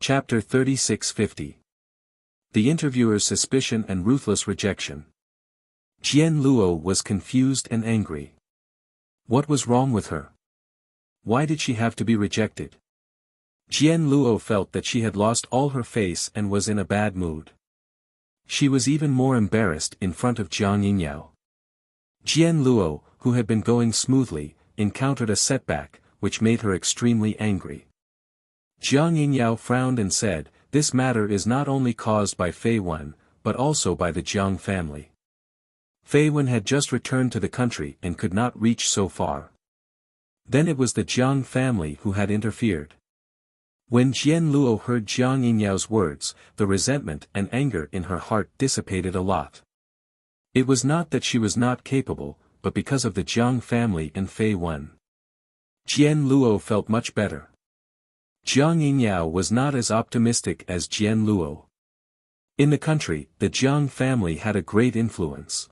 Chapter 3650. The interviewer's suspicion and ruthless rejection. Jian Luo was confused and angry. What was wrong with her? Why did she have to be rejected? Jian Luo felt that she had lost all her face and was in a bad mood. She was even more embarrassed in front of Jiang Yingyao. Jian Luo, who had been going smoothly, encountered a setback, which made her extremely angry. Jiang Yingyao frowned and said, "This matter is not only caused by Fei Wen, but also by the Jiang family." Fei Wen had just returned to the country and could not reach so far. Then it was the Jiang family who had interfered. When Jian Luo heard Jiang Yingyao's words, the resentment and anger in her heart dissipated a lot. It was not that she was not capable, but because of the Jiang family and Fei Wen. Jian Luo felt much better. Jiang Yingyao was not as optimistic as Jian Luo. In the country, the Jiang family had a great influence.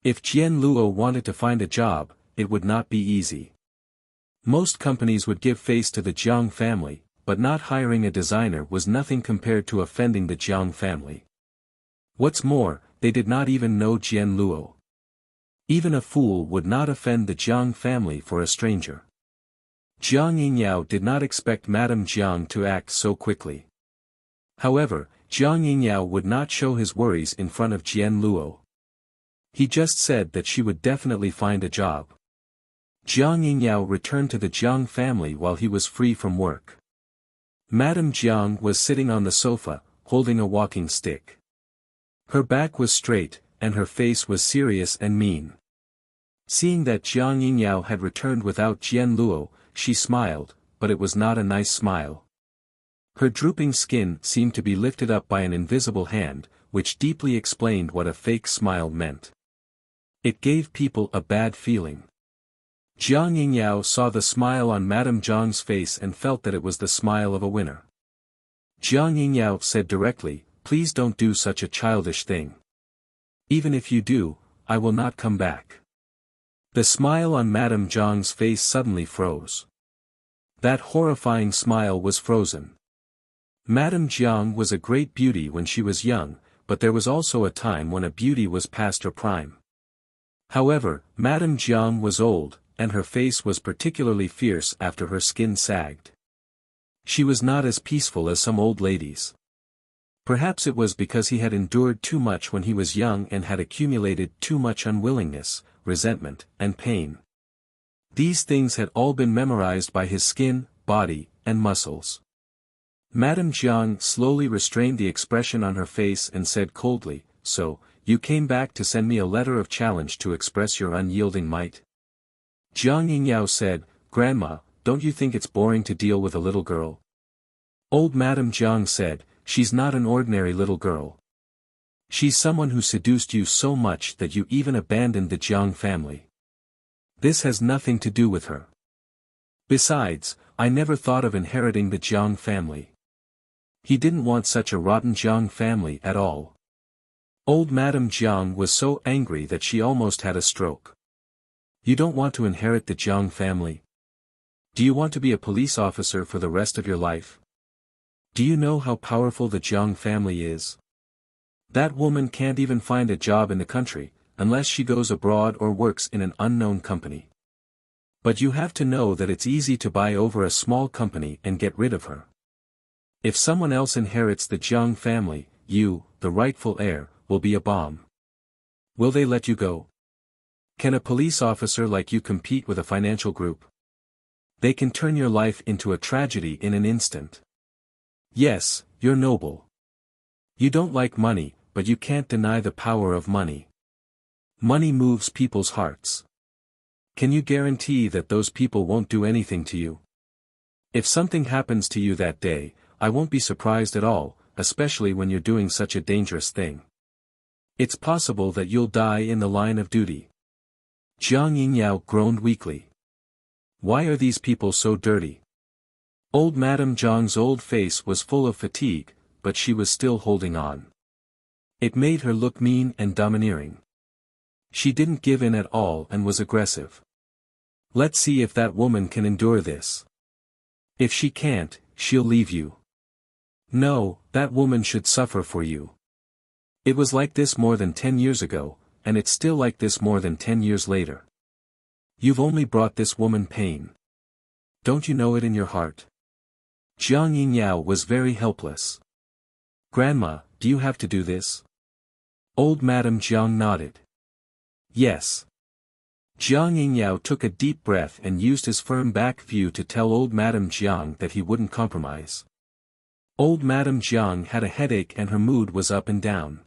If Jian Luo wanted to find a job, it would not be easy. Most companies would give face to the Jiang family, but not hiring a designer was nothing compared to offending the Jiang family. What's more, they did not even know Jian Luo. Even a fool would not offend the Jiang family for a stranger. Jiang Yingyao did not expect Madame Jiang to act so quickly. However, Jiang Yingyao would not show his worries in front of Jian Luo. He just said that she would definitely find a job. Jiang Yingyao returned to the Jiang family while he was free from work. Madame Jiang was sitting on the sofa, holding a walking stick. Her back was straight, and her face was serious and mean. Seeing that Jiang Yingyao had returned without Jian Luo, she smiled, but it was not a nice smile. Her drooping skin seemed to be lifted up by an invisible hand, which deeply explained what a fake smile meant. It gave people a bad feeling. Jiang Yingyao saw the smile on Madame Jiang's face and felt that it was the smile of a winner. Jiang Yingyao said directly, "Please don't do such a childish thing. Even if you do, I will not come back." The smile on Madame Jiang's face suddenly froze. That horrifying smile was frozen. Madame Jiang was a great beauty when she was young, but there was also a time when a beauty was past her prime. However, Madame Jiang was old, and her face was particularly fierce after her skin sagged. She was not as peaceful as some old ladies. Perhaps it was because he had endured too much when he was young and had accumulated too much unwillingness, resentment, and pain. These things had all been memorized by his skin, body, and muscles. Madame Jiang slowly restrained the expression on her face and said coldly, "So, you came back to send me a letter of challenge to express your unyielding might?" Jiang Yingyao said, "Grandma, don't you think it's boring to deal with a little girl?" Old Madame Jiang said, "She's not an ordinary little girl. She's someone who seduced you so much that you even abandoned the Jiang family. This has nothing to do with her. Besides, I never thought of inheriting the Jiang family. He didn't want such a rotten Jiang family at all." Old Madame Jiang was so angry that she almost had a stroke. "You don't want to inherit the Jiang family? Do you want to be a police officer for the rest of your life? Do you know how powerful the Jiang family is? That woman can't even find a job in the country, unless she goes abroad or works in an unknown company. But you have to know that it's easy to buy over a small company and get rid of her. If someone else inherits the Jiang family, you, the rightful heir, will be a bomb. Will they let you go? Can a police officer like you compete with a financial group? They can turn your life into a tragedy in an instant. Yes, you're noble. You don't like money, but you can't deny the power of money. Money moves people's hearts. Can you guarantee that those people won't do anything to you? If something happens to you that day, I won't be surprised at all, especially when you're doing such a dangerous thing. It's possible that you'll die in the line of duty." Jiang Yingyao groaned weakly. Why are these people so dirty? Old Madame Jiang's old face was full of fatigue, but she was still holding on. It made her look mean and domineering. She didn't give in at all and was aggressive. Let's see if that woman can endure this. If she can't, she'll leave you. No, that woman should suffer for you. It was like this more than 10 years ago, and it's still like this more than 10 years later. You've only brought this woman pain. Don't you know it in your heart? Jiang Yingyao was very helpless. Grandma, do you have to do this? Old Madame Jiang nodded. Yes. Jiang Yingyao took a deep breath and used his firm back view to tell old Madame Jiang that he wouldn't compromise. Old Madame Jiang had a headache and her mood was up and down.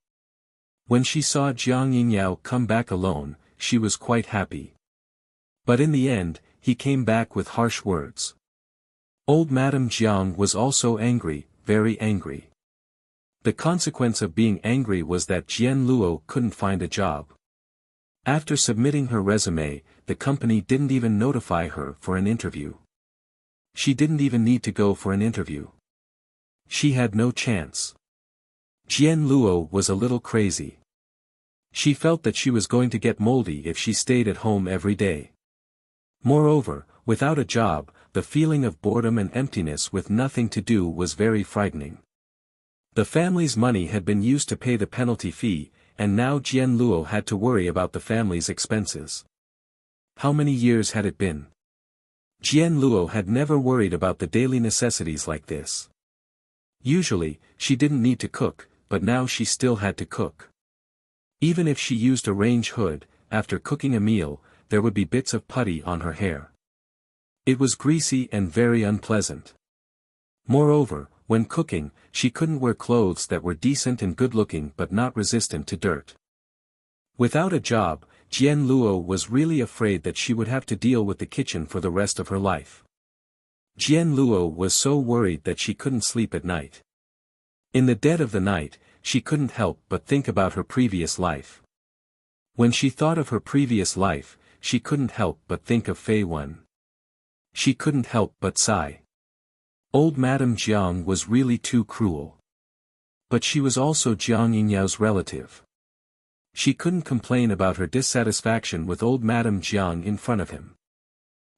When she saw Jiang Yingyao come back alone, she was quite happy. But in the end, he came back with harsh words. Old Madame Jiang was also angry, very angry. The consequence of being angry was that Jian Luo couldn't find a job. After submitting her resume, the company didn't even notify her for an interview. She didn't even need to go for an interview. She had no chance. Jian Luo was a little crazy. She felt that she was going to get moldy if she stayed at home every day. Moreover, without a job, the feeling of boredom and emptiness with nothing to do was very frightening. The family's money had been used to pay the penalty fee, and now Jian Luo had to worry about the family's expenses. How many years had it been? Jian Luo had never worried about the daily necessities like this. Usually, she didn't need to cook, but now she still had to cook. Even if she used a range hood, after cooking a meal, there would be bits of putty on her hair. It was greasy and very unpleasant. Moreover, when cooking, she couldn't wear clothes that were decent and good-looking but not resistant to dirt. Without a job, Jian Luo was really afraid that she would have to deal with the kitchen for the rest of her life. Jian Luo was so worried that she couldn't sleep at night. In the dead of the night, she couldn't help but think about her previous life. When she thought of her previous life, she couldn't help but think of Fei Wen. She couldn't help but sigh. Old Madame Jiang was really too cruel. But she was also Jiang Yingyao's relative. She couldn't complain about her dissatisfaction with old Madame Jiang in front of him.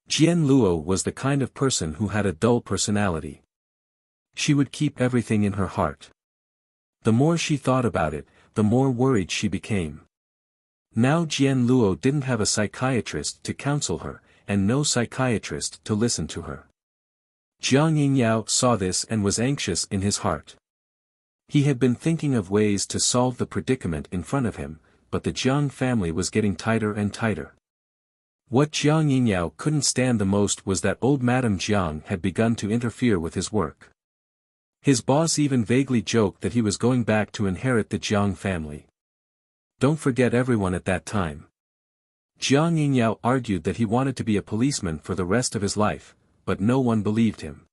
Jian Luo was the kind of person who had a dull personality. She would keep everything in her heart. The more she thought about it, the more worried she became. Now Jian Luo didn't have a psychiatrist to counsel her, and no psychiatrist to listen to her. Jiang Yingyao saw this and was anxious in his heart. He had been thinking of ways to solve the predicament in front of him, but the Jiang family was getting tighter and tighter. What Jiang Yingyao couldn't stand the most was that old Madame Jiang had begun to interfere with his work. His boss even vaguely joked that he was going back to inherit the Jiang family. Don't forget everyone at that time. Jiang Yingyao argued that he wanted to be a policeman for the rest of his life, but no one believed him.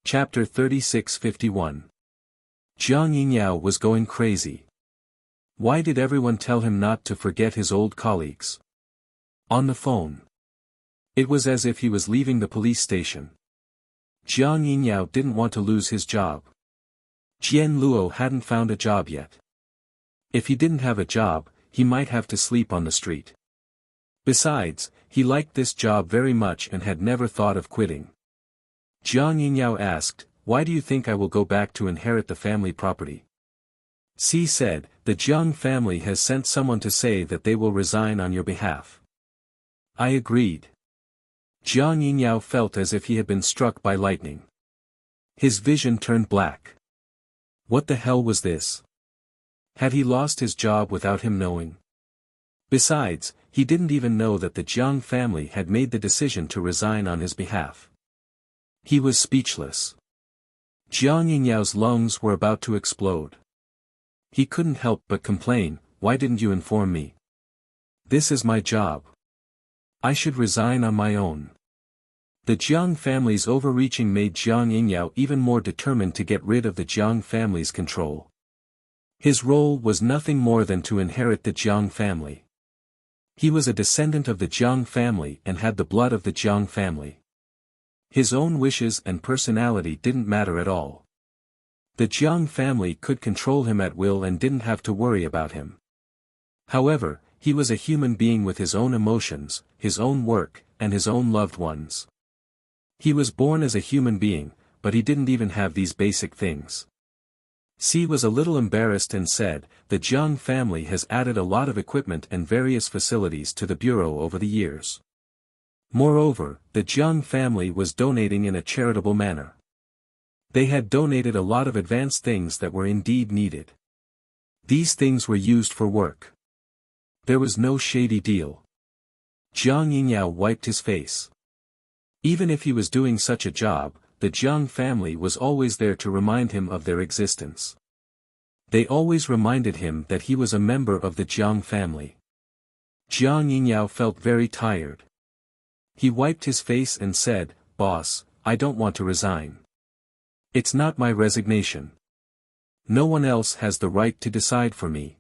Chapter 3651. Jiang Yingyao was going crazy. Why did everyone tell him not to forget his old colleagues? On the phone. It was as if he was leaving the police station. Jiang Yingyao didn't want to lose his job. Jian Luo hadn't found a job yet. If he didn't have a job, he might have to sleep on the street. Besides, he liked this job very much and had never thought of quitting. Jiang Yingyao asked, "Why do you think I will go back to inherit the family property?" Si said, "The Jiang family has sent someone to say that they will resign on your behalf." I agreed. Jiang Yingyao felt as if he had been struck by lightning. His vision turned black. What the hell was this? Had he lost his job without him knowing? Besides, he didn't even know that the Jiang family had made the decision to resign on his behalf. He was speechless. Jiang Yingyao's lungs were about to explode. He couldn't help but complain, "Why didn't you inform me? This is my job. I should resign on my own." The Jiang family's overreaching made Jiang Yingyao even more determined to get rid of the Jiang family's control. His role was nothing more than to inherit the Jiang family. He was a descendant of the Jiang family and had the blood of the Jiang family. His own wishes and personality didn't matter at all. The Jiang family could control him at will and didn't have to worry about him. However, he was a human being with his own emotions, his own work, and his own loved ones. He was born as a human being, but he didn't even have these basic things. C was a little embarrassed and said, "The Jiang family has added a lot of equipment and various facilities to the bureau over the years. Moreover, the Jiang family was donating in a charitable manner. They had donated a lot of advanced things that were indeed needed. These things were used for work. There was no shady deal." Jiang Yingyao wiped his face. Even if he was doing such a job, the Jiang family was always there to remind him of their existence. They always reminded him that he was a member of the Jiang family. Jiang Yingyao felt very tired. He wiped his face and said, "Boss, I don't want to resign. It's not my resignation. No one else has the right to decide for me.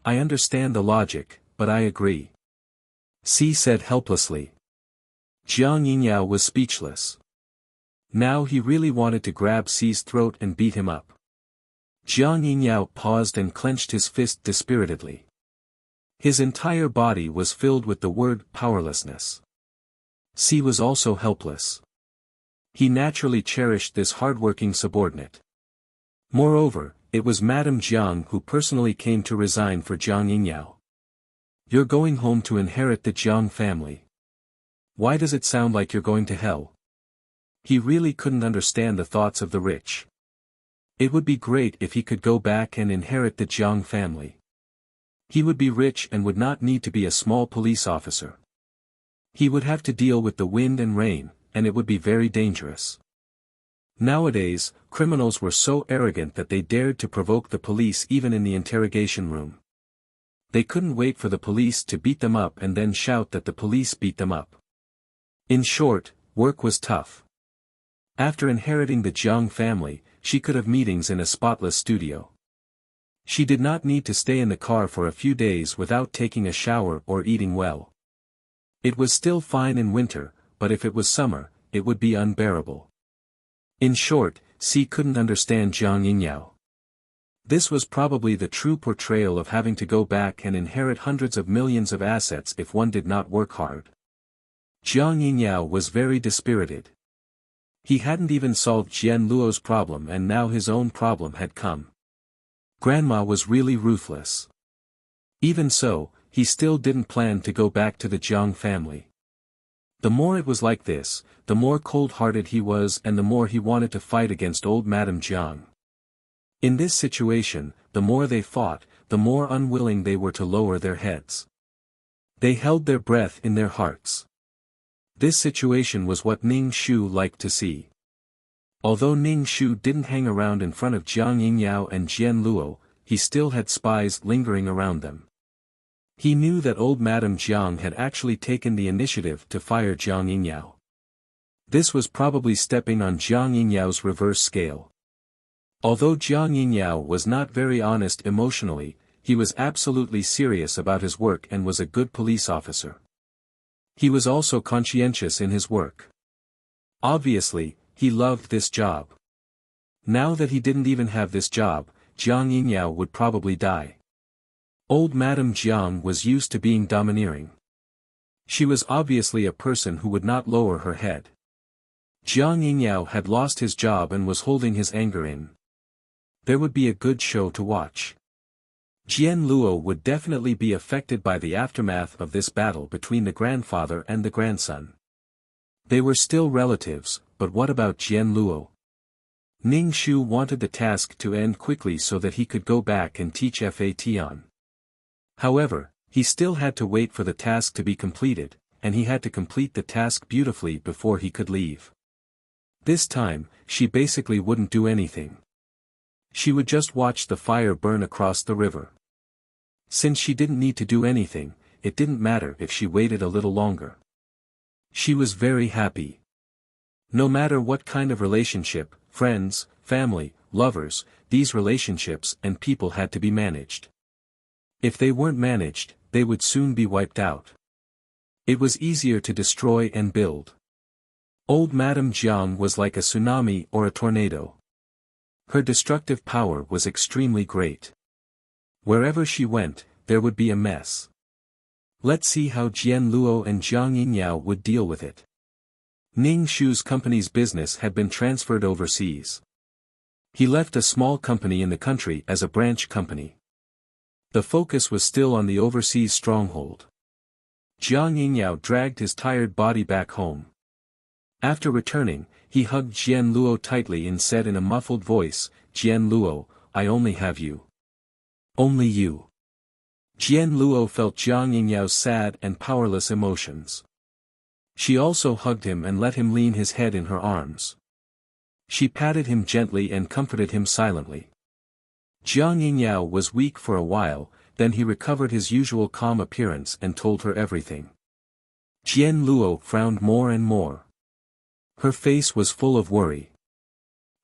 I understand the logic, but I agree," C said helplessly. Jiang Yingyao was speechless. Now he really wanted to grab C's throat and beat him up. Jiang Yingyao paused and clenched his fist dispiritedly. His entire body was filled with the word powerlessness. C was also helpless. He naturally cherished this hard-working subordinate. Moreover, it was Madame Jiang who personally came to resign for Jiang Yingyao. "You're going home to inherit the Jiang family. Why does it sound like you're going to hell?" He really couldn't understand the thoughts of the rich. It would be great if he could go back and inherit the Jiang family. He would be rich and would not need to be a small police officer. He would have to deal with the wind and rain, and it would be very dangerous. Nowadays, criminals were so arrogant that they dared to provoke the police even in the interrogation room. They couldn't wait for the police to beat them up and then shout that the police beat them up. In short, work was tough. After inheriting the Jiang family, she could have meetings in a spotless studio. She did not need to stay in the car for a few days without taking a shower or eating well. It was still fine in winter, but if it was summer, it would be unbearable. In short, C couldn't understand Jiang Yingyao. This was probably the true portrayal of having to go back and inherit hundreds of millions of assets if one did not work hard. Jiang Yingyao was very dispirited. He hadn't even solved Jian Luo's problem and now his own problem had come. Grandma was really ruthless. Even so, he still didn't plan to go back to the Jiang family. The more it was like this, the more cold-hearted he was and the more he wanted to fight against old Madame Jiang. In this situation, the more they fought, the more unwilling they were to lower their heads. They held their breath in their hearts. This situation was what Ning Shu liked to see. Although Ning Shu didn't hang around in front of Jiang Yingyao and Jian Luo, he still had spies lingering around them. He knew that old Madame Jiang had actually taken the initiative to fire Jiang Yingyao. This was probably stepping on Jiang Yingyao's reverse scale. Although Jiang Yingyao was not very honest emotionally, he was absolutely serious about his work and was a good police officer. He was also conscientious in his work. Obviously, he loved this job. Now that he didn't even have this job, Jiang Yingyao would probably die. Old Madame Jiang was used to being domineering. She was obviously a person who would not lower her head. Jiang Yingyao had lost his job and was holding his anger in. There would be a good show to watch. Jian Luo would definitely be affected by the aftermath of this battle between the grandfather and the grandson. They were still relatives, but what about Jian Luo? Ning Shu wanted the task to end quickly so that he could go back and teach Fat. However, he still had to wait for the task to be completed, and he had to complete the task beautifully before he could leave. This time, she basically wouldn't do anything. She would just watch the fire burn across the river. Since she didn't need to do anything, it didn't matter if she waited a little longer. She was very happy. No matter what kind of relationship, friends, family, lovers, these relationships and people had to be managed. If they weren't managed, they would soon be wiped out. It was easier to destroy and build. Old Madame Jiang was like a tsunami or a tornado. Her destructive power was extremely great. Wherever she went, there would be a mess. Let's see how Jian Luo and Jiang Yingyao would deal with it. Ning Shu's company's business had been transferred overseas. He left a small company in the country as a branch company. The focus was still on the overseas stronghold. Jiang Yingyao dragged his tired body back home. After returning, he hugged Jian Luo tightly and said in a muffled voice, "Jian Luo, I only have you. Only you." Jian Luo felt Jiang Yingyao's sad and powerless emotions. She also hugged him and let him lean his head in her arms. She patted him gently and comforted him silently. Jiang Yingyao was weak for a while, then he recovered his usual calm appearance and told her everything. Jian Luo frowned more and more. Her face was full of worry.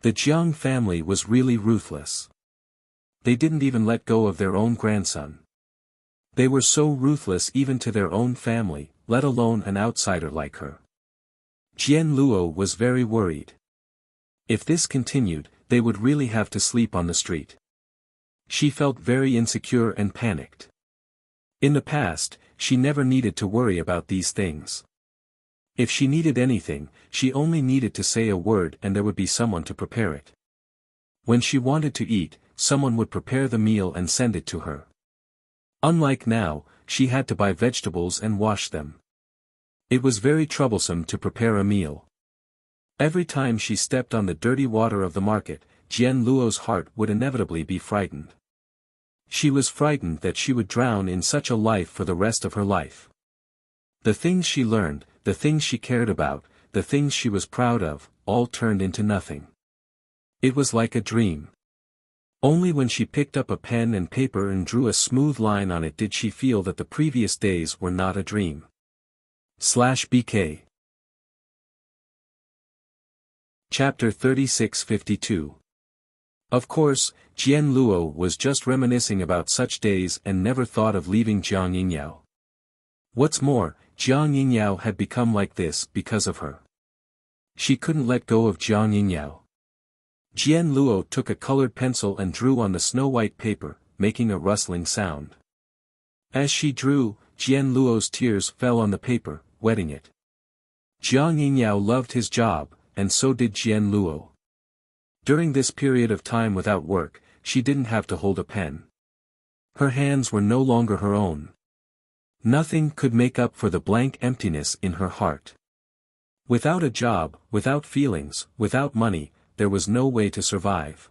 The Jiang family was really ruthless. They didn't even let go of their own grandson. They were so ruthless even to their own family, let alone an outsider like her. Jian Luo was very worried. If this continued, they would really have to sleep on the street. She felt very insecure and panicked. In the past, she never needed to worry about these things. If she needed anything, she only needed to say a word and there would be someone to prepare it. When she wanted to eat, someone would prepare the meal and send it to her. Unlike now, she had to buy vegetables and wash them. It was very troublesome to prepare a meal. Every time she stepped on the dirty water of the market, Jian Luo's heart would inevitably be frightened. She was frightened that she would drown in such a life for the rest of her life. The things she learned, the things she cared about, the things she was proud of, all turned into nothing. It was like a dream. Only when she picked up a pen and paper and drew a smooth line on it did she feel that the previous days were not a dream. /BK Chapter 3652. Of course, Jian Luo was just reminiscing about such days and never thought of leaving Jiang Yingyao. What's more, Jiang Yingyao had become like this because of her. She couldn't let go of Jiang Yingyao. Jian Luo took a colored pencil and drew on the snow-white paper, making a rustling sound. As she drew, Jian Luo's tears fell on the paper, wetting it. Jiang Yingyao loved his job, and so did Jian Luo. During this period of time without work, she didn't have to hold a pen. Her hands were no longer her own. Nothing could make up for the blank emptiness in her heart. Without a job, without feelings, without money, there was no way to survive.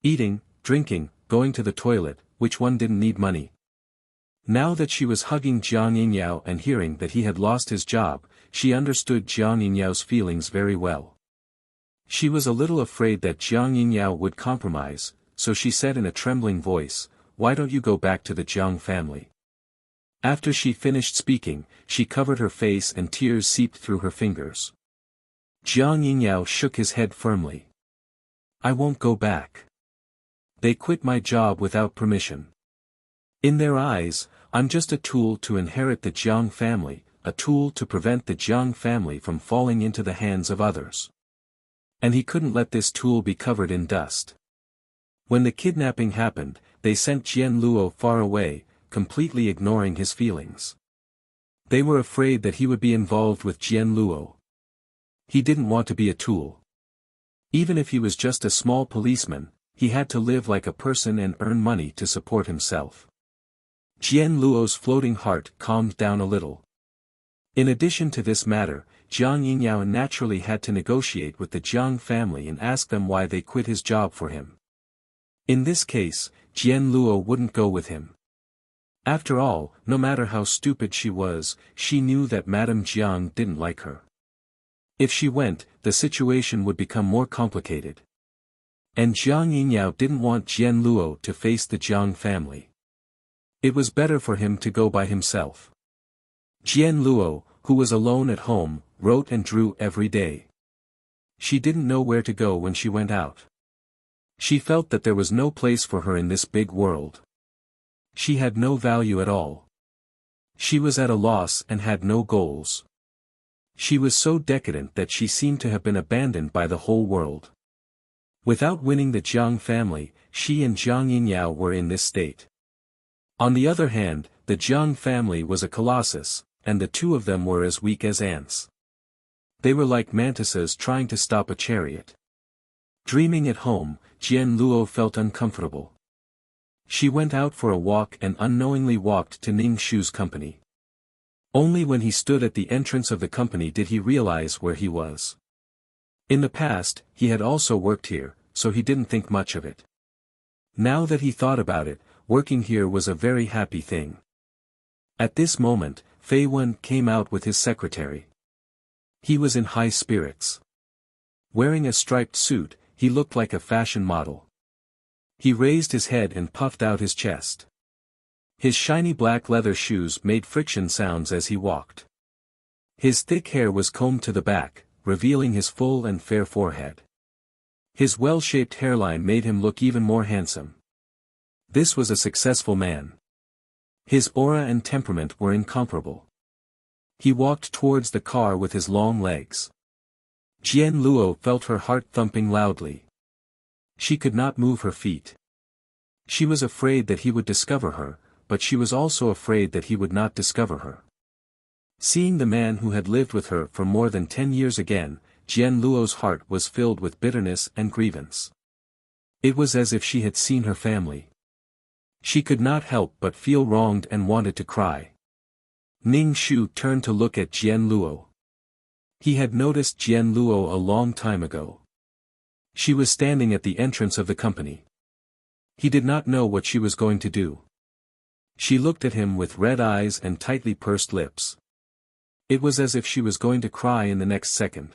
Eating, drinking, going to the toilet, which one didn't need money? Now that she was hugging Jiang Yingyao and hearing that he had lost his job, she understood Jiang Yingyao's feelings very well. She was a little afraid that Jiang Yingyao would compromise, so she said in a trembling voice, "Why don't you go back to the Jiang family?" After she finished speaking, she covered her face and tears seeped through her fingers. Jiang Yingyao shook his head firmly. "I won't go back. They quit my job without permission. In their eyes, I'm just a tool to inherit the Jiang family, a tool to prevent the Jiang family from falling into the hands of others." And he couldn't let this tool be covered in dust. When the kidnapping happened, they sent Jian Luo far away, completely ignoring his feelings. They were afraid that he would be involved with Jian Luo. He didn't want to be a tool. Even if he was just a small policeman, he had to live like a person and earn money to support himself. Jian Luo's floating heart calmed down a little. In addition to this matter, Jiang Yingyao naturally had to negotiate with the Jiang family and ask them why they quit his job for him. In this case, Jian Luo wouldn't go with him. After all, no matter how stupid she was, she knew that Madame Jiang didn't like her. If she went, the situation would become more complicated. And Jiang Yingyao didn't want Jian Luo to face the Jiang family. It was better for him to go by himself. Jian Luo, who was alone at home, wrote and drew every day. She didn't know where to go when she went out. She felt that there was no place for her in this big world. She had no value at all. She was at a loss and had no goals. She was so decadent that she seemed to have been abandoned by the whole world. Without winning the Jiang family, she and Jiang Yingyao were in this state. On the other hand, the Jiang family was a colossus, and the two of them were as weak as ants. They were like mantises trying to stop a chariot. Dreaming at home, Jian Luo felt uncomfortable. She went out for a walk and unknowingly walked to Ning Shu's company. Only when he stood at the entrance of the company did he realize where he was. In the past, he had also worked here, so he didn't think much of it. Now that he thought about it, working here was a very happy thing. At this moment, Fei Wen came out with his secretary. He was in high spirits. Wearing a striped suit, he looked like a fashion model. He raised his head and puffed out his chest. His shiny black leather shoes made friction sounds as he walked. His thick hair was combed to the back, revealing his full and fair forehead. His well-shaped hairline made him look even more handsome. This was a successful man. His aura and temperament were incomparable. He walked towards the car with his long legs. Jian Luo felt her heart thumping loudly. She could not move her feet. She was afraid that he would discover her, but she was also afraid that he would not discover her. Seeing the man who had lived with her for more than 10 years again, Jian Luo's heart was filled with bitterness and grievance. It was as if she had seen her family. She could not help but feel wronged and wanted to cry. Ning Shu turned to look at Jian Luo. He had noticed Jian Luo a long time ago. She was standing at the entrance of the company. He did not know what she was going to do. She looked at him with red eyes and tightly pursed lips. It was as if she was going to cry in the next second.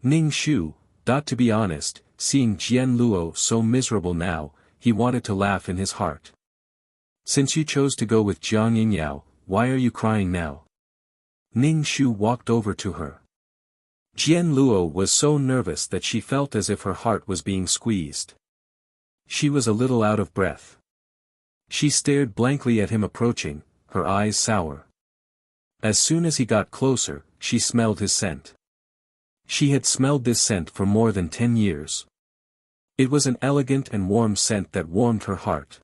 Ning Shu, to be honest, seeing Jian Luo so miserable now, he wanted to laugh in his heart. Since you chose to go with Jiang Yingyao, why are you crying now? Ning Shu walked over to her. Jian Luo was so nervous that she felt as if her heart was being squeezed. She was a little out of breath. She stared blankly at him approaching, her eyes sour. As soon as he got closer, she smelled his scent. She had smelled this scent for more than 10 years. It was an elegant and warm scent that warmed her heart.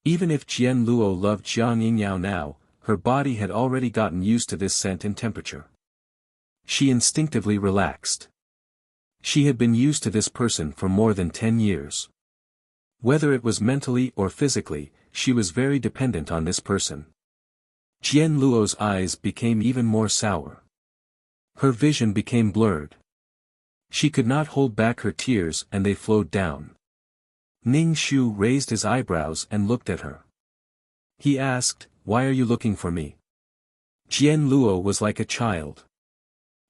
Even if Jian Luo loved Jiang Yingyao now, her body had already gotten used to this scent and temperature. She instinctively relaxed. She had been used to this person for more than 10 years. Whether it was mentally or physically, she was very dependent on this person. Jian Luo's eyes became even more sour. Her vision became blurred. She could not hold back her tears and they flowed down. Ning Shu raised his eyebrows and looked at her. He asked, "Why are you looking for me?" Jian Luo was like a child.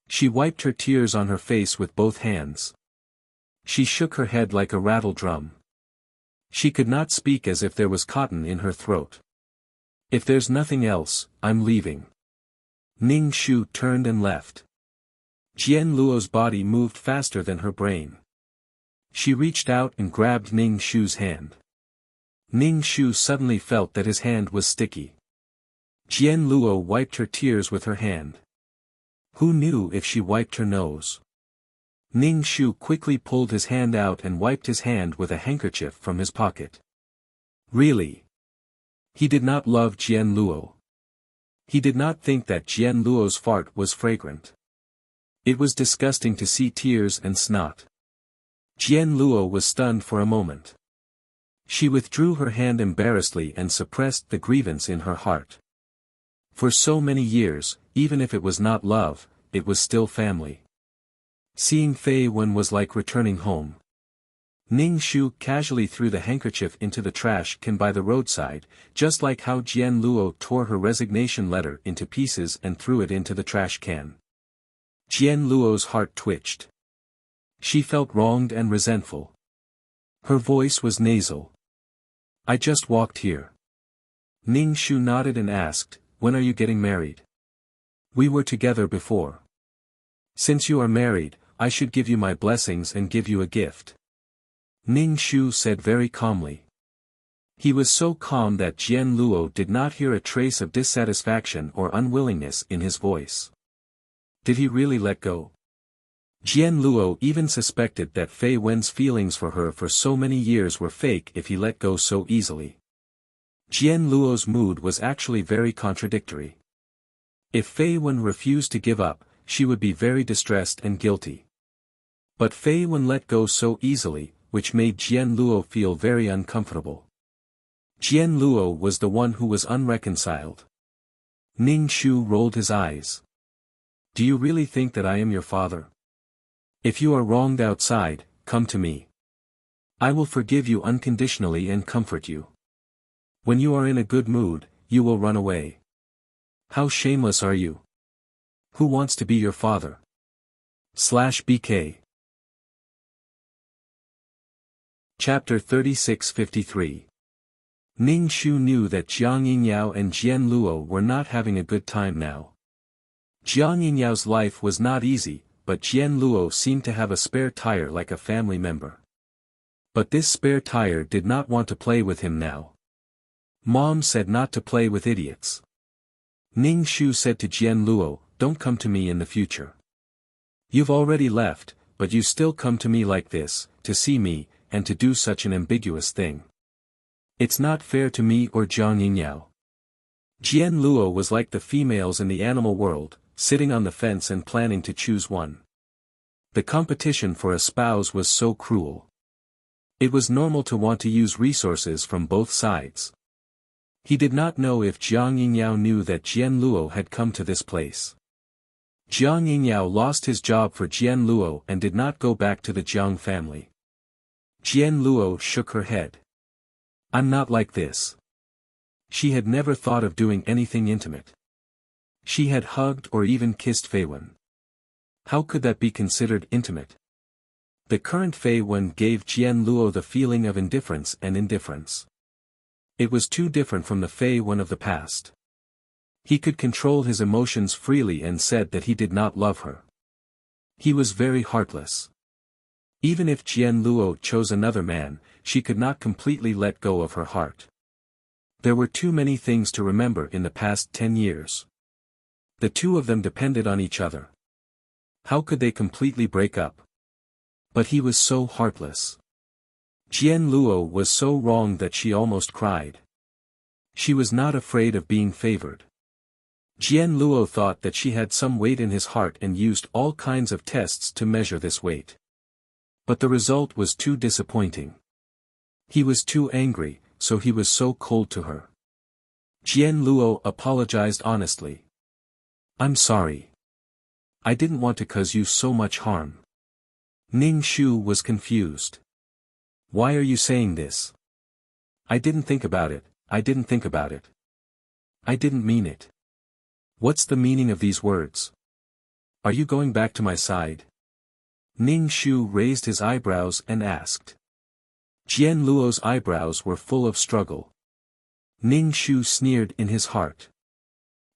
She wiped her tears on her face with both hands. She shook her head like a rattle drum. She could not speak as if there was cotton in her throat. "If there's nothing else, I'm leaving." Ning Shu turned and left. Jian Luo's body moved faster than her brain. She reached out and grabbed Ning Shu's hand. Ning Shu suddenly felt that his hand was sticky. Jian Luo wiped her tears with her hand. Who knew if she wiped her nose? Ning Shu quickly pulled his hand out and wiped his hand with a handkerchief from his pocket. Really? He did not love Jian Luo. He did not think that Jian Luo's fart was fragrant. It was disgusting to see tears and snot. Jian Luo was stunned for a moment. She withdrew her hand embarrassedly and suppressed the grievance in her heart. For so many years, even if it was not love, it was still family. Seeing Fei Wen was like returning home. Ning Shu casually threw the handkerchief into the trash can by the roadside, just like how Jian Luo tore her resignation letter into pieces and threw it into the trash can. Jian Luo's heart twitched. She felt wronged and resentful. Her voice was nasal. "I just walked here." Ning Shu nodded and asked, "When are you getting married?" "We were together before." "Since you are married, I should give you my blessings and give you a gift." Ning Shu said very calmly. He was so calm that Jian Luo did not hear a trace of dissatisfaction or unwillingness in his voice. Did he really let go? Jian Luo even suspected that Fei Wen's feelings for her for so many years were fake if he let go so easily. Jian Luo's mood was actually very contradictory. If Fei Wen refused to give up, she would be very distressed and guilty. But Fei Wen let go so easily, which made Jian Luo feel very uncomfortable. Jian Luo was the one who was unreconciled. Ning Shu rolled his eyes. Do you really think that I am your father? If you are wronged outside, come to me. I will forgive you unconditionally and comfort you. When you are in a good mood, you will run away. How shameless are you? Who wants to be your father? /BK. Chapter 3653. Ning Shu knew that Jiang Yingyao and Jian Luo were not having a good time now. Jiang Yingyao's life was not easy, but Jian Luo seemed to have a spare tire like a family member. But this spare tire did not want to play with him now. Mom said not to play with idiots. Ning Shu said to Jian Luo, don't come to me in the future. You've already left, but you still come to me like this, to see me, and to do such an ambiguous thing. It's not fair to me or Jiang Yingyao. Jian Luo was like the females in the animal world, sitting on the fence and planning to choose one. The competition for a spouse was so cruel. It was normal to want to use resources from both sides. He did not know if Jiang Yingyao knew that Jian Luo had come to this place. Jiang Yingyao lost his job for Jian Luo and did not go back to the Jiang family. Jian Luo shook her head. I'm not like this. She had never thought of doing anything intimate. She had hugged or even kissed Fei Wen. How could that be considered intimate? The current Fei Wen gave Jian Luo the feeling of indifference and indifference. It was too different from the Fei Wen of the past. He could control his emotions freely and said that he did not love her. He was very heartless. Even if Jian Luo chose another man, she could not completely let go of her heart. There were too many things to remember in the past 10 years. The two of them depended on each other. How could they completely break up? But he was so heartless. Jian Luo was so wrong that she almost cried. She was not afraid of being favored. Jian Luo thought that she had some weight in his heart and used all kinds of tests to measure this weight. But the result was too disappointing. He was too angry, so he was so cold to her. Jian Luo apologized honestly. I'm sorry. I didn't want to cause you so much harm. Ning Shu was confused. Why are you saying this? I didn't think about it, I didn't think about it. I didn't mean it. What's the meaning of these words? Are you going back to my side? Ning Shu raised his eyebrows and asked. Jian Luo's eyebrows were full of struggle. Ning Shu sneered in his heart.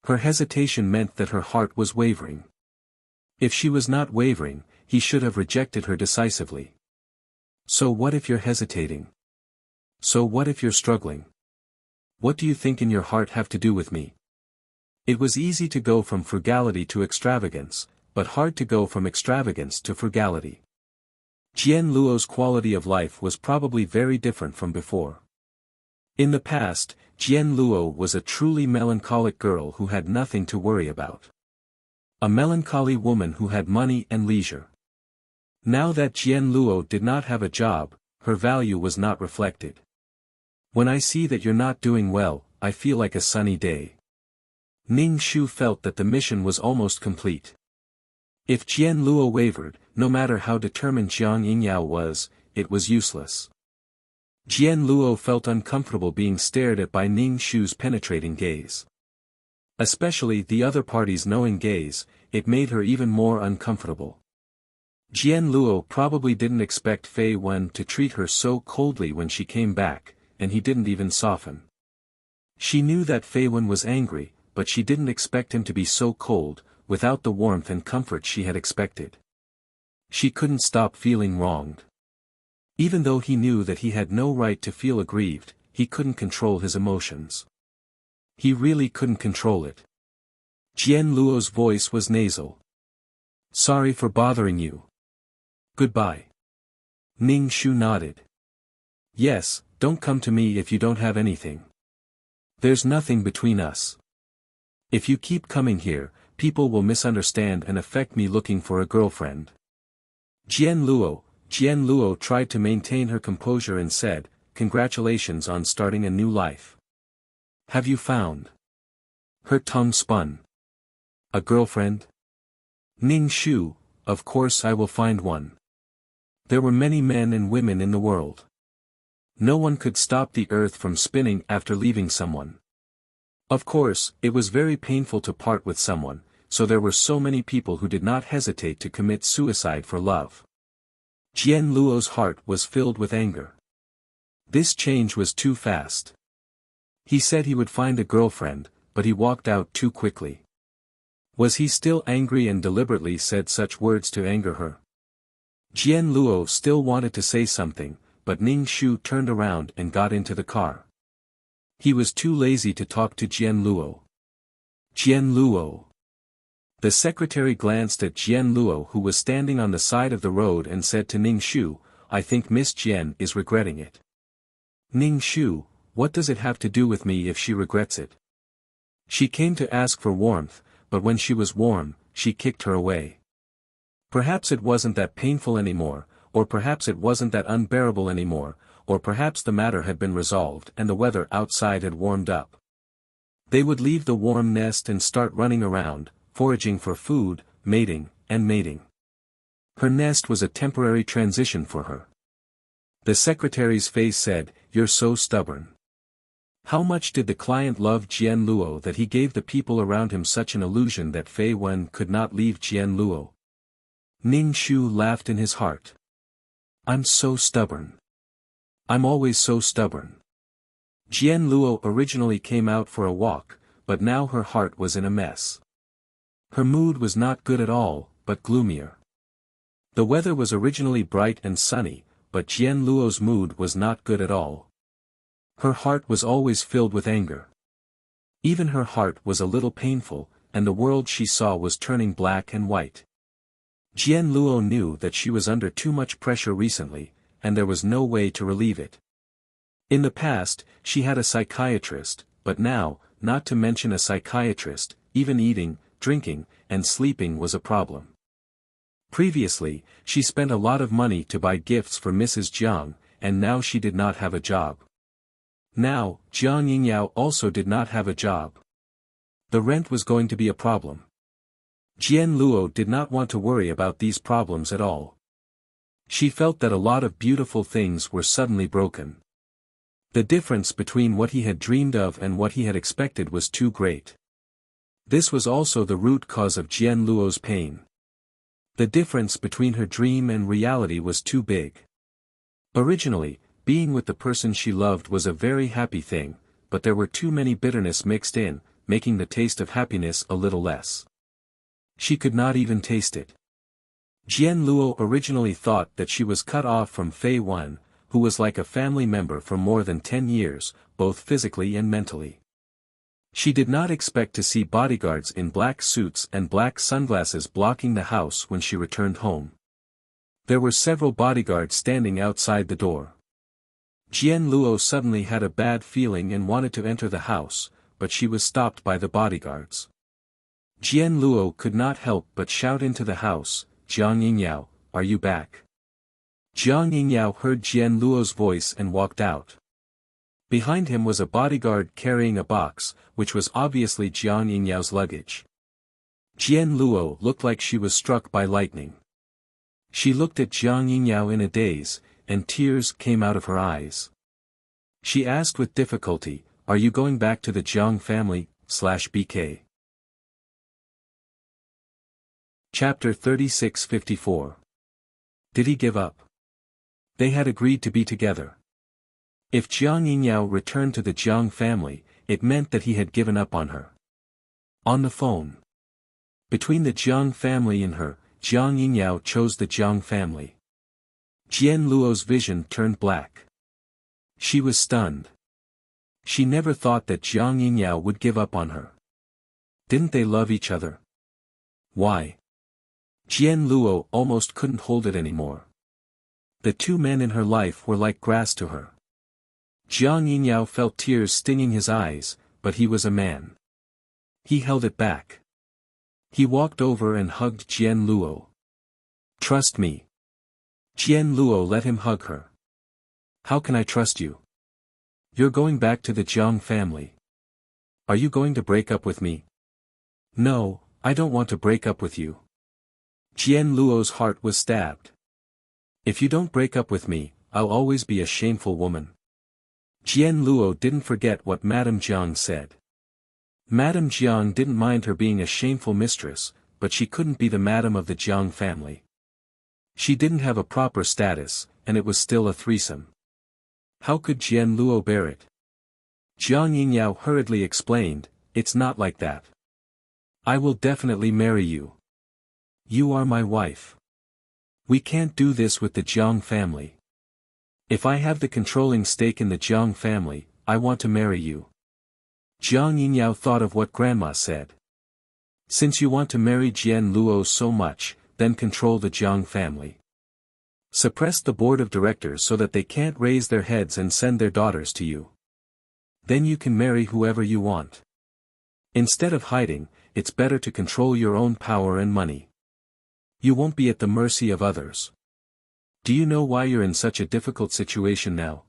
Her hesitation meant that her heart was wavering. If she was not wavering, he should have rejected her decisively. So what if you're hesitating? So what if you're struggling? What do you think in your heart have to do with me? It was easy to go from frugality to extravagance, but hard to go from extravagance to frugality. Jian Luo's quality of life was probably very different from before. In the past, Jian Luo was a truly melancholic girl who had nothing to worry about. A melancholy woman who had money and leisure. Now that Jian Luo did not have a job, her value was not reflected. When I see that you're not doing well, I feel like a sunny day. Ning Shu felt that the mission was almost complete. If Jian Luo wavered, no matter how determined Jiang Yingyao was, it was useless. Jian Luo felt uncomfortable being stared at by Ning Shu's penetrating gaze. Especially the other party's knowing gaze, it made her even more uncomfortable. Jian Luo probably didn't expect Fei Wen to treat her so coldly when she came back, and he didn't even soften. She knew that Fei Wen was angry, but she didn't expect him to be so cold, without the warmth and comfort she had expected. She couldn't stop feeling wronged. Even though he knew that he had no right to feel aggrieved, he couldn't control his emotions. He really couldn't control it. Jian Luo's voice was nasal. Sorry for bothering you. Goodbye. Ning Shu nodded. Yes, don't come to me if you don't have anything. There's nothing between us. If you keep coming here, people will misunderstand and affect me looking for a girlfriend. Jian Luo tried to maintain her composure and said, "Congratulations on starting a new life. Have you found?" Her tongue spun. "A girlfriend?" Ning Shu, "Of course I will find one." There were many men and women in the world. No one could stop the earth from spinning after leaving someone. Of course, it was very painful to part with someone, so there were so many people who did not hesitate to commit suicide for love. Jian Luo's heart was filled with anger. This change was too fast. He said he would find a girlfriend, but he walked out too quickly. Was he still angry and deliberately said such words to anger her? Jian Luo still wanted to say something, but Ning Shu turned around and got into the car. He was too lazy to talk to Jian Luo. Jian Luo. The secretary glanced at Jian Luo, who was standing on the side of the road, and said to Ning Shu, "I think Miss Jian is regretting it." Ning Shu, "What does it have to do with me if she regrets it? She came to ask for warmth, but when she was warm, she kicked her away. Perhaps it wasn't that painful anymore, or perhaps it wasn't that unbearable anymore, or perhaps the matter had been resolved and the weather outside had warmed up. They would leave the warm nest and start running around, foraging for food, mating, and mating. Her nest was a temporary transition for her." The secretary's face said, "You're so stubborn." How much did the client love Jian Luo that he gave the people around him such an illusion that Fei Wen could not leave Jian Luo? Ning Shu laughed in his heart. "I'm so stubborn. I'm always so stubborn." Jian Luo originally came out for a walk, but now her heart was in a mess. Her mood was not good at all, but gloomier. The weather was originally bright and sunny, but Jian Luo's mood was not good at all. Her heart was always filled with anger. Even her heart was a little painful, and the world she saw was turning black and white. Jian Luo knew that she was under too much pressure recently, and there was no way to relieve it. In the past, she had a psychiatrist, but now, not to mention a psychiatrist, even eating, drinking, and sleeping was a problem. Previously, she spent a lot of money to buy gifts for Mrs. Jiang, and now she did not have a job. Now, Jiang Yingyao also did not have a job. The rent was going to be a problem. Jian Luo did not want to worry about these problems at all. She felt that a lot of beautiful things were suddenly broken. The difference between what he had dreamed of and what he had expected was too great. This was also the root cause of Jian Luo's pain. The difference between her dream and reality was too big. Originally, being with the person she loved was a very happy thing, but there were too many bitterness mixed in, making the taste of happiness a little less. She could not even taste it. Jian Luo originally thought that she was cut off from Fei Wen, who was like a family member for more than 10 years, both physically and mentally. She did not expect to see bodyguards in black suits and black sunglasses blocking the house when she returned home. There were several bodyguards standing outside the door. Jian Luo suddenly had a bad feeling and wanted to enter the house, but she was stopped by the bodyguards. Jian Luo could not help but shout into the house, "Jiang Yingyao, are you back?" Jiang Yingyao heard Jian Luo's voice and walked out. Behind him was a bodyguard carrying a box, which was obviously Jiang Yingyao's luggage. Jian Luo looked like she was struck by lightning. She looked at Jiang Yingyao in a daze, and tears came out of her eyes. She asked with difficulty, "Are you going back to the Jiang family, /BK? Chapter 36-54. Did he give up? They had agreed to be together. If Jiang Yingyao returned to the Jiang family, it meant that he had given up on her. On the phone. Between the Jiang family and her, Jiang Yingyao chose the Jiang family. Jian Luo's vision turned black. She was stunned. She never thought that Jiang Yingyao would give up on her. Didn't they love each other? Why? Jian Luo almost couldn't hold it anymore. The two men in her life were like grass to her. Jiang Yingyao felt tears stinging his eyes, but he was a man. He held it back. He walked over and hugged Jian Luo. Trust me. Jian Luo let him hug her. How can I trust you? You're going back to the Jiang family. Are you going to break up with me? No, I don't want to break up with you. Jian Luo's heart was stabbed. If you don't break up with me, I'll always be a shameful woman. Jian Luo didn't forget what Madame Jiang said. Madame Jiang didn't mind her being a shameful mistress, but she couldn't be the madam of the Jiang family. She didn't have a proper status, and it was still a threesome. How could Jian Luo bear it? Jiang Yingyao hurriedly explained, it's not like that. I will definitely marry you. You are my wife. We can't do this with the Jiang family. If I have the controlling stake in the Jiang family, I want to marry you. Jiang Yingyao thought of what Grandma said. Since you want to marry Jian Luo so much, then control the Jiang family. Suppress the board of directors so that they can't raise their heads and send their daughters to you. Then you can marry whoever you want. Instead of hiding, it's better to control your own power and money. You won't be at the mercy of others. Do you know why you're in such a difficult situation now?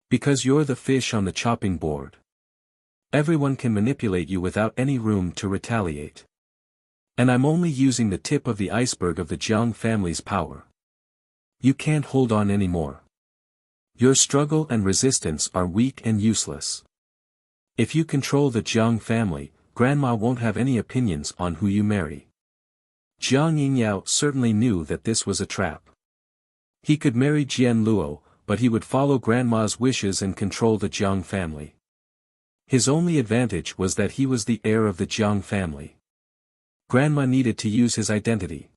Because you're the fish on the chopping board. Everyone can manipulate you without any room to retaliate. And I'm only using the tip of the iceberg of the Jiang family's power. You can't hold on anymore. Your struggle and resistance are weak and useless. If you control the Jiang family, Grandma won't have any opinions on who you marry. Jiang Yingyao certainly knew that this was a trap. He could marry Jian Luo, but he would follow Grandma's wishes and control the Jiang family. His only advantage was that he was the heir of the Jiang family. Grandma needed to use his identity.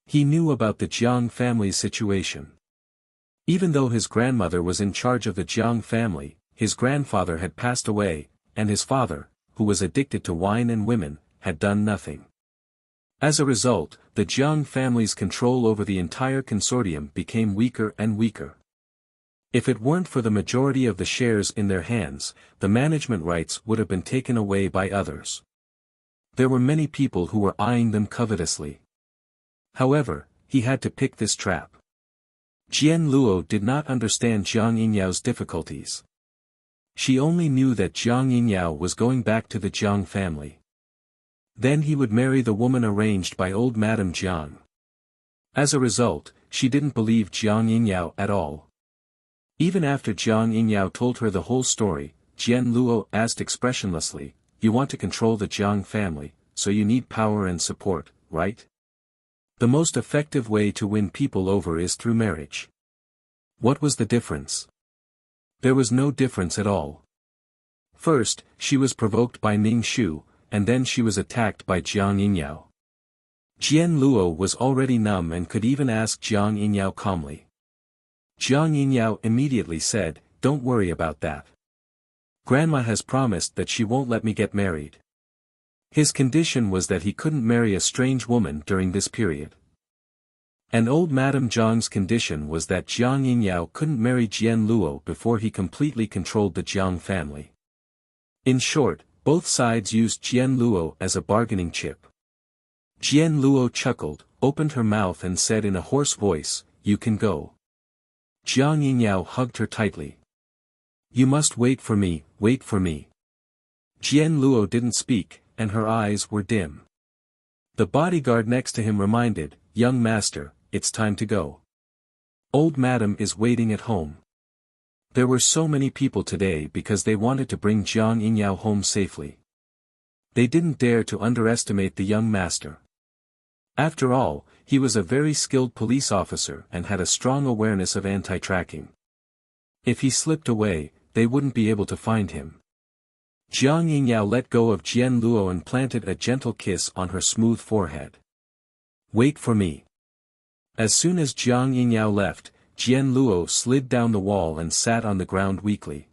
He knew about the Jiang family's situation. Even though his grandmother was in charge of the Jiang family, his grandfather had passed away, and his father, who was addicted to wine and women, had done nothing. As a result, the Jiang family's control over the entire consortium became weaker and weaker. If it weren't for the majority of the shares in their hands, the management rights would have been taken away by others. There were many people who were eyeing them covetously. However, he had to pick this trap. Jian Luo did not understand Jiang Yingyao's difficulties. She only knew that Jiang Yingyao was going back to the Jiang family. Then he would marry the woman arranged by old Madame Jiang. As a result, she didn't believe Jiang Yingyao at all. Even after Jiang Yingyao told her the whole story, Jian Luo asked expressionlessly, "You want to control the Jiang family, so you need power and support, right? The most effective way to win people over is through marriage." What was the difference? There was no difference at all. First, she was provoked by Ning Shu, and then she was attacked by Jiang Yingyao. Jian Luo was already numb and could even ask Jiang Yingyao calmly. Jiang Yingyao immediately said, "Don't worry about that. Grandma has promised that she won't let me get married." His condition was that he couldn't marry a strange woman during this period. And old Madame Jiang's condition was that Jiang Yingyao couldn't marry Jian Luo before he completely controlled the Jiang family. In short, both sides used Jian Luo as a bargaining chip. Jian Luo chuckled, opened her mouth and said in a hoarse voice, "You can go." Jiang Yingyao hugged her tightly. "You must wait for me, wait for me." Jian Luo didn't speak, and her eyes were dim. The bodyguard next to him reminded, "Young master, it's time to go. Old madam is waiting at home." There were so many people today because they wanted to bring Jiang Yingyao home safely. They didn't dare to underestimate the young master. After all, he was a very skilled police officer and had a strong awareness of anti-tracking. If he slipped away, they wouldn't be able to find him. Jiang Yingyao let go of Jian Luo and planted a gentle kiss on her smooth forehead. "Wait for me." As soon as Jiang Yingyao left, Jian Luo slid down the wall and sat on the ground weakly.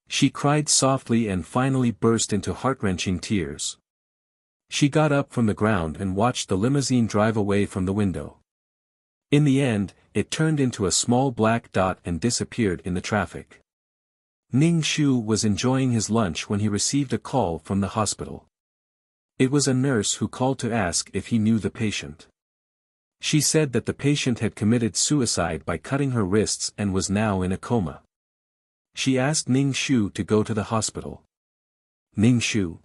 She cried softly and finally burst into heart-wrenching tears. She got up from the ground and watched the limousine drive away from the window. In the end, it turned into a small black dot and disappeared in the traffic. Ning Shu was enjoying his lunch when he received a call from the hospital. It was a nurse who called to ask if he knew the patient. She said that the patient had committed suicide by cutting her wrists and was now in a coma. She asked Ning Shu to go to the hospital. Ning Shu.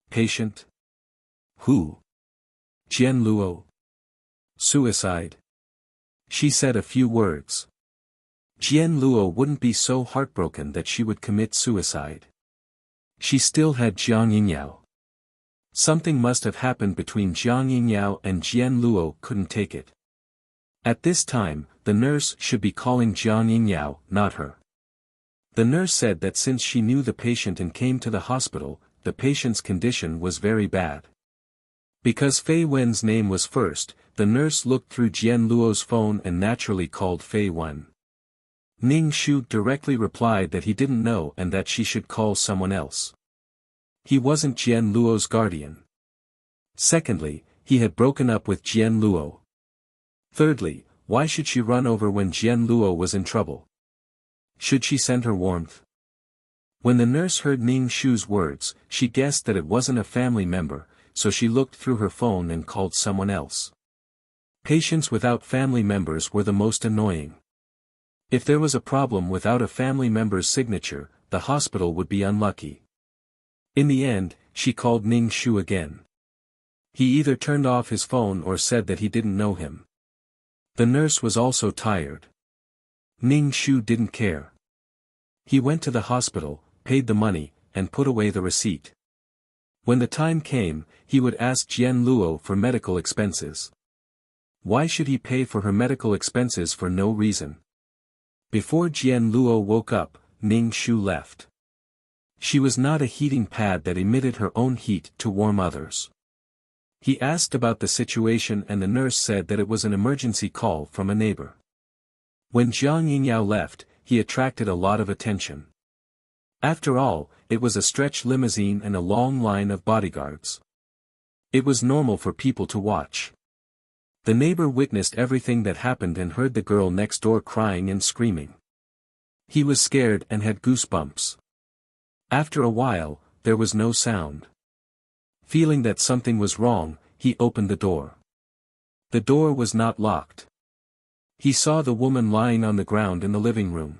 Patient? Who? Jian Luo. Suicide. She said a few words. Jian Luo wouldn't be so heartbroken that she would commit suicide. She still had Jiang Yingyao. Something must have happened between Jiang Yingyao and Jian Luo couldn't take it. At this time, the nurse should be calling Jiang Yingyao, not her. The nurse said that since she knew the patient and came to the hospital, the patient's condition was very bad. Because Fei Wen's name was first, the nurse looked through Jian Luo's phone and naturally called Fei Wen. Ning Shu directly replied that he didn't know and that she should call someone else. He wasn't Jian Luo's guardian. Secondly, he had broken up with Jian Luo. Thirdly, why should she run over when Jian Luo was in trouble? Should she send her warmth? When the nurse heard Ning Shu's words, she guessed that it wasn't a family member, so she looked through her phone and called someone else. Patients without family members were the most annoying. If there was a problem without a family member's signature, the hospital would be unlucky. In the end, she called Ning Shu again. He either turned off his phone or said that he didn't know him. The nurse was also tired. Ning Shu didn't care. He went to the hospital, paid the money, and put away the receipt. When the time came, he would ask Jian Luo for medical expenses. Why should he pay for her medical expenses for no reason? Before Jian Luo woke up, Ning Shu left. She was not a heating pad that emitted her own heat to warm others. He asked about the situation and the nurse said that it was an emergency call from a neighbor. When Jiang Yingyao left, he attracted a lot of attention. After all, it was a stretch limousine and a long line of bodyguards. It was normal for people to watch. The neighbor witnessed everything that happened and heard the girl next door crying and screaming. He was scared and had goosebumps. After a while, there was no sound. Feeling that something was wrong, he opened the door. The door was not locked. He saw the woman lying on the ground in the living room.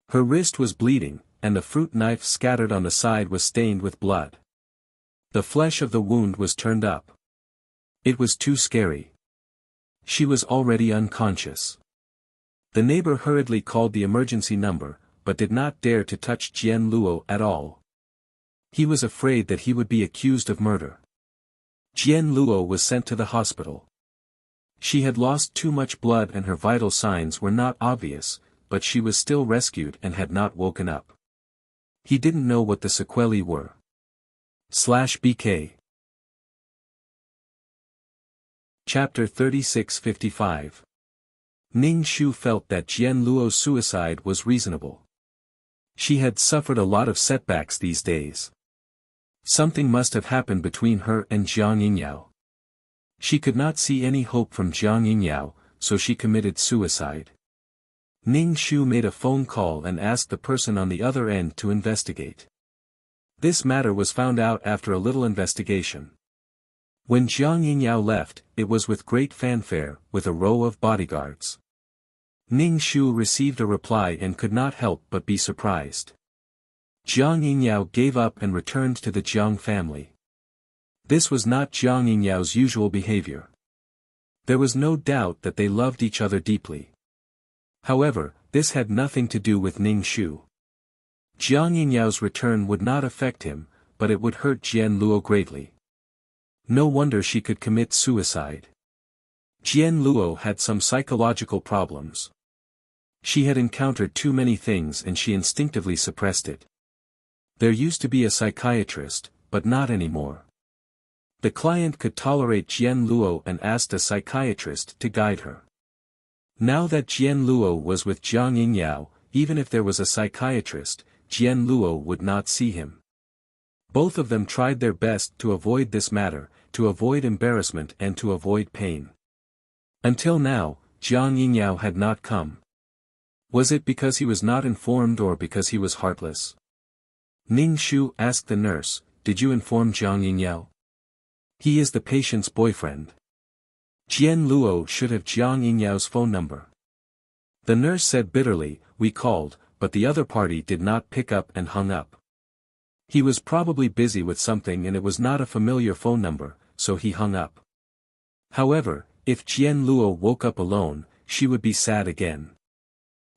Her wrist was bleeding, and the fruit knife scattered on the side was stained with blood. The flesh of the wound was turned up. It was too scary. She was already unconscious. The neighbor hurriedly called the emergency number, but did not dare to touch Jian Luo at all. He was afraid that he would be accused of murder. Jian Luo was sent to the hospital. She had lost too much blood and her vital signs were not obvious, but she was still rescued and had not woken up. He didn't know what the sequelae were. /BK Chapter 3655 Ning Shu felt that Jian Luo's suicide was reasonable. She had suffered a lot of setbacks these days. Something must have happened between her and Jiang Yingyao. She could not see any hope from Jiang Yingyao, so she committed suicide. Ning Shu made a phone call and asked the person on the other end to investigate. This matter was found out after a little investigation. When Jiang Yingyao left, it was with great fanfare, with a row of bodyguards. Ning Shu received a reply and could not help but be surprised. Jiang Yingyao gave up and returned to the Jiang family. This was not Jiang Yingyao's usual behavior. There was no doubt that they loved each other deeply. However, this had nothing to do with Ning Shu. Jiang Yingyao's return would not affect him, but it would hurt Jian Luo greatly. No wonder she could commit suicide. Jian Luo had some psychological problems. She had encountered too many things and she instinctively suppressed it. There used to be a psychiatrist, but not anymore. The client could tolerate Jian Luo and asked a psychiatrist to guide her. Now that Jian Luo was with Jiang Yingyao, even if there was a psychiatrist, Jian Luo would not see him. Both of them tried their best to avoid this matter, to avoid embarrassment and to avoid pain. Until now, Jiang Yingyao had not come. Was it because he was not informed or because he was heartless? Ning Shu asked the nurse, "Did you inform Jiang Yingyao?" He is the patient's boyfriend. Jian Luo should have Jiang Yingyao's phone number. The nurse said bitterly, we called, but the other party did not pick up and hung up. He was probably busy with something and it was not a familiar phone number, so he hung up. However, if Jian Luo woke up alone, she would be sad again.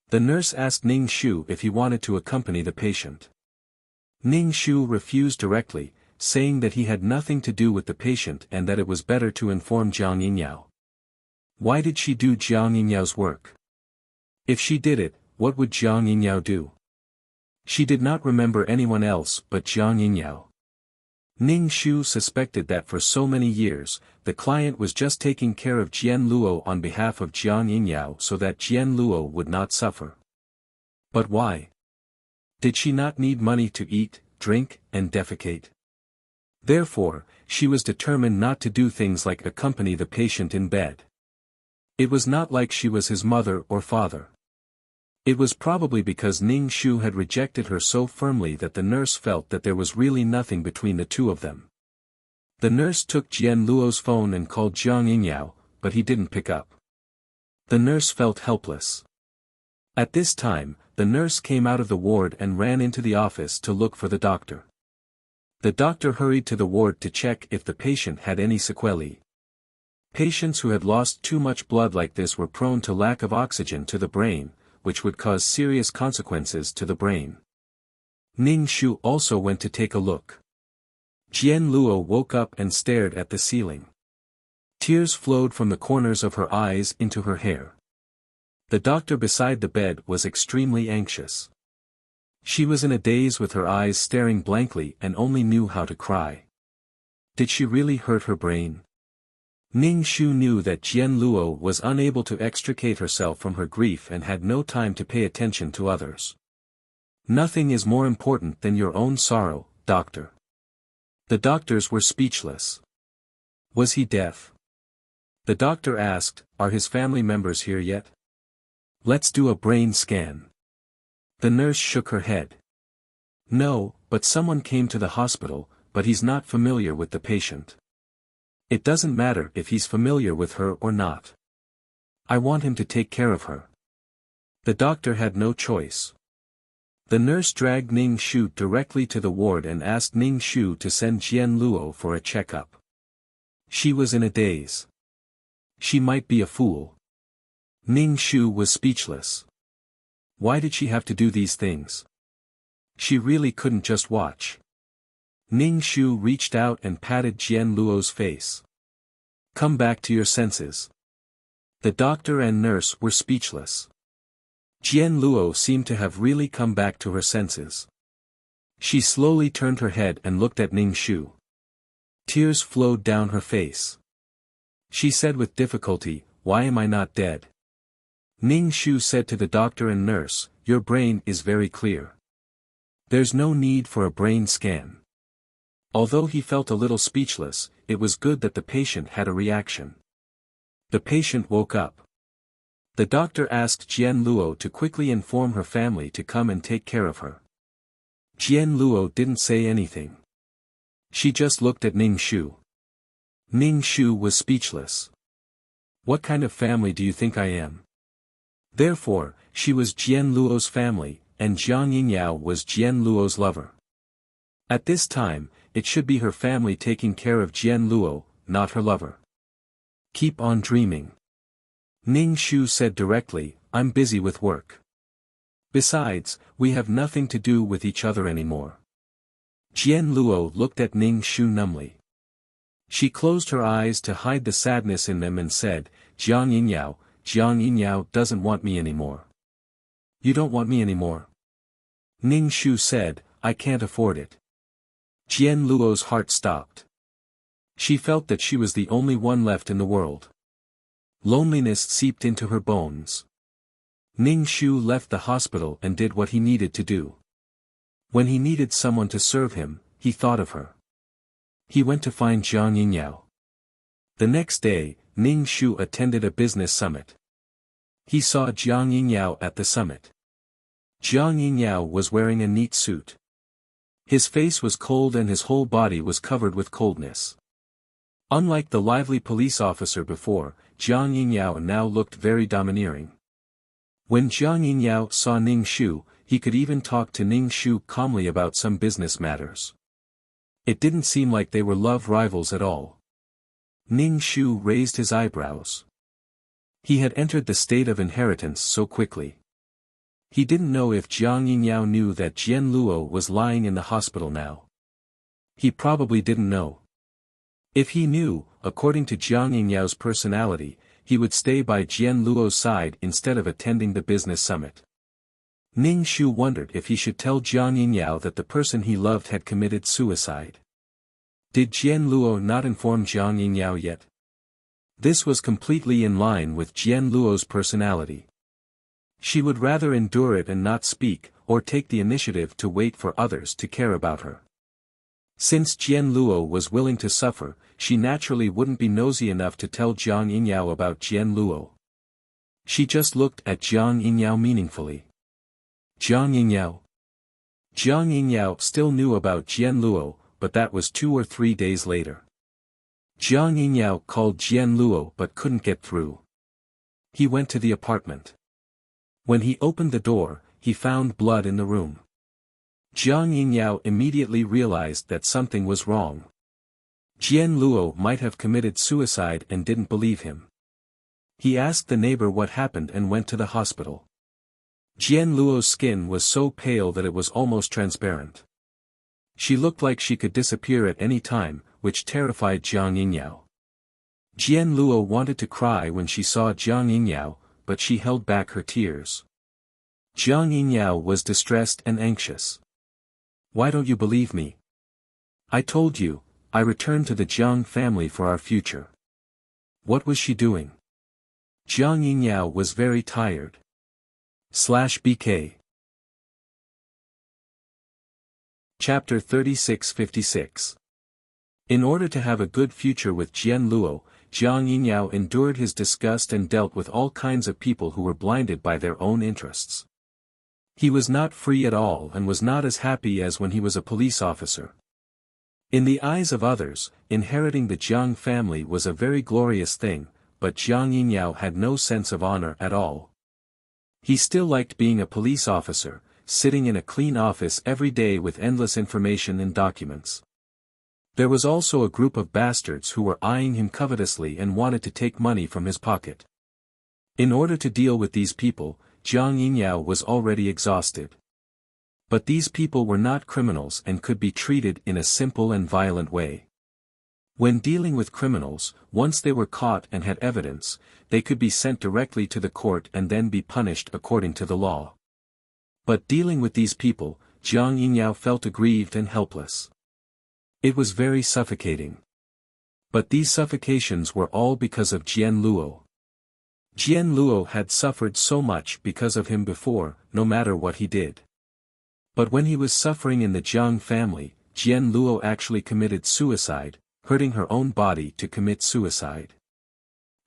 The nurse asked Ning Shu if he wanted to accompany the patient. Ning Shu refused directly, saying that he had nothing to do with the patient and that it was better to inform Jiang Yingyao. Why did she do Jiang Yingyao's work? If she did it, what would Jiang Yingyao do? She did not remember anyone else but Jiang Yingyao. Ning Shu suspected that for so many years, the client was just taking care of Jian Luo on behalf of Jiang Yingyao so that Jian Luo would not suffer. But why? Did she not need money to eat, drink, and defecate? Therefore, she was determined not to do things like accompany the patient in bed. It was not like she was his mother or father. It was probably because Ning Shu had rejected her so firmly that the nurse felt that there was really nothing between the two of them. The nurse took Jian Luo's phone and called Jiang Yingyao, but he didn't pick up. The nurse felt helpless. At this time, the nurse came out of the ward and ran into the office to look for the doctor. The doctor hurried to the ward to check if the patient had any sequelae. Patients who had lost too much blood like this were prone to lack of oxygen to the brain, which would cause serious consequences to the brain. Ning Shu also went to take a look. Jian Luo woke up and stared at the ceiling. Tears flowed from the corners of her eyes into her hair. The doctor beside the bed was extremely anxious. She was in a daze with her eyes staring blankly and only knew how to cry. Did she really hurt her brain? Ning Shu knew that Jian Luo was unable to extricate herself from her grief and had no time to pay attention to others. Nothing is more important than your own sorrow, doctor. The doctors were speechless. Was he deaf? The doctor asked, are his family members here yet? Let's do a brain scan. The nurse shook her head. No, but someone came to the hospital, but he's not familiar with the patient. It doesn't matter if he's familiar with her or not. I want him to take care of her. The doctor had no choice. The nurse dragged Ning Shu directly to the ward and asked Ning Shu to send Jian Luo for a checkup. She was in a daze. She might be a fool. Ning Shu was speechless. Why did she have to do these things? She really couldn't just watch. Ning Shu reached out and patted Jian Luo's face. Come back to your senses. The doctor and nurse were speechless. Jian Luo seemed to have really come back to her senses. She slowly turned her head and looked at Ning Shu. Tears flowed down her face. She said with difficulty, why am I not dead? Ning Shu said to the doctor and nurse, your brain is very clear. There's no need for a brain scan. Although he felt a little speechless, it was good that the patient had a reaction. The patient woke up. The doctor asked Jian Luo to quickly inform her family to come and take care of her. Jian Luo didn't say anything. She just looked at Ning Shu. Ning Shu was speechless. What kind of family do you think I am? Therefore, she was Jian Luo's family, and Jiang Yingyao was Jian Luo's lover. At this time, it should be her family taking care of Jian Luo, not her lover. Keep on dreaming. Ning Shu said directly, I'm busy with work. Besides, we have nothing to do with each other anymore. Jian Luo looked at Ning Shu numbly. She closed her eyes to hide the sadness in them and said, Jiang Yingyao doesn't want me anymore. You don't want me anymore? Ning Shu said, I can't afford it. Jian Luo's heart stopped. She felt that she was the only one left in the world. Loneliness seeped into her bones. Ning Shu left the hospital and did what he needed to do. When he needed someone to serve him, he thought of her. He went to find Jiang Yingyao. The next day, Ning Shu attended a business summit. He saw Jiang Yingyao at the summit. Jiang Yingyao was wearing a neat suit. His face was cold and his whole body was covered with coldness. Unlike the lively police officer before, Jiang Yingyao now looked very domineering. When Jiang Yingyao saw Ning Shu, he could even talk to Ning Shu calmly about some business matters. It didn't seem like they were love rivals at all. Ning Shu raised his eyebrows. He had entered the state of inheritance so quickly. He didn't know if Jiang Yingyao knew that Jian Luo was lying in the hospital now. He probably didn't know. If he knew, according to Jiang Yingyao's personality, he would stay by Jian Luo's side instead of attending the business summit. Ning Shu wondered if he should tell Jiang Yingyao that the person he loved had committed suicide. Did Jian Luo not inform Jiang Yingyao yet? This was completely in line with Jian Luo's personality. She would rather endure it and not speak, or take the initiative to wait for others to care about her. Since Jian Luo was willing to suffer, she naturally wouldn't be nosy enough to tell Jiang Yingyao about Jian Luo. She just looked at Jiang Yingyao meaningfully. Jiang Yingyao. Jiang Yingyao still knew about Jian Luo, but that was 2 or 3 days later. Jiang Yingyao called Jian Luo but couldn't get through. He went to the apartment. When he opened the door, he found blood in the room. Jiang Yingyao immediately realized that something was wrong. Jian Luo might have committed suicide and didn't believe him. He asked the neighbor what happened and went to the hospital. Jian Luo's skin was so pale that it was almost transparent. She looked like she could disappear at any time, which terrified Jiang Yingyao. Jian Luo wanted to cry when she saw Jiang Yingyao, but she held back her tears. Jiang Yingyao was distressed and anxious. Why don't you believe me? I told you, I returned to the Jiang family for our future. What was she doing? Jiang Yingyao was very tired. /BK Chapter 3656. In order to have a good future with Jian Luo, Jiang Yingyao endured his disgust and dealt with all kinds of people who were blinded by their own interests. He was not free at all and was not as happy as when he was a police officer. In the eyes of others, inheriting the Jiang family was a very glorious thing, but Jiang Yingyao had no sense of honor at all. He still liked being a police officer, sitting in a clean office every day with endless information and documents. There was also a group of bastards who were eyeing him covetously and wanted to take money from his pocket. In order to deal with these people, Jiang Yingyao was already exhausted. But these people were not criminals and could be treated in a simple and violent way. When dealing with criminals, once they were caught and had evidence, they could be sent directly to the court and then be punished according to the law. But dealing with these people, Jiang Yingyao felt aggrieved and helpless. It was very suffocating. But these suffocations were all because of Jian Luo. Jian Luo had suffered so much because of him before, no matter what he did. But when he was suffering in the Jiang family, Jian Luo actually committed suicide, hurting her own body to commit suicide.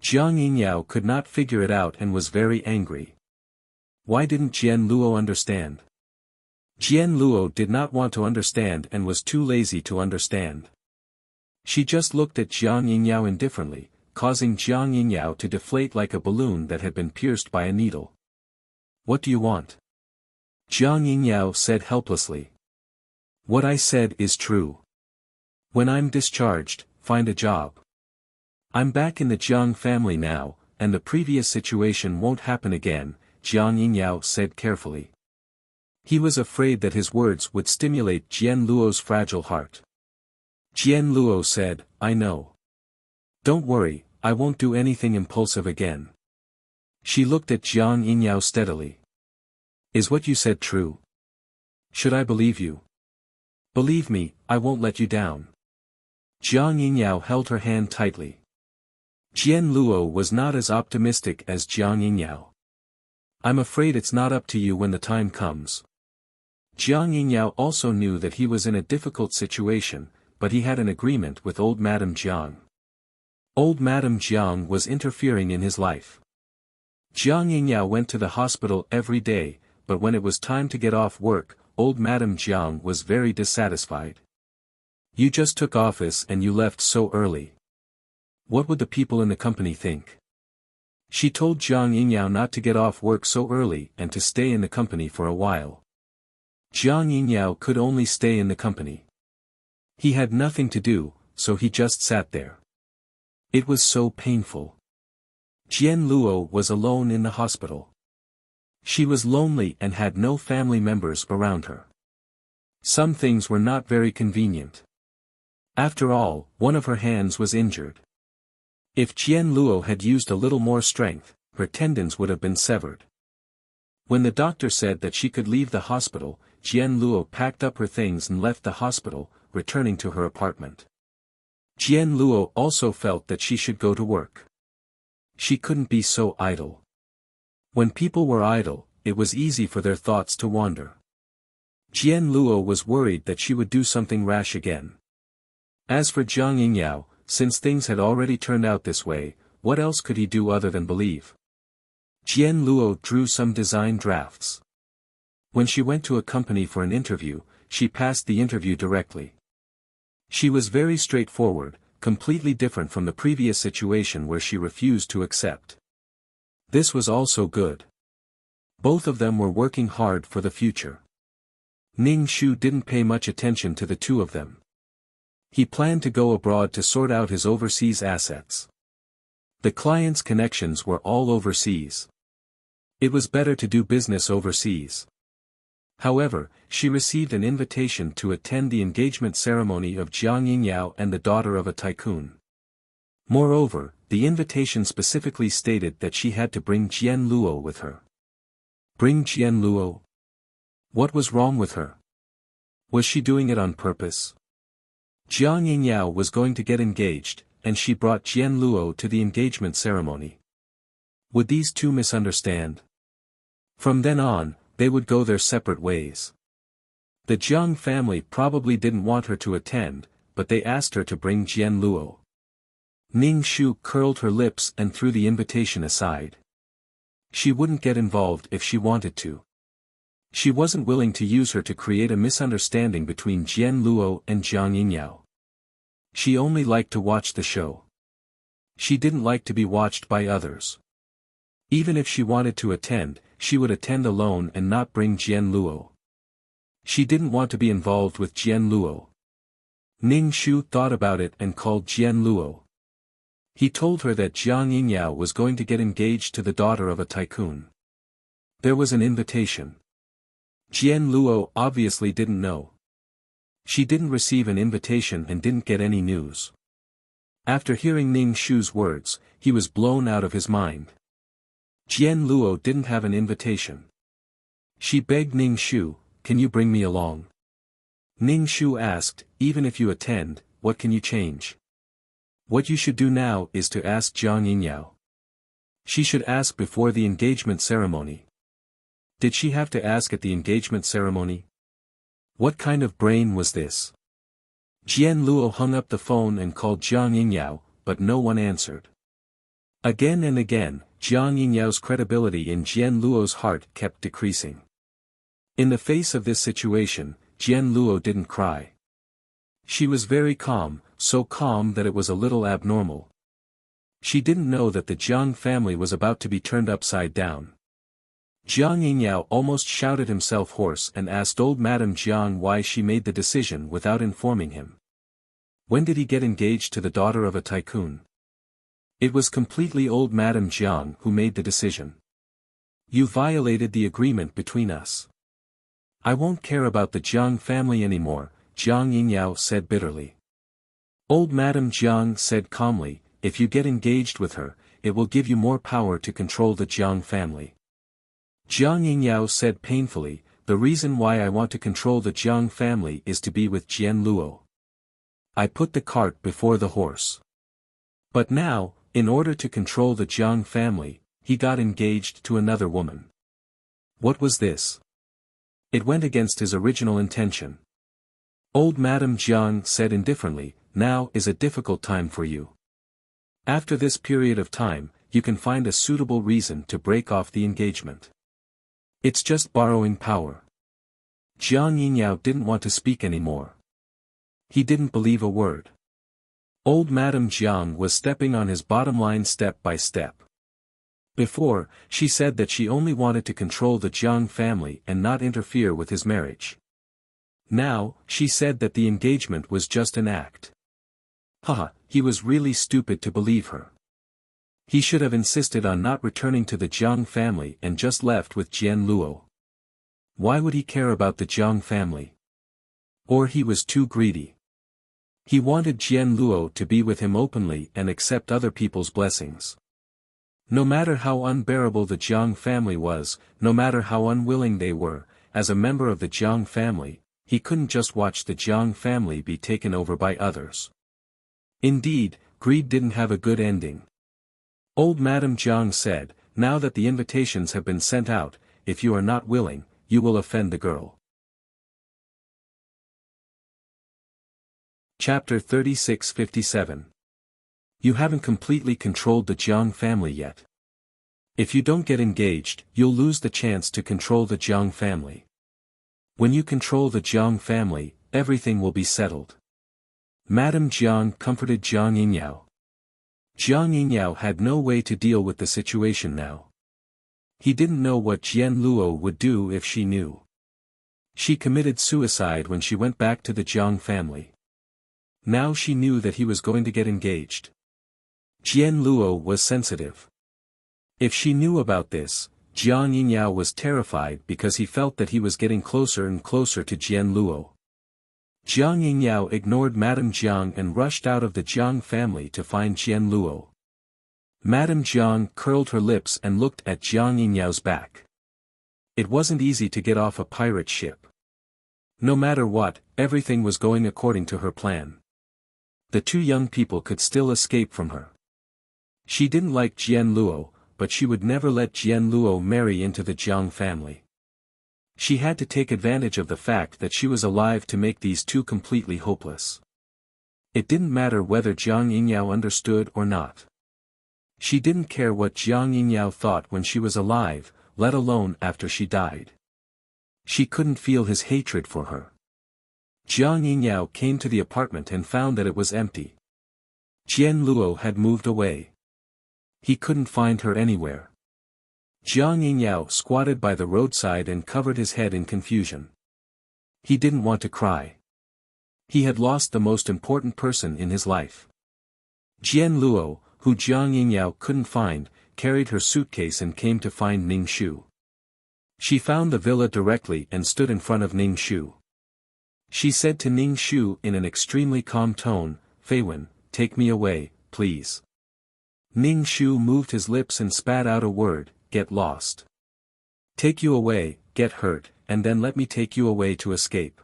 Jiang Yingyao could not figure it out and was very angry. Why didn't Jian Luo understand? Jian Luo did not want to understand and was too lazy to understand. She just looked at Jiang Yingyao indifferently, causing Jiang Yingyao to deflate like a balloon that had been pierced by a needle. What do you want? Jiang Yingyao said helplessly. What I said is true. When I'm discharged, find a job. I'm back in the Jiang family now, and the previous situation won't happen again, Jiang Yingyao said carefully. He was afraid that his words would stimulate Jian Luo's fragile heart. Jian Luo said, I know. Don't worry, I won't do anything impulsive again. She looked at Jiang Yingyao steadily. Is what you said true? Should I believe you? Believe me, I won't let you down. Jiang Yingyao held her hand tightly. Jian Luo was not as optimistic as Jiang Yingyao. I'm afraid it's not up to you when the time comes. Jiang Yingyao also knew that he was in a difficult situation, but he had an agreement with old Madame Jiang. Old Madame Jiang was interfering in his life. Jiang Yingyao went to the hospital every day, but when it was time to get off work, old Madame Jiang was very dissatisfied. You just took office and you left so early. What would the people in the company think? She told Jiang Yingyao not to get off work so early and to stay in the company for a while. Jiang Yingyao could only stay in the company. He had nothing to do, so he just sat there. It was so painful. Jian Luo was alone in the hospital. She was lonely and had no family members around her. Some things were not very convenient. After all, one of her hands was injured. If Jian Luo had used a little more strength, her tendons would have been severed. When the doctor said that she could leave the hospital, Jian Luo packed up her things and left the hospital, returning to her apartment. Jian Luo also felt that she should go to work. She couldn't be so idle. When people were idle, it was easy for their thoughts to wander. Jian Luo was worried that she would do something rash again. As for Jiang Yingyao, since things had already turned out this way, what else could he do other than believe? Jian Luo drew some design drafts. When she went to a company for an interview, she passed the interview directly. She was very straightforward, completely different from the previous situation where she refused to accept. This was also good. Both of them were working hard for the future. Ning Shu didn't pay much attention to the two of them. He planned to go abroad to sort out his overseas assets. The client's connections were all overseas. It was better to do business overseas. However, she received an invitation to attend the engagement ceremony of Jiang Yingyao and the daughter of a tycoon. Moreover, the invitation specifically stated that she had to bring Jian Luo with her. Bring Jian Luo? What was wrong with her? Was she doing it on purpose? Jiang Yingyao was going to get engaged, and she brought Jian Luo to the engagement ceremony. Would these two misunderstand? From then on, they would go their separate ways. The Jiang family probably didn't want her to attend, but they asked her to bring Jian Luo. Ning Shu curled her lips and threw the invitation aside. She wouldn't get involved if she wanted to. She wasn't willing to use her to create a misunderstanding between Jian Luo and Jiang Yingyao. She only liked to watch the show. She didn't like to be watched by others. Even if she wanted to attend, she would attend alone and not bring Jian Luo. She didn't want to be involved with Jian Luo. Ning Shu thought about it and called Jian Luo. He told her that Jiang Yingyao was going to get engaged to the daughter of a tycoon. There was an invitation. Jian Luo obviously didn't know. She didn't receive an invitation and didn't get any news. After hearing Ning Shu's words, he was blown out of his mind. Jian Luo didn't have an invitation. She begged Ning Shu, "Can you bring me along?" Ning Shu asked, "Even if you attend, what can you change? What you should do now is to ask Jiang Yingyao. She should ask before the engagement ceremony." Did she have to ask at the engagement ceremony? What kind of brain was this? Jian Luo hung up the phone and called Jiang Yingyao, but no one answered. Again and again, Jiang Yingyao's credibility in Jian Luo's heart kept decreasing. In the face of this situation, Jian Luo didn't cry. She was very calm, so calm that it was a little abnormal. She didn't know that the Jiang family was about to be turned upside down. Jiang Yingyao almost shouted himself hoarse and asked old Madame Jiang why she made the decision without informing him. When did he get engaged to the daughter of a tycoon? It was completely old Madame Jiang who made the decision. You violated the agreement between us. I won't care about the Jiang family anymore, Jiang Yingyao said bitterly. Old Madame Jiang said calmly, if you get engaged with her, it will give you more power to control the Jiang family. Jiang Yingyao said painfully, the reason why I want to control the Jiang family is to be with Jian Luo. I put the cart before the horse. But now, in order to control the Jiang family, he got engaged to another woman. What was this? It went against his original intention. Old Madame Jiang said indifferently, now is a difficult time for you. After this period of time, you can find a suitable reason to break off the engagement. It's just borrowing power. Jiang Yingyao didn't want to speak anymore. He didn't believe a word. Old Madame Jiang was stepping on his bottom line step by step. Before, she said that she only wanted to control the Jiang family and not interfere with his marriage. Now, she said that the engagement was just an act. Haha, he was really stupid to believe her. He should have insisted on not returning to the Jiang family and just left with Jian Luo. Why would he care about the Jiang family? Or he was too greedy. He wanted Jian Luo to be with him openly and accept other people's blessings. No matter how unbearable the Jiang family was, no matter how unwilling they were, as a member of the Jiang family, he couldn't just watch the Jiang family be taken over by others. Indeed, greed didn't have a good ending. Old Madame Jiang said, "Now that the invitations have been sent out, if you are not willing, you will offend the girl." Chapter 36-57. You haven't completely controlled the Jiang family yet. If you don't get engaged, you'll lose the chance to control the Jiang family. When you control the Jiang family, everything will be settled. Madame Jiang comforted Jiang Yingyao. Jiang Yingyao had no way to deal with the situation now. He didn't know what Jian Luo would do if she knew. She committed suicide when she went back to the Jiang family. Now she knew that he was going to get engaged. Jian Luo was sensitive. If she knew about this, Jiang Yingyao was terrified because he felt that he was getting closer and closer to Jian Luo. Jiang Yingyao ignored Madame Jiang and rushed out of the Jiang family to find Jian Luo. Madame Jiang curled her lips and looked at Jiang Yingyao's back. It wasn't easy to get off a pirate ship. No matter what, everything was going according to her plan. The two young people could still escape from her. She didn't like Jian Luo, but she would never let Jian Luo marry into the Jiang family. She had to take advantage of the fact that she was alive to make these two completely hopeless. It didn't matter whether Jiang Yingyao understood or not. She didn't care what Jiang Yingyao thought when she was alive, let alone after she died. She couldn't feel his hatred for her. Jiang Yingyao came to the apartment and found that it was empty. Jian Luo had moved away. He couldn't find her anywhere. Jiang Yingyao squatted by the roadside and covered his head in confusion. He didn't want to cry. He had lost the most important person in his life. Jian Luo, who Jiang Yingyao couldn't find, carried her suitcase and came to find Ning Shu. She found the villa directly and stood in front of Ning Shu. She said to Ning Shu in an extremely calm tone, "Feiwen, take me away, please." Ning Shu moved his lips and spat out a word, "Get lost." "Take you away, get hurt, and then let me take you away to escape."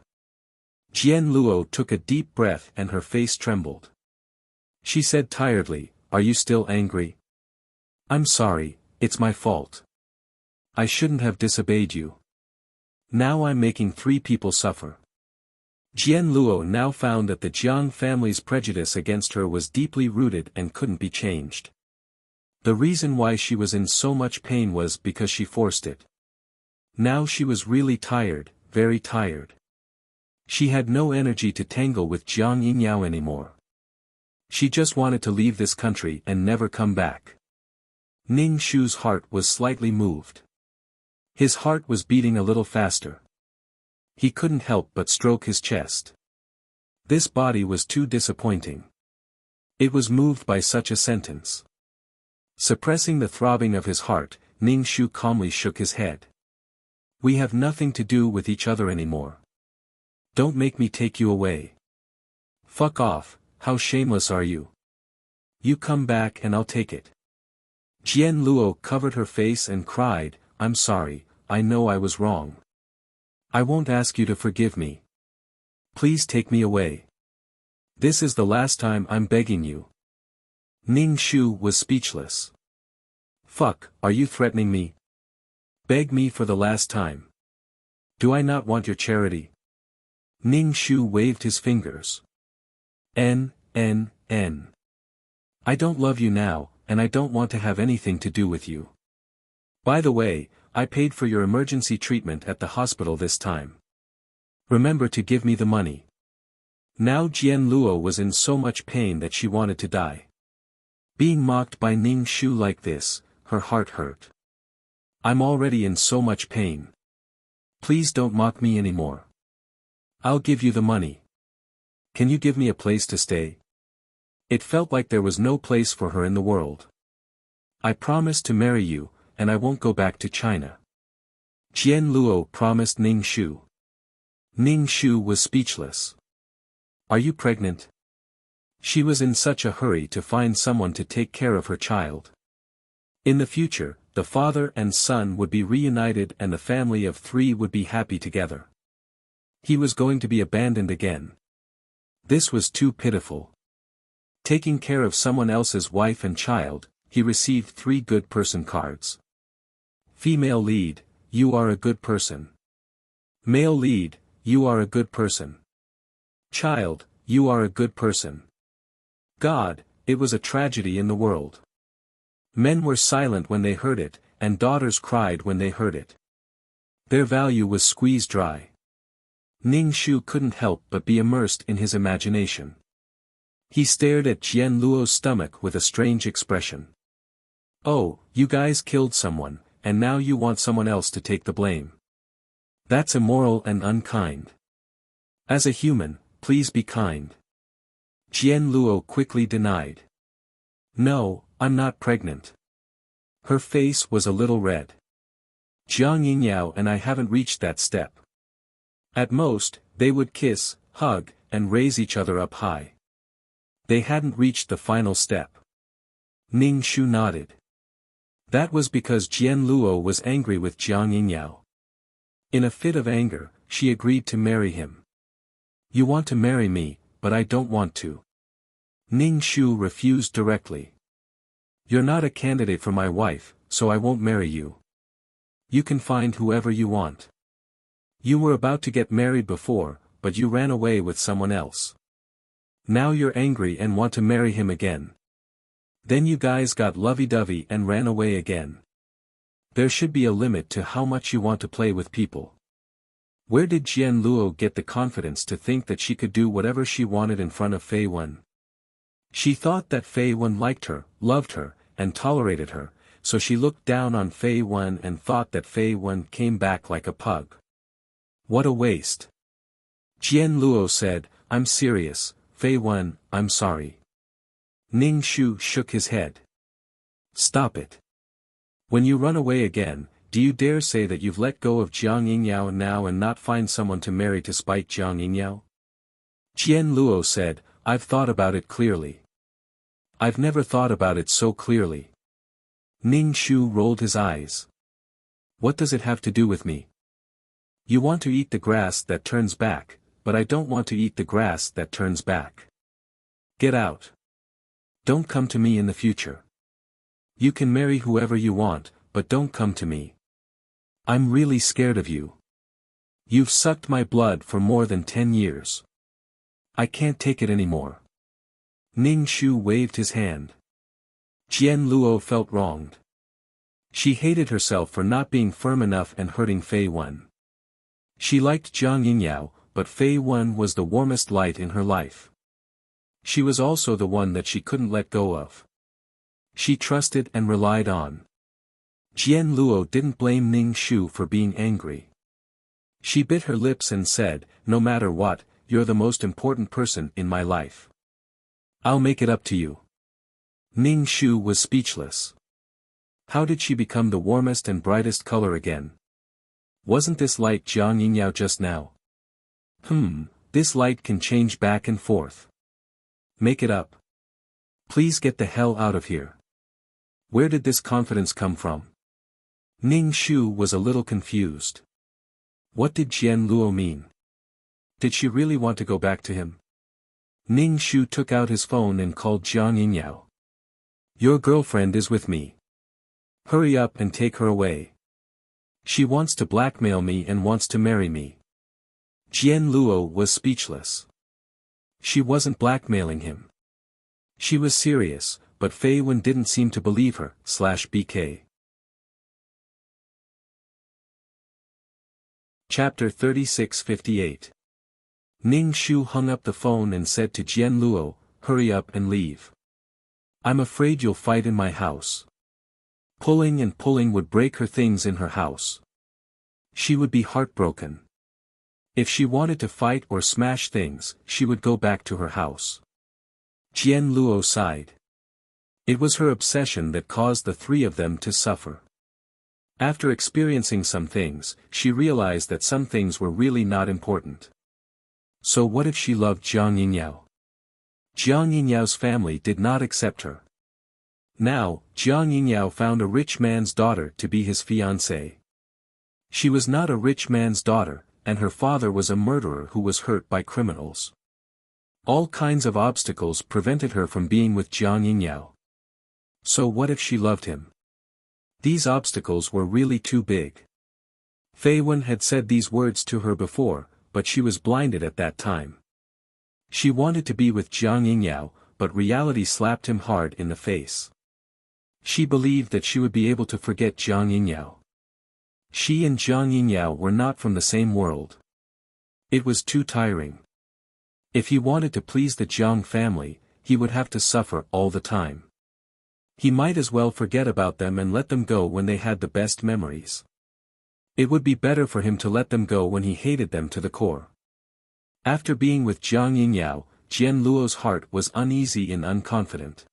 Jian Luo took a deep breath and her face trembled. She said tiredly, "Are you still angry?" "I'm sorry, it's my fault. I shouldn't have disobeyed you. Now I'm making 3 people suffer." Jian Luo now found that the Jiang family's prejudice against her was deeply rooted and couldn't be changed. The reason why she was in so much pain was because she forced it. Now she was really tired, very tired. She had no energy to tangle with Jiang Yingyao anymore. She just wanted to leave this country and never come back. Ning Shu's heart was slightly moved. His heart was beating a little faster. He couldn't help but stroke his chest. This body was too disappointing. It was moved by such a sentence. Suppressing the throbbing of his heart, Ning Shu calmly shook his head. "We have nothing to do with each other anymore. Don't make me take you away. Fuck off, how shameless are you? You come back and I'll take it." Jian Luo covered her face and cried, "I'm sorry, I know I was wrong. I won't ask you to forgive me. Please take me away. This is the last time I'm begging you." Ning Shu was speechless. "Fuck, are you threatening me? Beg me for the last time. Do I not want your charity?" Ning Shu waved his fingers. N. I don't love you now, and I don't want to have anything to do with you. By the way, I paid for your emergency treatment at the hospital this time. Remember to give me the money. Now Jian Luo was in so much pain that she wanted to die. Being mocked by Ning Shu like this, her heart hurt. I'm already in so much pain. Please don't mock me anymore. I'll give you the money. Can you give me a place to stay? It felt like there was no place for her in the world. I promise to marry you, and I won't go back to China. Jian Luo promised Ning Shu. Ning Shu was speechless. Are you pregnant? She was in such a hurry to find someone to take care of her child. In the future, the father and son would be reunited and the family of 3 would be happy together. He was going to be abandoned again. This was too pitiful. Taking care of someone else's wife and child, he received 3 good person cards. Female lead, you are a good person. Male lead, you are a good person. Child, you are a good person. God, it was a tragedy in the world. Men were silent when they heard it, and daughters cried when they heard it. Their value was squeezed dry. Ning Shu couldn't help but be immersed in his imagination. He stared at Jian Luo's stomach with a strange expression. Oh, you guys killed someone, and now you want someone else to take the blame. That's immoral and unkind. As a human, please be kind. Jian Luo quickly denied. No, I'm not pregnant. Her face was a little red. Jiang Yingyao and I haven't reached that step. At most, they would kiss, hug, and raise each other up high. They hadn't reached the final step. Ning Shu nodded. That was because Jian Luo was angry with Jiang Yingyao. In a fit of anger, she agreed to marry him. You want to marry me, but I don't want to. Ning Shu refused directly. You're not a candidate for my wife, so I won't marry you. You can find whoever you want. You were about to get married before, but you ran away with someone else. Now you're angry and want to marry him again. Then you guys got lovey-dovey and ran away again. There should be a limit to how much you want to play with people. Where did Jian Luo get the confidence to think that she could do whatever she wanted in front of Fei Wen? She thought that Fei Wen liked her, loved her, and tolerated her, so she looked down on Fei Wen and thought that Fei Wen came back like a pug. What a waste. Jian Luo said, I'm serious, Fei Wen, I'm sorry. Ning Shu shook his head. Stop it. When you run away again, do you dare say that you've let go of Jiang Yingyao now and not find someone to marry to spite Jiang Yingyao? Jian Luo said, I've thought about it clearly. I've never thought about it so clearly. Ning Shu rolled his eyes. What does it have to do with me? You want to eat the grass that turns back, but I don't want to eat the grass that turns back. Get out. Don't come to me in the future. You can marry whoever you want, but don't come to me. I'm really scared of you. You've sucked my blood for more than 10 years. I can't take it anymore. Ning Shu waved his hand. Jian Luo felt wronged. She hated herself for not being firm enough and hurting Fei Wen. She liked Jiang Yingyao, but Fei Wen was the warmest light in her life. She was also the one that she couldn't let go of. She trusted and relied on. Jian Luo didn't blame Ning Shu for being angry. She bit her lips and said, no matter what, you're the most important person in my life. I'll make it up to you. Ning Shu was speechless. How did she become the warmest and brightest color again? Wasn't this light Jiang Yingyao just now? This light can change back and forth. Make it up. Please get the hell out of here. Where did this confidence come from? Ning Shu was a little confused. What did Jian Luo mean? Did she really want to go back to him? Ning Shu took out his phone and called Jiang Yingyao. Your girlfriend is with me. Hurry up and take her away. She wants to blackmail me and wants to marry me. Jian Luo was speechless. She wasn't blackmailing him. She was serious, but Fei Wen didn't seem to believe her, /BK. Chapter 3658. Ning Shu hung up the phone and said to Jian Luo, hurry up and leave. I'm afraid you'll fight in my house. Pulling and pulling would break her things in her house. She would be heartbroken. If she wanted to fight or smash things, she would go back to her house. Jian Luo sighed. It was her obsession that caused the three of them to suffer. After experiencing some things, she realized that some things were really not important. So what if she loved Jiang Yingyao? Jiang Yingyao's family did not accept her. Now, Jiang Yingyao found a rich man's daughter to be his fiancée. She was not a rich man's daughter, and her father was a murderer who was hurt by criminals. All kinds of obstacles prevented her from being with Jiang Yingyao. So what if she loved him? These obstacles were really too big. Fei Wen had said these words to her before, but she was blinded at that time. She wanted to be with Jiang Yingyao, but reality slapped him hard in the face. She believed that she would be able to forget Jiang Yingyao. She and Jiang Yingyao were not from the same world. It was too tiring. If he wanted to please the Jiang family, he would have to suffer all the time. He might as well forget about them and let them go when they had the best memories. It would be better for him to let them go when he hated them to the core. After being with Jiang Yingyao, Jian Luo's heart was uneasy and unconfident.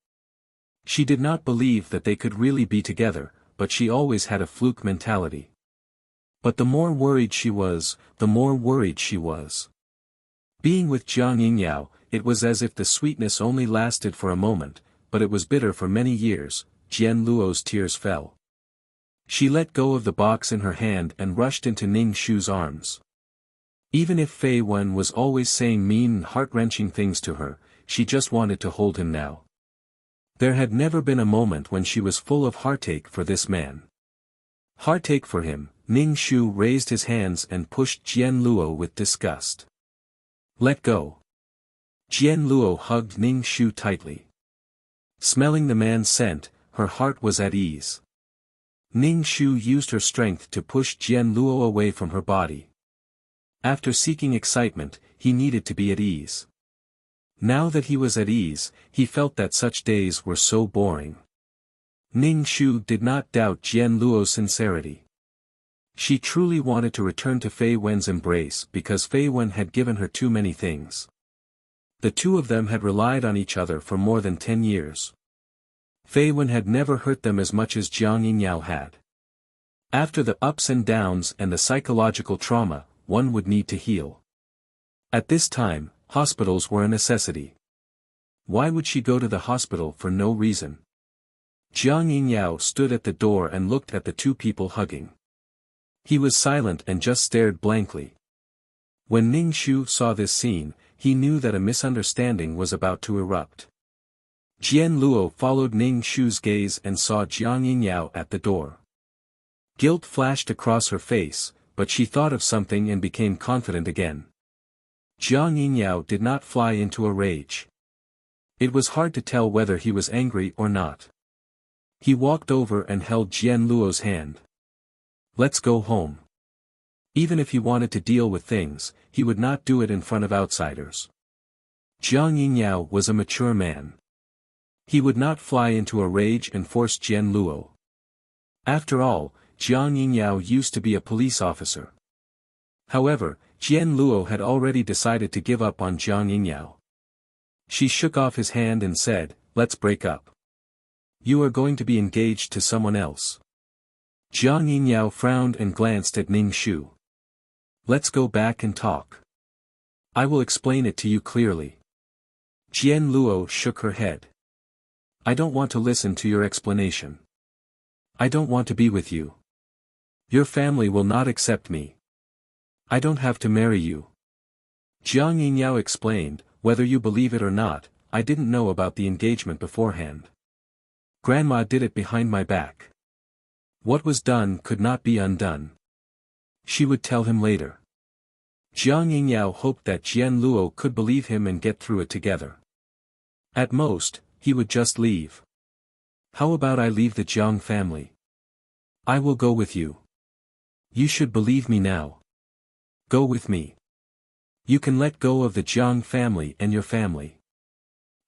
She did not believe that they could really be together, but she always had a fluke mentality. But the more worried she was, the more worried she was. Being with Jiang Yingyao, it was as if the sweetness only lasted for a moment, but it was bitter for many years. Jian Luo's tears fell. She let go of the box in her hand and rushed into Ning Shu's arms. Even if Fei Wen was always saying mean and heart-wrenching things to her, she just wanted to hold him now. There had never been a moment when she was full of heartache for this man. Heartache for him. Ning Shu raised his hands and pushed Jian Luo with disgust. Let go. Jian Luo hugged Ning Shu tightly. Smelling the man's scent, her heart was at ease. Ning Shu used her strength to push Jian Luo away from her body. After seeking excitement, he needed to be at ease. Now that he was at ease, he felt that such days were so boring. Ning Shu did not doubt Jian Luo's sincerity. She truly wanted to return to Fei Wen's embrace because Fei Wen had given her too many things. The two of them had relied on each other for more than 10 years. Fei Wen had never hurt them as much as Jiang Yingyao had. After the ups and downs and the psychological trauma, one would need to heal. At this time, hospitals were a necessity. Why would she go to the hospital for no reason? Jiang Yingyao stood at the door and looked at the two people hugging. He was silent and just stared blankly. When Ning Shu saw this scene, he knew that a misunderstanding was about to erupt. Jian Luo followed Ning Shu's gaze and saw Jiang Yingyao at the door. Guilt flashed across her face, but she thought of something and became confident again. Jiang Yingyao did not fly into a rage. It was hard to tell whether he was angry or not. He walked over and held Jian Luo's hand. Let's go home. Even if he wanted to deal with things, he would not do it in front of outsiders. Jiang Yingyao was a mature man. He would not fly into a rage and force Jian Luo. After all, Jiang Yingyao used to be a police officer. However, Jian Luo had already decided to give up on Jiang Yingyao. She shook off his hand and said, "Let's break up. You are going to be engaged to someone else." Jiang Yingyao frowned and glanced at Ning Shu. "Let's go back and talk. I will explain it to you clearly." Jian Luo shook her head. "I don't want to listen to your explanation. I don't want to be with you. Your family will not accept me. I don't have to marry you." Jiang Yingyao explained, "Whether you believe it or not, I didn't know about the engagement beforehand. Grandma did it behind my back. What was done could not be undone. She would tell him later." Jiang Yingyao hoped that Jian Luo could believe him and get through it together. At most, he would just leave. "How about I leave the Jiang family? I will go with you. You should believe me now. Go with me. You can let go of the Jiang family and your family.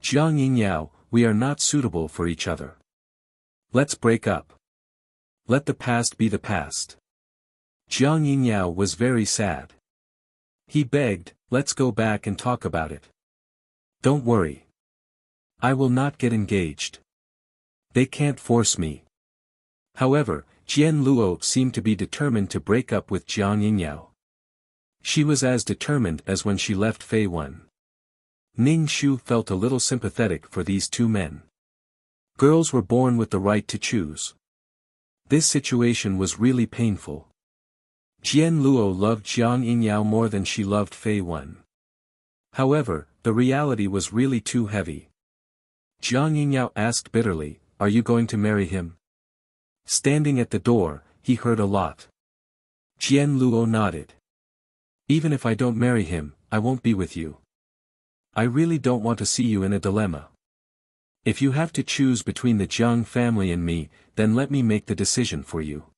Jiang Yingyao, we are not suitable for each other. Let's break up. Let the past be the past. Jiang Yingyao was very sad. He begged, let's go back and talk about it. Don't worry. I will not get engaged. They can't force me. However, Jian Luo seemed to be determined to break up with Jiang Yingyao. She was as determined as when she left Fei Wen. Ning Shu felt a little sympathetic for these two men. Girls were born with the right to choose. This situation was really painful. Jian Luo loved Jiang Yingyao more than she loved Fei Wen. However, the reality was really too heavy. Jiang Yingyao asked bitterly, "Are you going to marry him?" Standing at the door, he heard a lot. Jian Luo nodded. "Even if I don't marry him, I won't be with you. I really don't want to see you in a dilemma. If you have to choose between the Jiang family and me, then let me make the decision for you.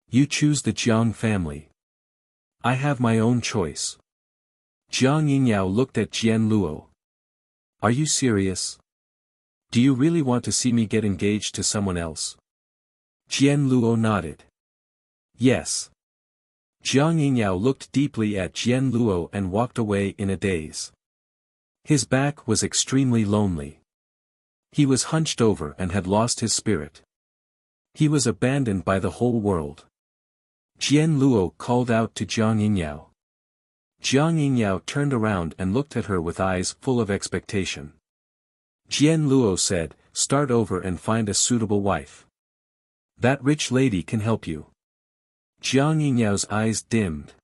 You choose the Jiang family. I have my own choice." Jiang Yingyao looked at Jian Luo. "Are you serious? Do you really want to see me get engaged to someone else?" Jian Luo nodded. "Yes." Jiang Yingyao looked deeply at Jian Luo and walked away in a daze. His back was extremely lonely. He was hunched over and had lost his spirit. He was abandoned by the whole world. Jian Luo called out to Jiang Yingyao. Jiang Yingyao turned around and looked at her with eyes full of expectation. Jian Luo said, "Start over and find a suitable wife. That rich lady can help you." Jiang Yingyao's eyes dimmed.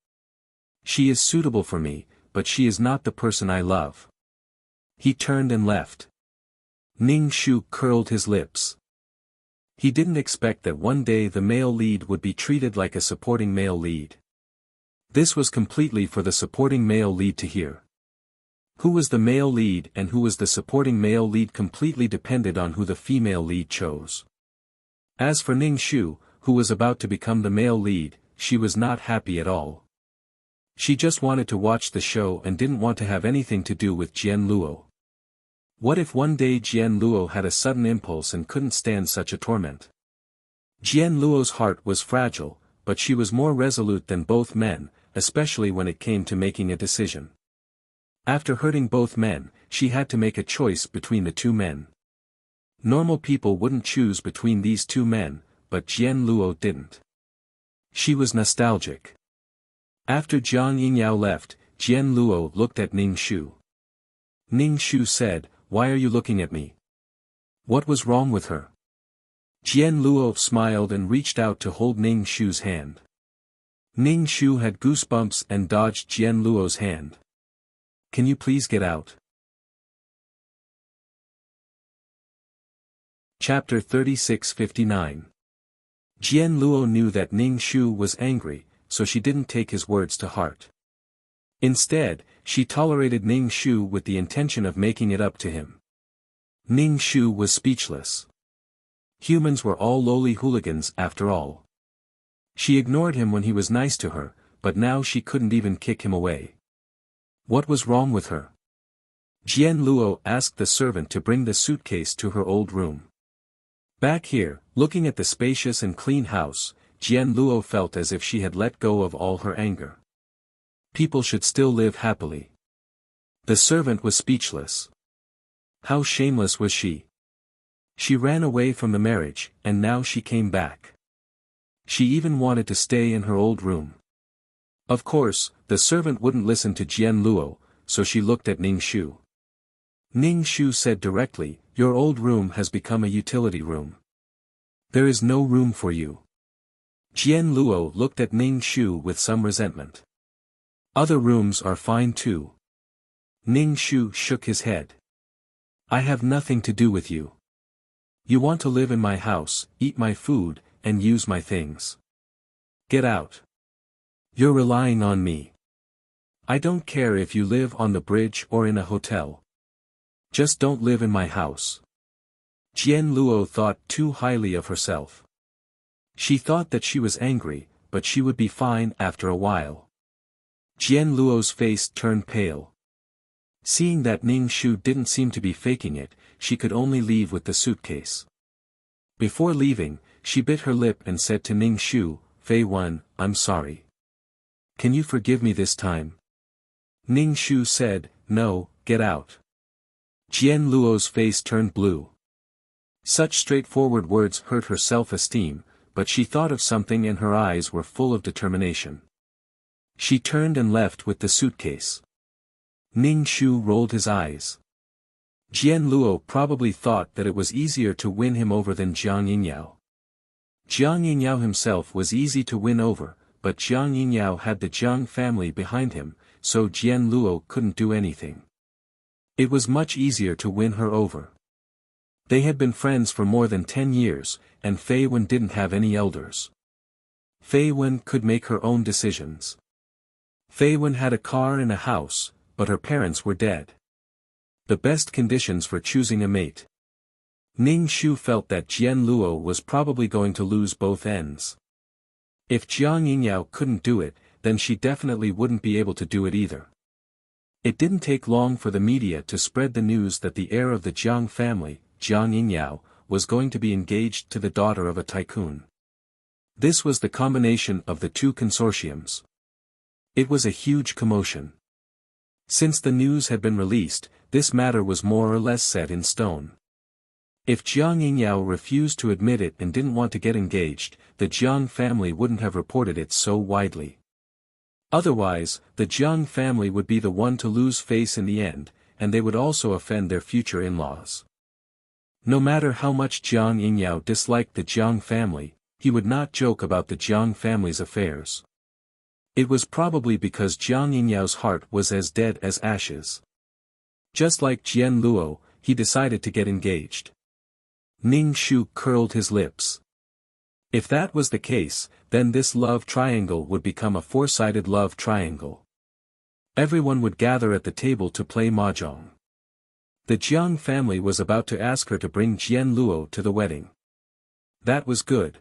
"She is suitable for me, but she is not the person I love." He turned and left. Ning Shu curled his lips. He didn't expect that one day the male lead would be treated like a supporting male lead. This was completely for the supporting male lead to hear. Who was the male lead and who was the supporting male lead completely depended on who the female lead chose. As for Ning Shu, who was about to become the male lead, she was not happy at all. She just wanted to watch the show and didn't want to have anything to do with Jian Luo. What if one day Jian Luo had a sudden impulse and couldn't stand such a torment? Jian Luo's heart was fragile, but she was more resolute than both men, especially when it came to making a decision. After hurting both men, she had to make a choice between the two men. Normal people wouldn't choose between these two men, but Jian Luo didn't. She was nostalgic. After Jiang Yingyao left, Jian Luo looked at Ning Shu. Ning Shu said, "Why are you looking at me? What was wrong with her?" Jian Luo smiled and reached out to hold Ning Shu's hand. Ning Shu had goosebumps and dodged Jian Luo's hand. "Can you please get out?" Chapter 36:59. Jian Luo knew that Ning Shu was angry, so she didn't take his words to heart. Instead, she tolerated Ning Shu with the intention of making it up to him. Ning Shu was speechless. Humans were all lowly hooligans after all. She ignored him when he was nice to her, but now she couldn't even kick him away. What was wrong with her? Jian Luo asked the servant to bring the suitcase to her old room. Back here, looking at the spacious and clean house, Jian Luo felt as if she had let go of all her anger. People should still live happily. The servant was speechless. How shameless was she? She ran away from the marriage, and now she came back. She even wanted to stay in her old room. Of course, the servant wouldn't listen to Jian Luo, so she looked at Ning Shu. Ning Shu said directly, "Your old room has become a utility room. There is no room for you." Jian Luo looked at Ning Shu with some resentment. "Other rooms are fine too." Ning Shu shook his head. "I have nothing to do with you. You want to live in my house, eat my food, and use my things. Get out. You're relying on me. I don't care if you live on the bridge or in a hotel. Just don't live in my house." Jian Luo thought too highly of herself. She thought that she was angry, but she would be fine after a while. Jian Luo's face turned pale. Seeing that Ning Shu didn't seem to be faking it, she could only leave with the suitcase. Before leaving, she bit her lip and said to Ning Shu, "Fei Wen, I'm sorry. Can you forgive me this time?" Ning Shu said, "No, get out." Jian Luo's face turned blue. Such straightforward words hurt her self-esteem, but she thought of something and her eyes were full of determination. She turned and left with the suitcase. Ning Shu rolled his eyes. Jian Luo probably thought that it was easier to win him over than Jiang Yingyao. Jiang Yingyao himself was easy to win over, but Jiang Yingyao had the Jiang family behind him, so Jian Luo couldn't do anything. It was much easier to win her over. They had been friends for more than 10 years, and Fei Wen didn't have any elders. Fei Wen could make her own decisions. Fei Wen had a car and a house, but her parents were dead. The best conditions for choosing a mate. Ning Shu felt that Jian Luo was probably going to lose both ends. If Jiang Yingyao couldn't do it, then she definitely wouldn't be able to do it either. It didn't take long for the media to spread the news that the heir of the Jiang family, Jiang Yingyao, was going to be engaged to the daughter of a tycoon. This was the combination of the two consortiums. It was a huge commotion. Since the news had been released, this matter was more or less set in stone. If Jiang Yingyao refused to admit it and didn't want to get engaged, the Jiang family wouldn't have reported it so widely. Otherwise, the Jiang family would be the one to lose face in the end, and they would also offend their future in-laws. No matter how much Jiang Yingyao disliked the Jiang family, he would not joke about the Jiang family's affairs. It was probably because Jiang Yingyao's heart was as dead as ashes. Just like Jian Luo, he decided to get engaged. Ning Shu curled his lips. If that was the case, then this love triangle would become a four-sided love triangle. Everyone would gather at the table to play mahjong. The Jiang family was about to ask her to bring Jian Luo to the wedding. That was good.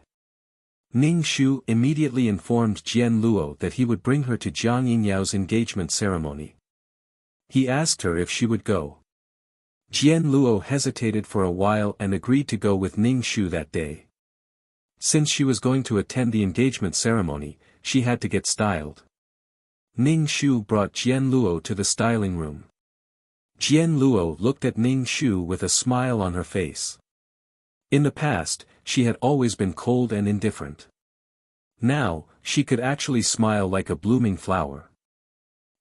Ning Shu immediately informed Jian Luo that he would bring her to Jiang Yingyao's engagement ceremony. He asked her if she would go. Jian Luo hesitated for a while and agreed to go with Ning Shu that day. Since she was going to attend the engagement ceremony, she had to get styled. Ning Shu brought Jian Luo to the styling room. Jian Luo looked at Ning Shu with a smile on her face. In the past, she had always been cold and indifferent. Now, she could actually smile like a blooming flower.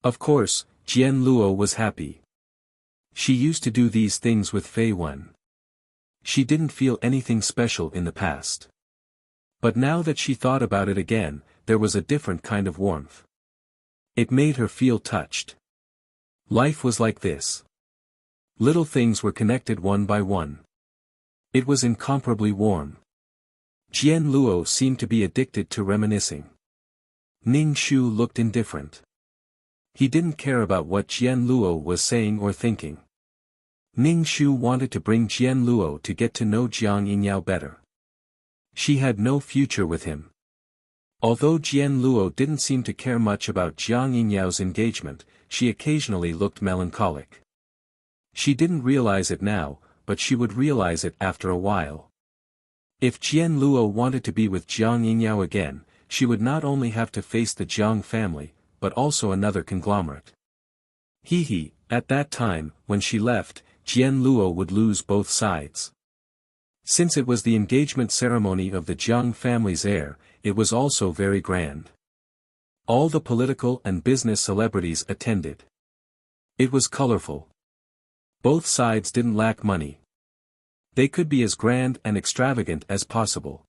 Of course, Jian Luo was happy. She used to do these things with Fei Wen. She didn't feel anything special in the past. But now that she thought about it again, there was a different kind of warmth. It made her feel touched. Life was like this. Little things were connected one by one. It was incomparably warm. Jian Luo seemed to be addicted to reminiscing. Ning Shu looked indifferent. He didn't care about what Jian Luo was saying or thinking. Ning Shu wanted to bring Jian Luo to get to know Jiang Yingyao better. She had no future with him. Although Jian Luo didn't seem to care much about Jiang Yingyao's engagement, she occasionally looked melancholic. She didn't realize it now, but she would realize it after a while. If Jian Luo wanted to be with Jiang Yingyao again, she would not only have to face the Jiang family, but also another conglomerate. At that time, when she left, Jian Luo would lose both sides. Since it was the engagement ceremony of the Jiang family's heir, it was also very grand. All the political and business celebrities attended. It was colorful. Both sides didn't lack money. They could be as grand and extravagant as possible.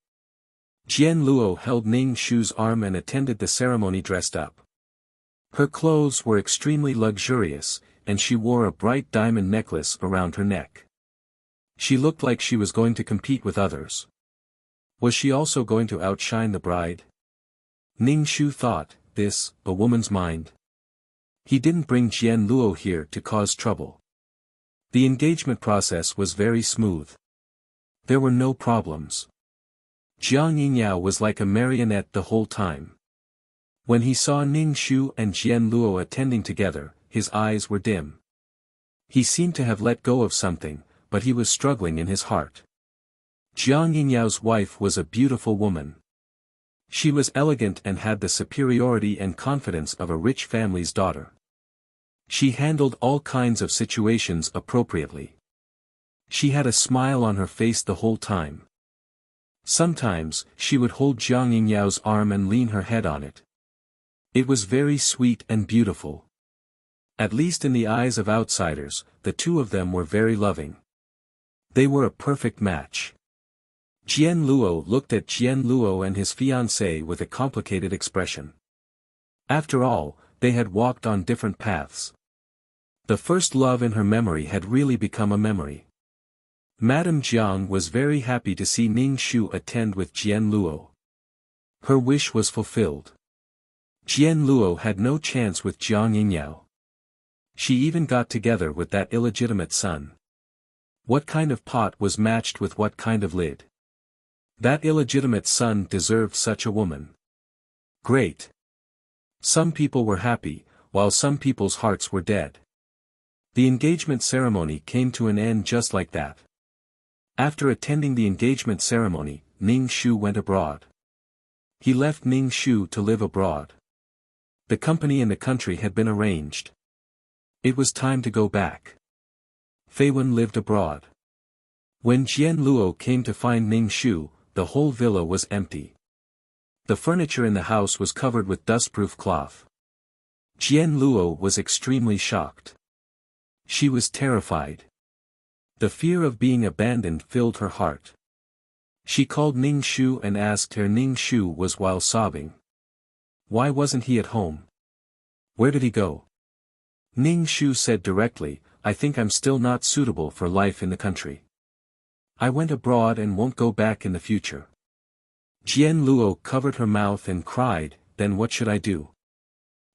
Jian Luo held Ning Shu's arm and attended the ceremony dressed up. Her clothes were extremely luxurious, and she wore a bright diamond necklace around her neck. She looked like she was going to compete with others. Was she also going to outshine the bride? Ning Shu thought, this, a woman's mind. He didn't bring Jian Luo here to cause trouble. The engagement process was very smooth. There were no problems. Jiang Yingyao was like a marionette the whole time. When he saw Ning Shu and Jian Luo attending together, his eyes were dim. He seemed to have let go of something, but he was struggling in his heart. Jiang Yingyao's wife was a beautiful woman. She was elegant and had the superiority and confidence of a rich family's daughter. She handled all kinds of situations appropriately. She had a smile on her face the whole time. Sometimes, she would hold Jiang Yingyao's arm and lean her head on it. It was very sweet and beautiful. At least in the eyes of outsiders, the two of them were very loving. They were a perfect match. Jian Luo looked at Jian Luo and his fiancée with a complicated expression. After all, they had walked on different paths. The first love in her memory had really become a memory. Madame Jiang was very happy to see Ning Shu attend with Jian Luo. Her wish was fulfilled. Jian Luo had no chance with Jiang Yingyao. She even got together with that illegitimate son. What kind of pot was matched with what kind of lid? That illegitimate son deserved such a woman. Great. Some people were happy, while some people's hearts were dead. The engagement ceremony came to an end just like that. After attending the engagement ceremony, Ning Shu went abroad. He left Ning Shu to live abroad. The company in the country had been arranged. It was time to go back. Fei Wen lived abroad. When Jian Luo came to find Ning Shu, the whole villa was empty. The furniture in the house was covered with dustproof cloth. Jian Luo was extremely shocked. She was terrified. The fear of being abandoned filled her heart. She called Ning Shu and asked where Ning Shu was while sobbing. Why wasn't he at home? Where did he go? Ning Shu said directly, I think I'm still not suitable for life in the country. I went abroad and won't go back in the future. Jian Luo covered her mouth and cried, then what should I do?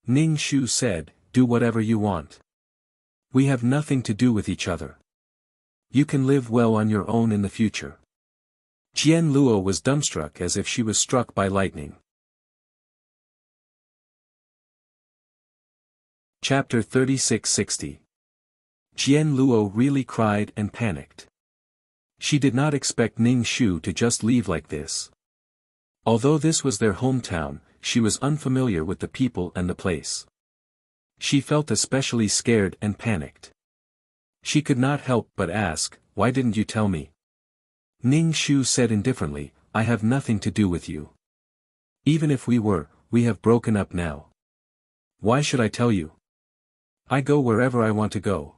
Ning Shu said, do whatever you want. We have nothing to do with each other. You can live well on your own in the future. Jian Luo was dumbstruck as if she was struck by lightning. Chapter 3660. Jian Luo really cried and panicked. She did not expect Ning Shu to just leave like this. Although this was their hometown, she was unfamiliar with the people and the place. She felt especially scared and panicked. She could not help but ask, why didn't you tell me? Ning Shu said indifferently, I have nothing to do with you. Even if we have broken up now. Why should I tell you? I go wherever I want to go.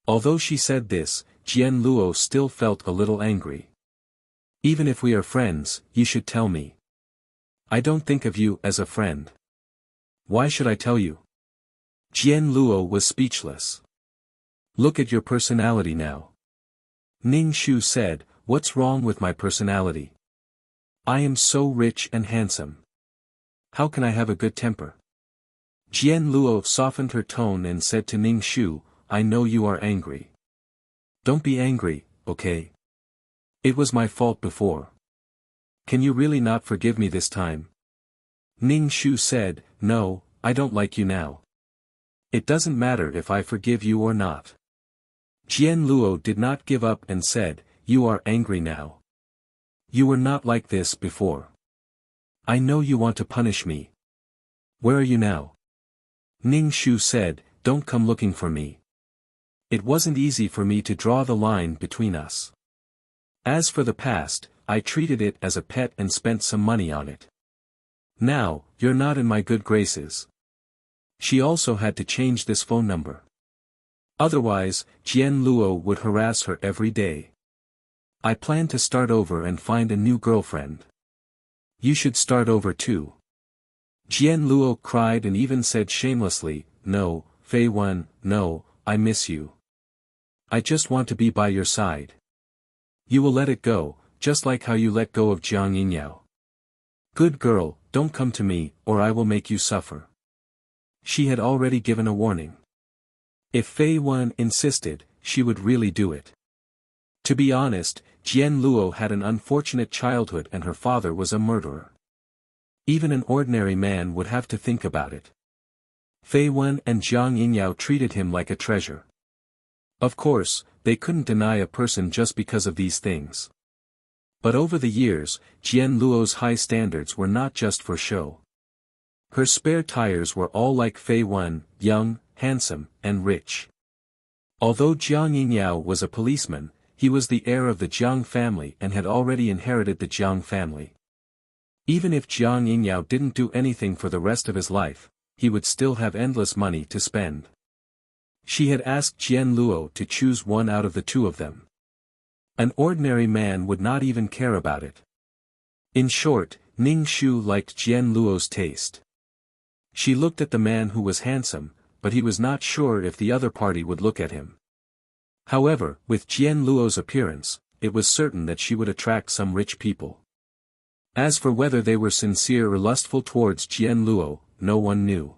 Although she said this, Jian Luo still felt a little angry. Even if we are friends, you should tell me. I don't think of you as a friend. Why should I tell you? Jian Luo was speechless. Look at your personality now. Ning Shu said, what's wrong with my personality? I am so rich and handsome. How can I have a good temper? Jian Luo softened her tone and said to Ning Shu, I know you are angry. Don't be angry, okay? It was my fault before. Can you really not forgive me this time? Ning Shu said, no, I don't like you now. It doesn't matter if I forgive you or not. Jian Luo did not give up and said, you are angry now. You were not like this before. I know you want to punish me. Where are you now? Ning Shu said, don't come looking for me. It wasn't easy for me to draw the line between us. As for the past, I treated it as a pet and spent some money on it. Now, you're not in my good graces. She also had to change this phone number. Otherwise, Jian Luo would harass her every day. I plan to start over and find a new girlfriend. You should start over too. Jian Luo cried and even said shamelessly, no, Fei Wen, no, I miss you. I just want to be by your side. You will let it go, just like how you let go of Jiang Yingyao. Good girl, don't come to me, or I will make you suffer. She had already given a warning. If Fei Wen insisted, she would really do it. To be honest, Jian Luo had an unfortunate childhood and her father was a murderer. Even an ordinary man would have to think about it. Fei Wen and Jiang Yingyao treated him like a treasure. Of course, they couldn't deny a person just because of these things. But over the years, Jian Luo's high standards were not just for show. Her spare tires were all like Fei Wen, young, handsome, and rich. Although Jiang Yingyao was a policeman, he was the heir of the Jiang family and had already inherited the Jiang family. Even if Jiang Yingyao didn't do anything for the rest of his life, he would still have endless money to spend. She had asked Jian Luo to choose one out of the two of them. An ordinary man would not even care about it. In short, Ning Shu liked Jian Luo's taste. She looked at the man who was handsome, but he was not sure if the other party would look at him. However, with Jian Luo's appearance, it was certain that she would attract some rich people. As for whether they were sincere or lustful towards Jian Luo, no one knew.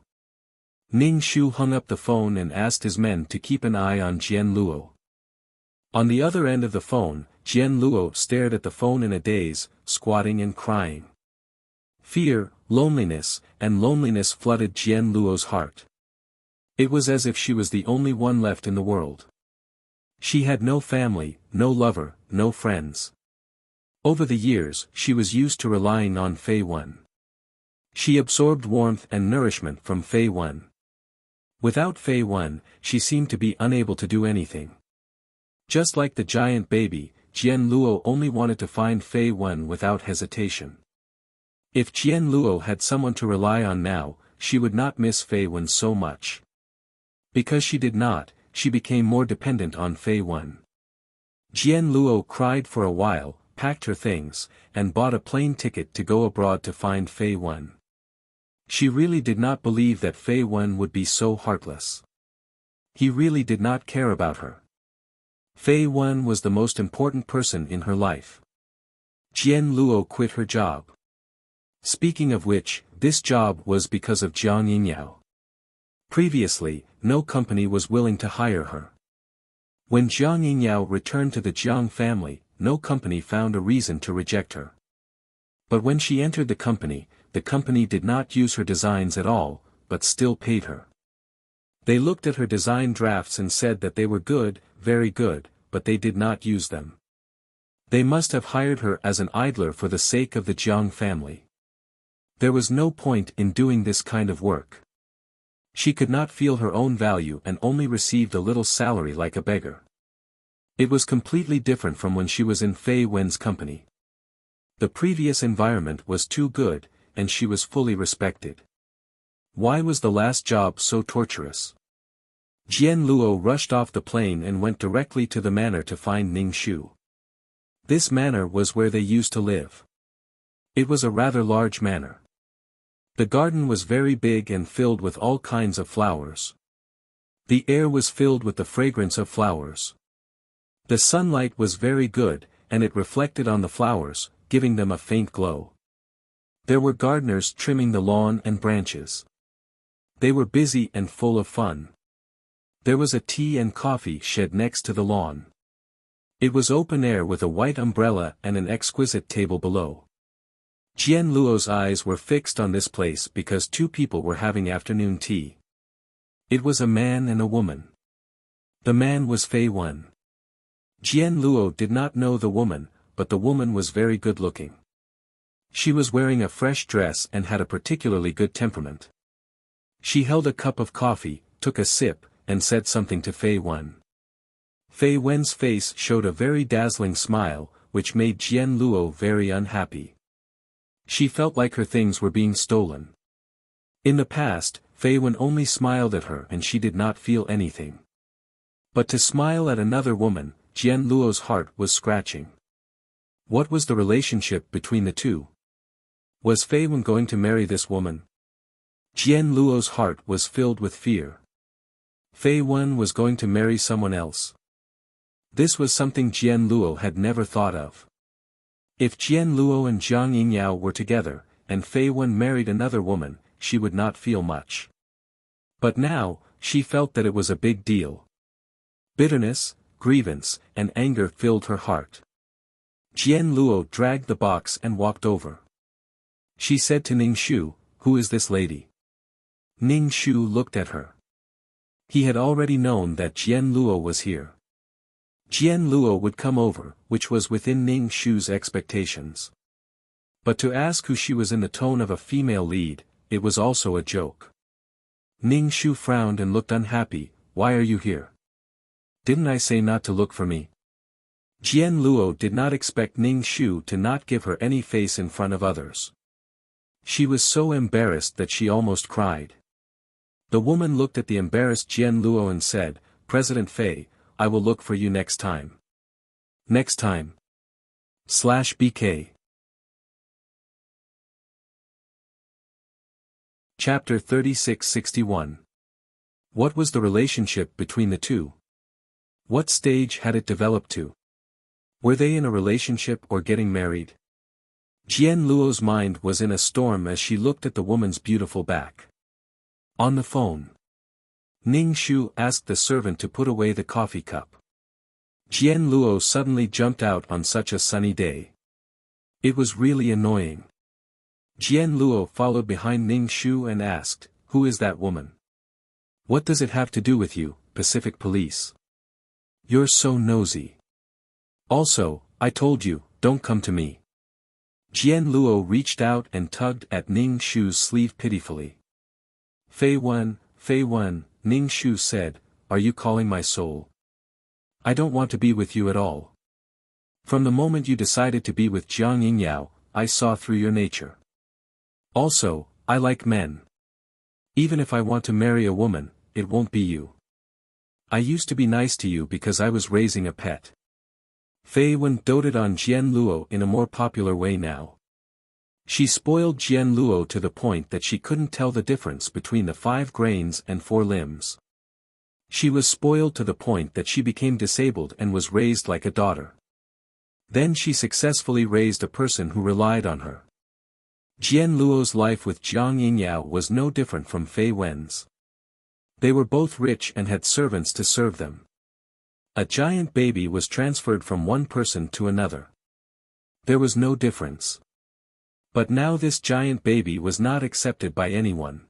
Ning Shu hung up the phone and asked his men to keep an eye on Jian Luo. On the other end of the phone, Jian Luo stared at the phone in a daze, squatting and crying. Fear, loneliness flooded Jian Luo's heart. It was as if she was the only one left in the world. She had no family, no lover, no friends. Over the years, she was used to relying on Fei Wen. She absorbed warmth and nourishment from Fei Wen. Without Fei Wen, she seemed to be unable to do anything. Just like the giant baby, Jian Luo only wanted to find Fei Wen without hesitation. If Jian Luo had someone to rely on now, she would not miss Fei Wen so much. Because she did not, she became more dependent on Fei Wen. Jian Luo cried for a while, packed her things, and bought a plane ticket to go abroad to find Fei Wen. She really did not believe that Fei Wen would be so heartless. He really did not care about her. Fei Wen was the most important person in her life. Jian Luo quit her job. Speaking of which, this job was because of Jiang Yingyao. Previously, no company was willing to hire her. When Jiang Yingyao returned to the Jiang family, no company found a reason to reject her. But when she entered the company did not use her designs at all, but still paid her. They looked at her design drafts and said that they were good, very good, but they did not use them. They must have hired her as an idler for the sake of the Jiang family. There was no point in doing this kind of work. She could not feel her own value and only received a little salary like a beggar. It was completely different from when she was in Fei Wen's company. The previous environment was too good, and she was fully respected. Why was the last job so torturous? Jian Luo rushed off the plane and went directly to the manor to find Ning Shu. This manor was where they used to live. It was a rather large manor. The garden was very big and filled with all kinds of flowers. The air was filled with the fragrance of flowers. The sunlight was very good, and it reflected on the flowers, giving them a faint glow. There were gardeners trimming the lawn and branches. They were busy and full of fun. There was a tea and coffee shed next to the lawn. It was open air with a white umbrella and an exquisite table below. Jian Luo's eyes were fixed on this place because two people were having afternoon tea. It was a man and a woman. The man was Fei Wen. Jian Luo did not know the woman, but the woman was very good looking. She was wearing a fresh dress and had a particularly good temperament. She held a cup of coffee, took a sip, and said something to Fei Wen. Fei Wen's face showed a very dazzling smile, which made Jian Luo very unhappy. She felt like her things were being stolen. In the past, Fei Wen only smiled at her and she did not feel anything. But to smile at another woman, Jian Luo's heart was scratching. What was the relationship between the two? Was Fei Wen going to marry this woman? Jian Luo's heart was filled with fear. Fei Wen was going to marry someone else. This was something Jian Luo had never thought of. If Jian Luo and Jiang Yingyao were together, and Fei Wen married another woman, she would not feel much. But now, she felt that it was a big deal. Bitterness, grievance, and anger filled her heart. Jian Luo dragged the box and walked over. She said to Ning Shu, "Who is this lady?" Ning Shu looked at her. He had already known that Jian Luo was here. Jian Luo would come over, which was within Ning Shu's expectations. But to ask who she was in the tone of a female lead, it was also a joke. Ning Shu frowned and looked unhappy. "Why are you here? Didn't I say not to look for me?" Jian Luo did not expect Ning Shu to not give her any face in front of others. She was so embarrassed that she almost cried. The woman looked at the embarrassed Jian Luo and said, "President Fei, I will look for you next time." Next time. /BK. Chapter 3661. What was the relationship between the two? What stage had it developed to? Were they in a relationship or getting married? Jian Luo's mind was in a storm as she looked at the woman's beautiful back. On the phone, Ning Shu asked the servant to put away the coffee cup. Jian Luo suddenly jumped out on such a sunny day. It was really annoying. Jian Luo followed behind Ning Shu and asked, "Who is that woman? What does it have to do with you, Pacific Police? You're so nosy. Also, I told you, don't come to me." Jian Luo reached out and tugged at Ning Shu's sleeve pitifully. Fei Wen, Ning Shu said, "Are you calling my soul? I don't want to be with you at all. From the moment you decided to be with Jiang Yingyao, I saw through your nature. Also, I like men. Even if I want to marry a woman, it won't be you. I used to be nice to you because I was raising a pet." Fei Wen doted on Jian Luo in a more popular way now. She spoiled Jian Luo to the point that she couldn't tell the difference between the 5 grains and 4 limbs. She was spoiled to the point that she became disabled and was raised like a daughter. Then she successfully raised a person who relied on her. Jian Luo's life with Jiang Yingyao was no different from Fei Wen's. They were both rich and had servants to serve them. A giant baby was transferred from one person to another. There was no difference. But now this giant baby was not accepted by anyone.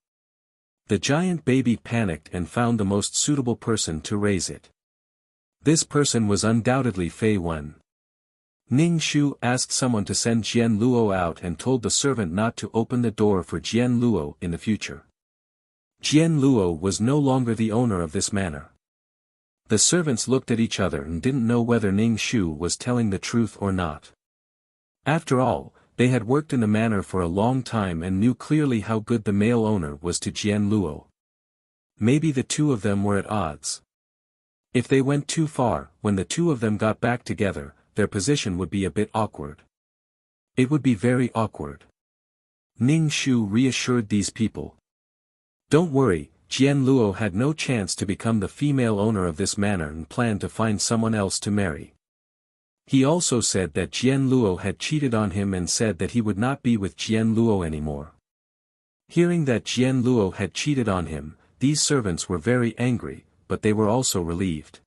The giant baby panicked and found the most suitable person to raise it. This person was undoubtedly Fei Wen. Ning Shu asked someone to send Jian Luo out and told the servant not to open the door for Jian Luo in the future. Jian Luo was no longer the owner of this manor. The servants looked at each other and didn't know whether Ning Shu was telling the truth or not. After all, they had worked in the manor for a long time and knew clearly how good the male owner was to Jian Luo. Maybe the two of them were at odds. If they went too far, when the two of them got back together, their position would be a bit awkward. It would be very awkward. Ning Shu reassured these people. Don't worry, Jian Luo had no chance to become the female owner of this manor and planned to find someone else to marry. He also said that Jian Luo had cheated on him and said that he would not be with Jian Luo anymore. Hearing that Jian Luo had cheated on him, these servants were very angry, but they were also relieved.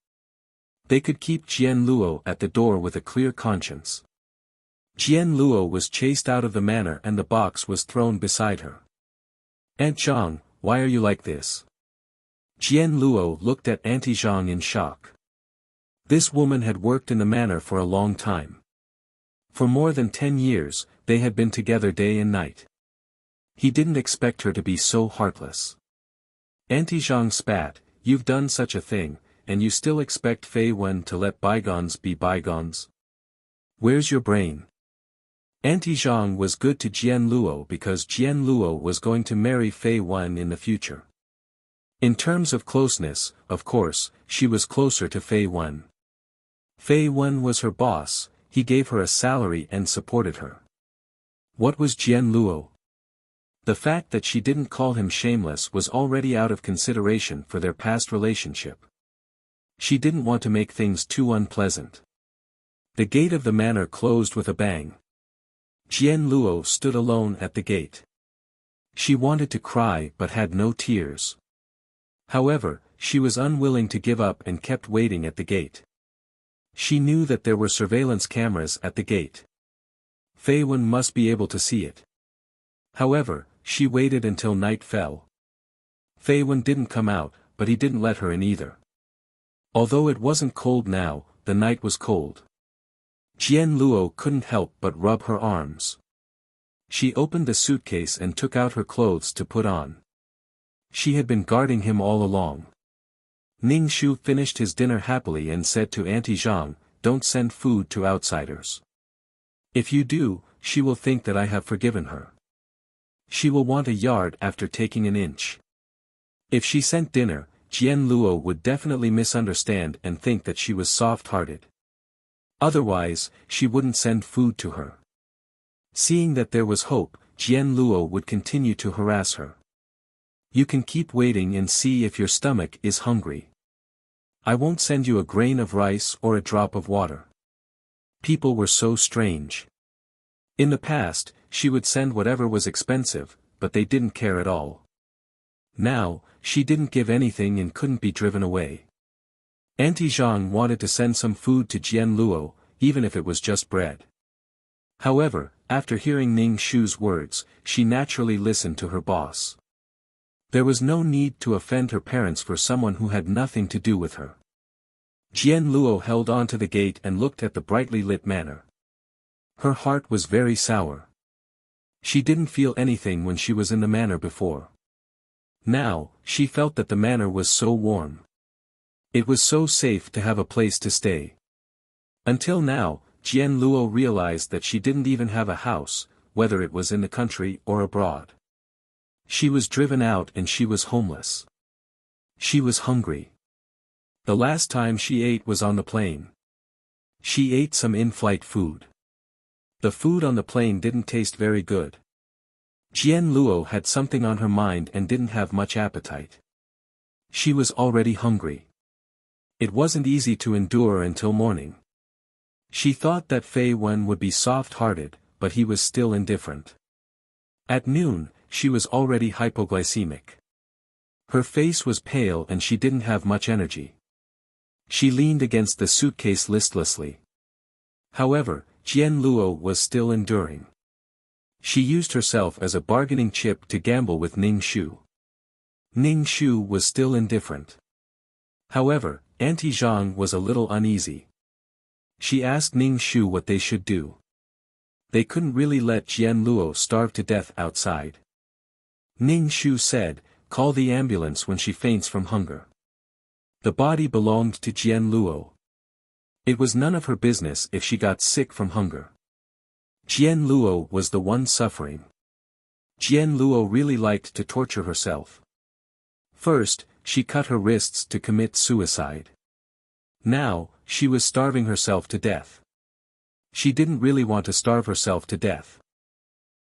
They could keep Jian Luo at the door with a clear conscience. Jian Luo was chased out of the manor and the box was thrown beside her. "Aunt Zhang, why are you like this?" Jian Luo looked at Auntie Zhang in shock. This woman had worked in the manor for a long time. For more than 10 years, they had been together day and night. He didn't expect her to be so heartless. Auntie Zhang spat, "You've done such a thing, and you still expect Fei Wen to let bygones be bygones? Where's your brain?" Auntie Zhang was good to Jian Luo because Jian Luo was going to marry Fei Wen in the future. In terms of closeness, of course, she was closer to Fei Wen. Fei Wen was her boss, he gave her a salary and supported her. What was Jian Luo? The fact that she didn't call him shameless was already out of consideration for their past relationship. She didn't want to make things too unpleasant. The gate of the manor closed with a bang. Jian Luo stood alone at the gate. She wanted to cry but had no tears. However, she was unwilling to give up and kept waiting at the gate. She knew that there were surveillance cameras at the gate. Fei Wen must be able to see it. However, she waited until night fell. Fei Wen didn't come out, but he didn't let her in either. Although it wasn't cold now, the night was cold. Jian Luo couldn't help but rub her arms. She opened the suitcase and took out her clothes to put on. She had been guarding him all along. Ning Shu finished his dinner happily and said to Auntie Zhang, "Don't send food to outsiders. If you do, she will think that I have forgiven her. She will want a yard after taking an inch." If she sent dinner, Jian Luo would definitely misunderstand and think that she was soft-hearted. Otherwise, she wouldn't send food to her. Seeing that there was hope, Jian Luo would continue to harass her. "You can keep waiting and see if your stomach is hungry. I won't send you a grain of rice or a drop of water." People were so strange. In the past, she would send whatever was expensive, but they didn't care at all. Now, she didn't give anything and couldn't be driven away. Auntie Zhang wanted to send some food to Jian Luo, even if it was just bread. However, after hearing Ning Shu's words, she naturally listened to her boss. There was no need to offend her parents for someone who had nothing to do with her. Jian Luo held on to the gate and looked at the brightly lit manor. Her heart was very sour. She didn't feel anything when she was in the manor before. Now, she felt that the manor was so warm. It was so safe to have a place to stay. Until now, Jian Luo realized that she didn't even have a house, whether it was in the country or abroad. She was driven out and she was homeless. She was hungry. The last time she ate was on the plane. She ate some in-flight food. The food on the plane didn't taste very good. Jian Luo had something on her mind and didn't have much appetite. She was already hungry. It wasn't easy to endure until morning. She thought that Fei Wen would be soft-hearted, but he was still indifferent. At noon, she was already hypoglycemic. Her face was pale and she didn't have much energy. She leaned against the suitcase listlessly. However, Jian Luo was still enduring. She used herself as a bargaining chip to gamble with Ning Shu. Ning Shu was still indifferent. However, Auntie Zhang was a little uneasy. She asked Ning Shu what they should do. They couldn't really let Jian Luo starve to death outside. Ning Shu said, "Call the ambulance when she faints from hunger." The body belonged to Jian Luo. It was none of her business if she got sick from hunger. Jian Luo was the one suffering. Jian Luo really liked to torture herself. First, she cut her wrists to commit suicide. Now, she was starving herself to death. She didn't really want to starve herself to death.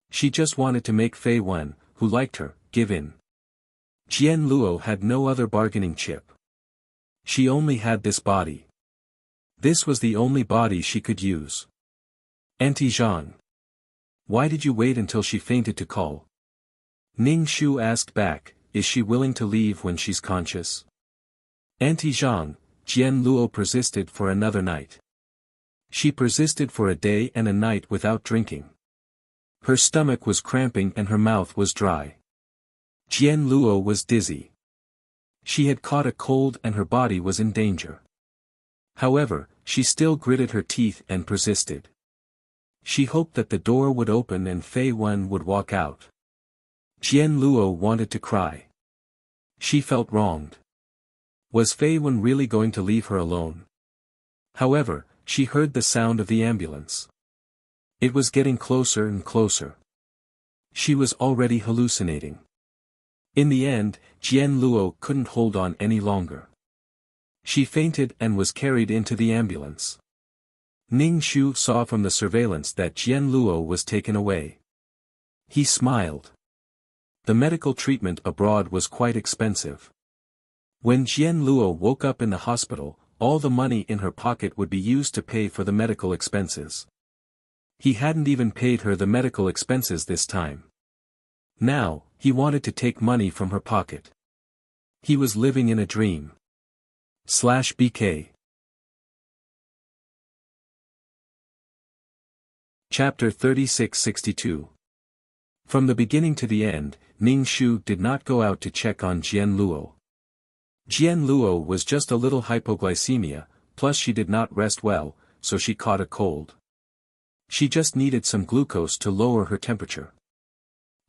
She just wanted to make Fei Wen, who liked her, give in. Jian Luo had no other bargaining chip. She only had this body. This was the only body she could use. "Auntie Zhang. Why did you wait until she fainted to call?" Ning Shu asked back, "Is she willing to leave when she's conscious?" "Auntie Zhang," Jian Luo persisted for another night. She persisted for a day and a night without drinking. Her stomach was cramping and her mouth was dry. Jian Luo was dizzy. She had caught a cold and her body was in danger. However, she still gritted her teeth and persisted. She hoped that the door would open and Fei Wen would walk out. Jian Luo wanted to cry. She felt wronged. Was Fei Wen really going to leave her alone? However, she heard the sound of the ambulance. It was getting closer and closer. She was already hallucinating. In the end, Jian Luo couldn't hold on any longer. She fainted and was carried into the ambulance. Ning Shu saw from the surveillance that Jian Luo was taken away. He smiled. The medical treatment abroad was quite expensive. When Jian Luo woke up in the hospital, all the money in her pocket would be used to pay for the medical expenses. He hadn't even paid her the medical expenses this time. Now, he wanted to take money from her pocket. He was living in a dream. /BK Chapter 3662 From the beginning to the end, Ning Shu did not go out to check on Jian Luo. Jian Luo was just a little hypoglycemia, plus she did not rest well, so she caught a cold. She just needed some glucose to lower her temperature.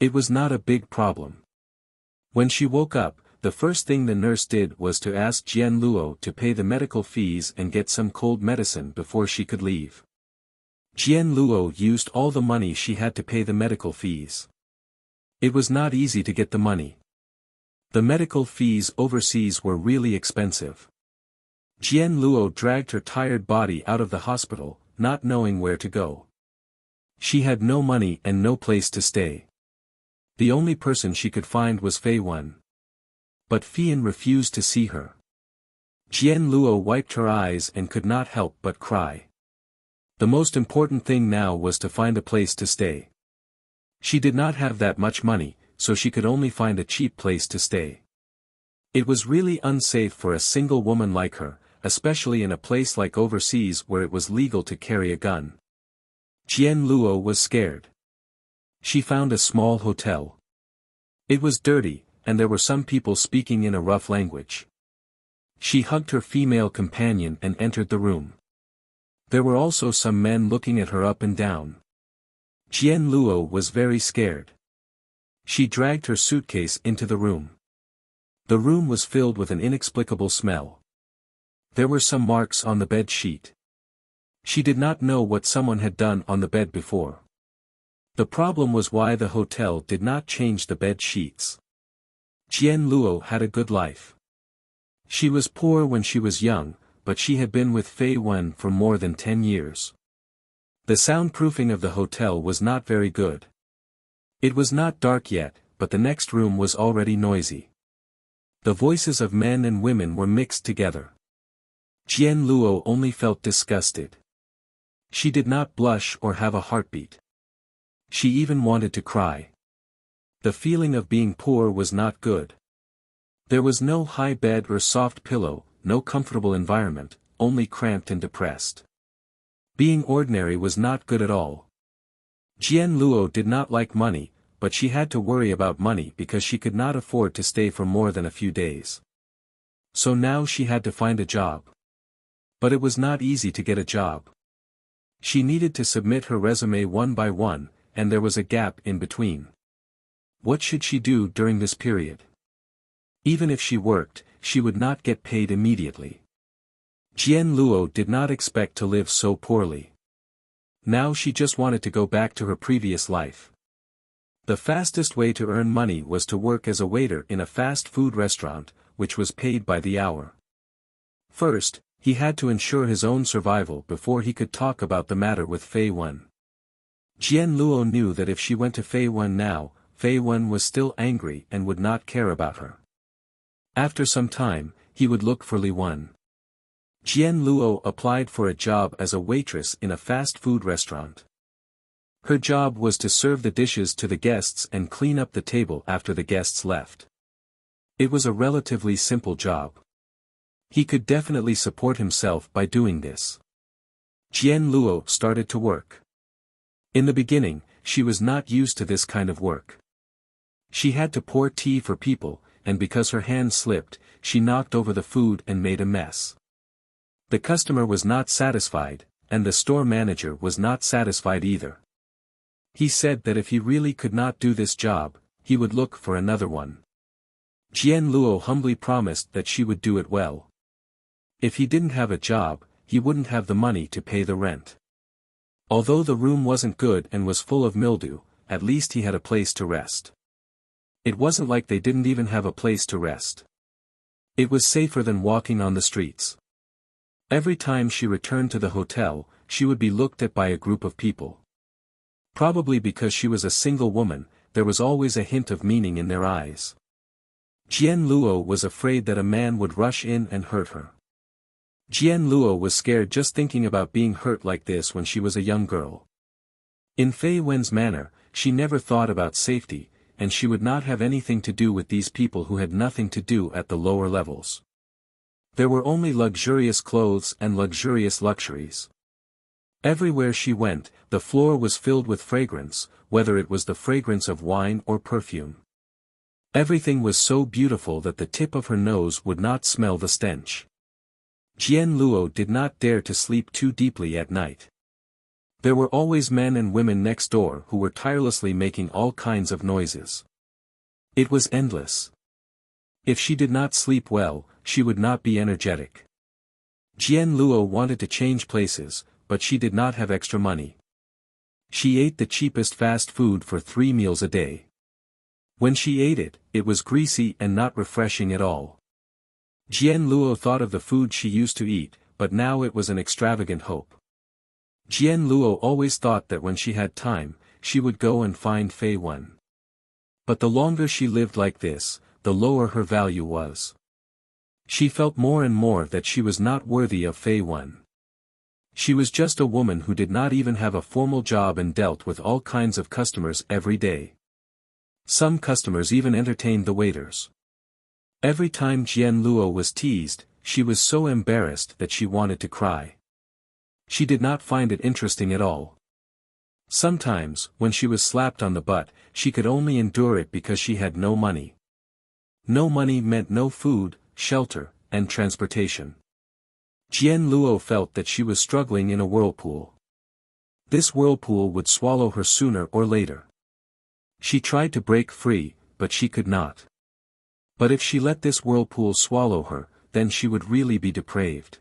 It was not a big problem. When she woke up, the first thing the nurse did was to ask Jian Luo to pay the medical fees and get some cold medicine before she could leave. Jian Luo used all the money she had to pay the medical fees. It was not easy to get the money. The medical fees overseas were really expensive. Jian Luo dragged her tired body out of the hospital, not knowing where to go. She had no money and no place to stay. The only person she could find was Fei Wen. But Fian refused to see her. Jian Luo wiped her eyes and could not help but cry. The most important thing now was to find a place to stay. She did not have that much money, so she could only find a cheap place to stay. It was really unsafe for a single woman like her, especially in a place like overseas where it was legal to carry a gun. Jian Luo was scared. She found a small hotel. It was dirty, and there were some people speaking in a rough language. She hugged her female companion and entered the room. There were also some men looking at her up and down. Jian Luo was very scared. She dragged her suitcase into the room. The room was filled with an inexplicable smell. There were some marks on the bed sheet. She did not know what someone had done on the bed before. The problem was why the hotel did not change the bed sheets. Jian Luo had a good life. She was poor when she was young, but she had been with Fei Wen for more than 10 years. The soundproofing of the hotel was not very good. It was not dark yet, but the next room was already noisy. The voices of men and women were mixed together. Jian Luo only felt disgusted. She did not blush or have a heartbeat. She even wanted to cry. The feeling of being poor was not good. There was no high bed or soft pillow, no comfortable environment, only cramped and depressed. Being ordinary was not good at all. Jian Luo did not like money, but she had to worry about money because she could not afford to stay for more than a few days. So now she had to find a job. But it was not easy to get a job. She needed to submit her resume one by one, and there was a gap in between. What should she do during this period? Even if she worked, she would not get paid immediately. Jian Luo did not expect to live so poorly. Now she just wanted to go back to her previous life. The fastest way to earn money was to work as a waiter in a fast food restaurant, which was paid by the hour. First, he had to ensure his own survival before he could talk about the matter with Fei Wen. Jian Luo knew that if she went to Fei Wen now, Fei Wen was still angry and would not care about her. After some time, he would look for Li Wen. Jian Luo applied for a job as a waitress in a fast food restaurant. Her job was to serve the dishes to the guests and clean up the table after the guests left. It was a relatively simple job. He could definitely support himself by doing this. Jian Luo started to work. In the beginning, she was not used to this kind of work. She had to pour tea for people, and because her hand slipped, she knocked over the food and made a mess. The customer was not satisfied, and the store manager was not satisfied either. He said that if he really could not do this job, he would look for another one. Jian Luo humbly promised that she would do it well. If he didn't have a job, he wouldn't have the money to pay the rent. Although the room wasn't good and was full of mildew, at least he had a place to rest. It wasn't like they didn't even have a place to rest. It was safer than walking on the streets. Every time she returned to the hotel, she would be looked at by a group of people. Probably because she was a single woman, there was always a hint of meaning in their eyes. Jian Luo was afraid that a man would rush in and hurt her. Jian Luo was scared just thinking about being hurt like this when she was a young girl. In Fei Wen's manner, she never thought about safety, and she would not have anything to do with these people who had nothing to do at the lower levels. There were only luxurious clothes and luxurious luxuries. Everywhere she went, the floor was filled with fragrance, whether it was the fragrance of wine or perfume. Everything was so beautiful that the tip of her nose would not smell the stench. Jian Luo did not dare to sleep too deeply at night. There were always men and women next door who were tirelessly making all kinds of noises. It was endless. If she did not sleep well, she would not be energetic. Jian Luo wanted to change places, but she did not have extra money. She ate the cheapest fast food for 3 meals a day. When she ate it, it was greasy and not refreshing at all. Jian Luo thought of the food she used to eat, but now it was an extravagant hope. Jian Luo always thought that when she had time, she would go and find Fei Wen. But the longer she lived like this, the lower her value was. She felt more and more that she was not worthy of Fei Wen. She was just a woman who did not even have a formal job and dealt with all kinds of customers every day. Some customers even entertained the waiters. Every time Jian Luo was teased, she was so embarrassed that she wanted to cry. She did not find it interesting at all. Sometimes, when she was slapped on the butt, she could only endure it because she had no money. No money meant no food, shelter, and transportation. Jian Luo felt that she was struggling in a whirlpool. This whirlpool would swallow her sooner or later. She tried to break free, but she could not. But if she let this whirlpool swallow her, then she would really be depraved.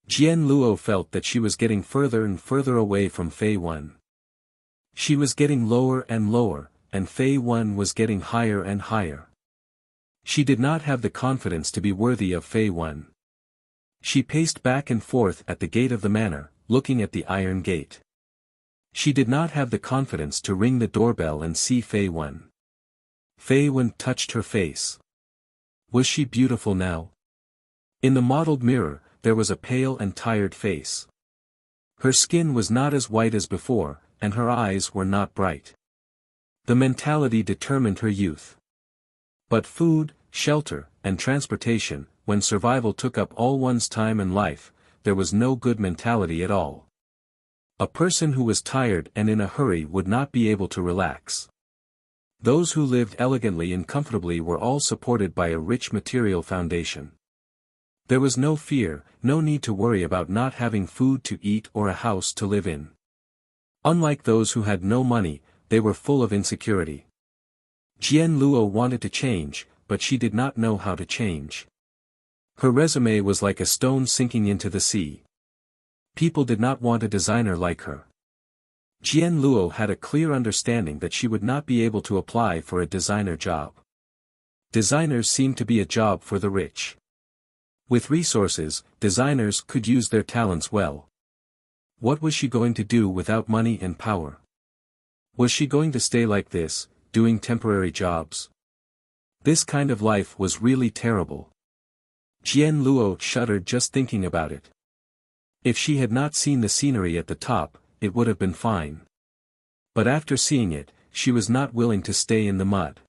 Jian Luo felt that she was getting further and further away from Fei Wen. She was getting lower and lower, and Fei Wen was getting higher and higher. She did not have the confidence to be worthy of Fei Wen. She paced back and forth at the gate of the manor, looking at the iron gate. She did not have the confidence to ring the doorbell and see Fei Wen. Fei Wen touched her face. Was she beautiful now? In the mottled mirror, there was a pale and tired face. Her skin was not as white as before, and her eyes were not bright. The mentality determined her youth. But food, shelter, and transportation, when survival took up all one's time and life, there was no good mentality at all. A person who was tired and in a hurry would not be able to relax. Those who lived elegantly and comfortably were all supported by a rich material foundation. There was no fear, no need to worry about not having food to eat or a house to live in. Unlike those who had no money, they were full of insecurity. Jian Luo wanted to change, but she did not know how to change. Her resume was like a stone sinking into the sea. People did not want a designer like her. Jian Luo had a clear understanding that she would not be able to apply for a designer job. Designers seemed to be a job for the rich. With resources, designers could use their talents well. What was she going to do without money and power? Was she going to stay like this, doing temporary jobs? This kind of life was really terrible. Jian Luo shuddered just thinking about it. If she had not seen the scenery at the top, it would have been fine. But after seeing it, she was not willing to stay in the mud.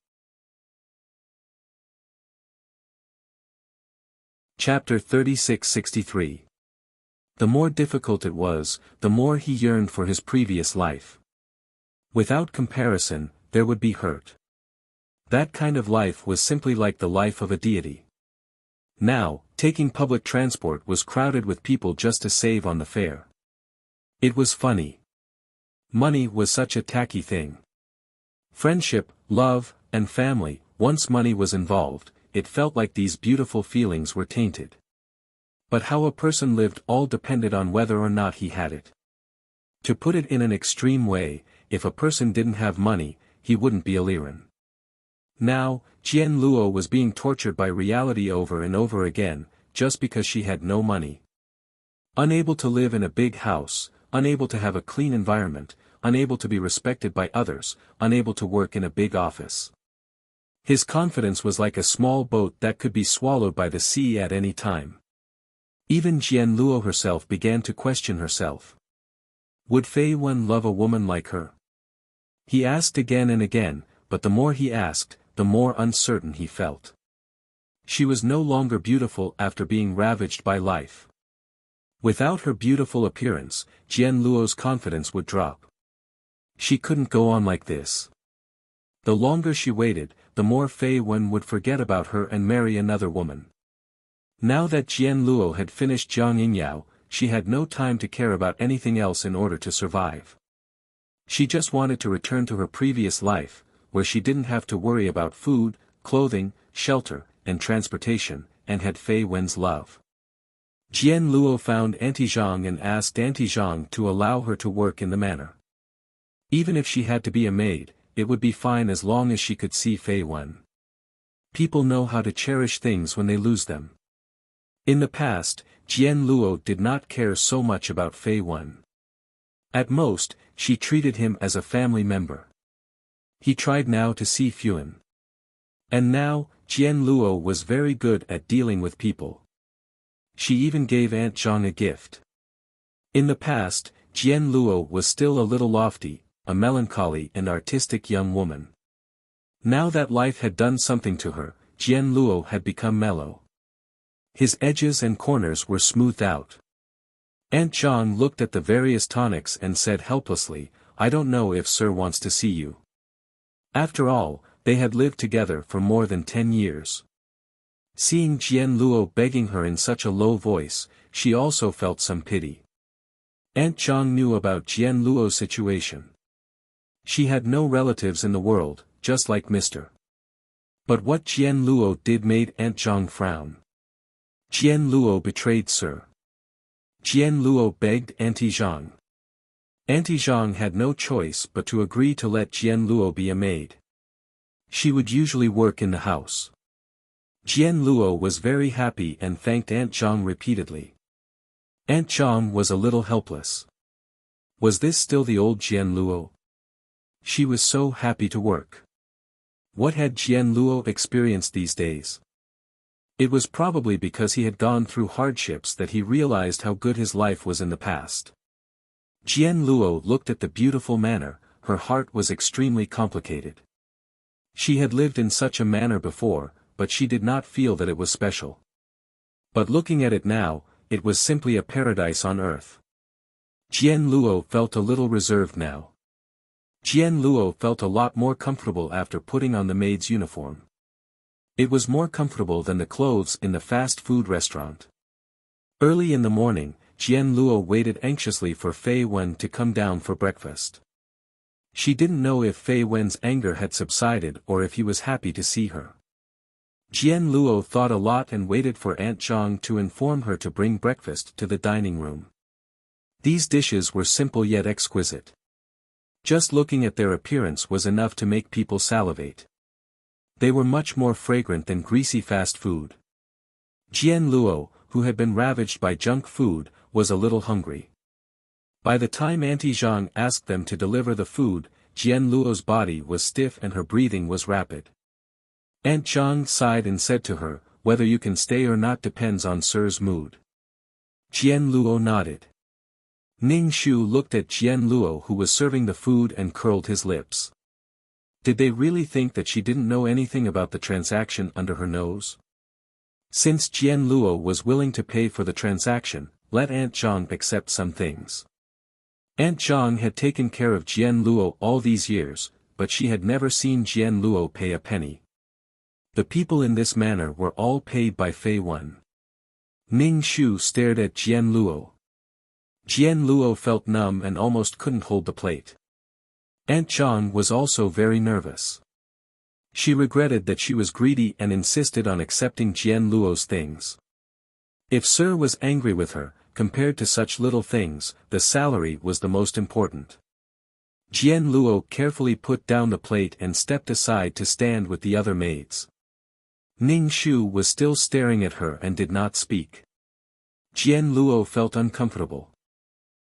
Chapter 36-63. The more difficult it was, the more he yearned for his previous life. Without comparison, there would be hurt. That kind of life was simply like the life of a deity. Now, taking public transport was crowded with people just to save on the fare. It was funny. Money was such a tacky thing. Friendship, love, and family, once money was involved, it felt like these beautiful feelings were tainted. But how a person lived all depended on whether or not he had it. To put it in an extreme way, if a person didn't have money, he wouldn't be a Liren. Now, Jian Luo was being tortured by reality over and over again, just because she had no money. Unable to live in a big house, unable to have a clean environment, unable to be respected by others, unable to work in a big office. His confidence was like a small boat that could be swallowed by the sea at any time. Even Jian Luo herself began to question herself. Would Fei Wen love a woman like her? He asked again and again, but the more he asked, the more uncertain he felt. She was no longer beautiful after being ravaged by life. Without her beautiful appearance, Jian Luo's confidence would drop. She couldn't go on like this. The longer she waited, the more Fei Wen would forget about her and marry another woman. Now that Jian Luo had finished Jiang Yingyao, she had no time to care about anything else in order to survive. She just wanted to return to her previous life, where she didn't have to worry about food, clothing, shelter, and transportation, and had Fei Wen's love. Jian Luo found Auntie Zhang and asked Auntie Zhang to allow her to work in the manor. Even if she had to be a maid, it would be fine as long as she could see Fei Wen. People know how to cherish things when they lose them. In the past, Jian Luo did not care so much about Fei Wen. At most, she treated him as a family member. He tried now to see Fuan. And now, Jian Luo was very good at dealing with people. She even gave Aunt Zhang a gift. In the past, Jian Luo was still a little lofty, a melancholy and artistic young woman. Now that life had done something to her, Jian Luo had become mellow. His edges and corners were smoothed out. Aunt Zhang looked at the various tonics and said helplessly, "I don't know if Sir wants to see you." After all, they had lived together for more than 10 years. Seeing Jian Luo begging her in such a low voice, she also felt some pity. Aunt Zhang knew about Jian Luo's situation. She had no relatives in the world, just like Mr. But what Jian Luo did made Aunt Zhang frown. Jian Luo betrayed Sir. Jian Luo begged Auntie Zhang. Auntie Zhang had no choice but to agree to let Jian Luo be a maid. She would usually work in the house. Jian Luo was very happy and thanked Aunt Zhang repeatedly. Aunt Zhang was a little helpless. Was this still the old Jian Luo? She was so happy to work. What had Jian Luo experienced these days? It was probably because he had gone through hardships that he realized how good his life was in the past. Jian Luo looked at the beautiful manor, her heart was extremely complicated. She had lived in such a manor before, but she did not feel that it was special. But looking at it now, it was simply a paradise on earth. Jian Luo felt a little reserved now. Jian Luo felt a lot more comfortable after putting on the maid's uniform. It was more comfortable than the clothes in the fast food restaurant. Early in the morning, Jian Luo waited anxiously for Fei Wen to come down for breakfast. She didn't know if Fei Wen's anger had subsided or if he was happy to see her. Jian Luo thought a lot and waited for Aunt Zhang to inform her to bring breakfast to the dining room. These dishes were simple yet exquisite. Just looking at their appearance was enough to make people salivate. They were much more fragrant than greasy fast food. Jian Luo, who had been ravaged by junk food, was a little hungry. By the time Auntie Zhang asked them to deliver the food, Jian Luo's body was stiff and her breathing was rapid. Aunt Zhang sighed and said to her, "Whether you can stay or not depends on Sir's mood." Jian Luo nodded. Ning Shu looked at Jian Luo who was serving the food and curled his lips. Did they really think that she didn't know anything about the transaction under her nose? Since Jian Luo was willing to pay for the transaction, let Aunt Zhang accept some things. Aunt Zhang had taken care of Jian Luo all these years, but she had never seen Jian Luo pay a penny. The people in this manor were all paid by Fei Wen. Ning Shu stared at Jian Luo. Jian Luo felt numb and almost couldn't hold the plate. Aunt Zhang was also very nervous. She regretted that she was greedy and insisted on accepting Jian Luo's things. If Sir was angry with her, compared to such little things, the salary was the most important. Jian Luo carefully put down the plate and stepped aside to stand with the other maids. Ning Shu was still staring at her and did not speak. Jian Luo felt uncomfortable.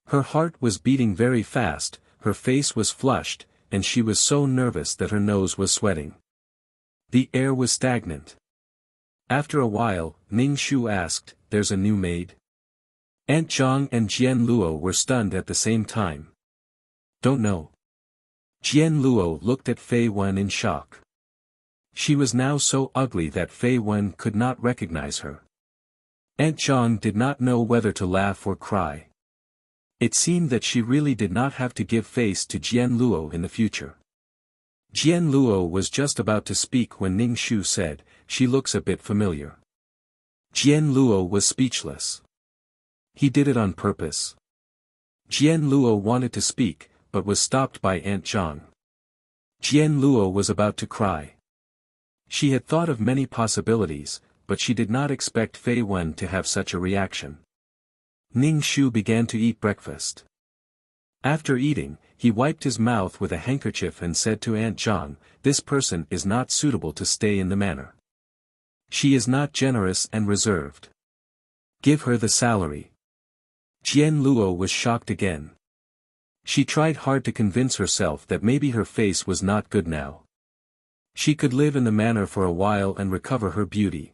Her heart was beating very fast, her face was flushed, and she was so nervous that her nose was sweating. The air was stagnant. After a while, Ning Shu asked, "There's a new maid?" Aunt Zhang and Jian Luo were stunned at the same time. "Don't know." Jian Luo looked at Fei Wen in shock. She was now so ugly that Fei Wen could not recognize her. Aunt Zhang did not know whether to laugh or cry. It seemed that she really did not have to give face to Jian Luo in the future. Jian Luo was just about to speak when Ning Shu said, "She looks a bit familiar." Jian Luo was speechless. He did it on purpose. Jian Luo wanted to speak, but was stopped by Aunt Zhang. Jian Luo was about to cry. She had thought of many possibilities, but she did not expect Fei Wen to have such a reaction. Ning Shu began to eat breakfast. After eating, he wiped his mouth with a handkerchief and said to Aunt Zhang, "This person is not suitable to stay in the manor. She is not generous and reserved. Give her the salary." Jian Luo was shocked again. She tried hard to convince herself that maybe her face was not good now. She could live in the manor for a while and recover her beauty.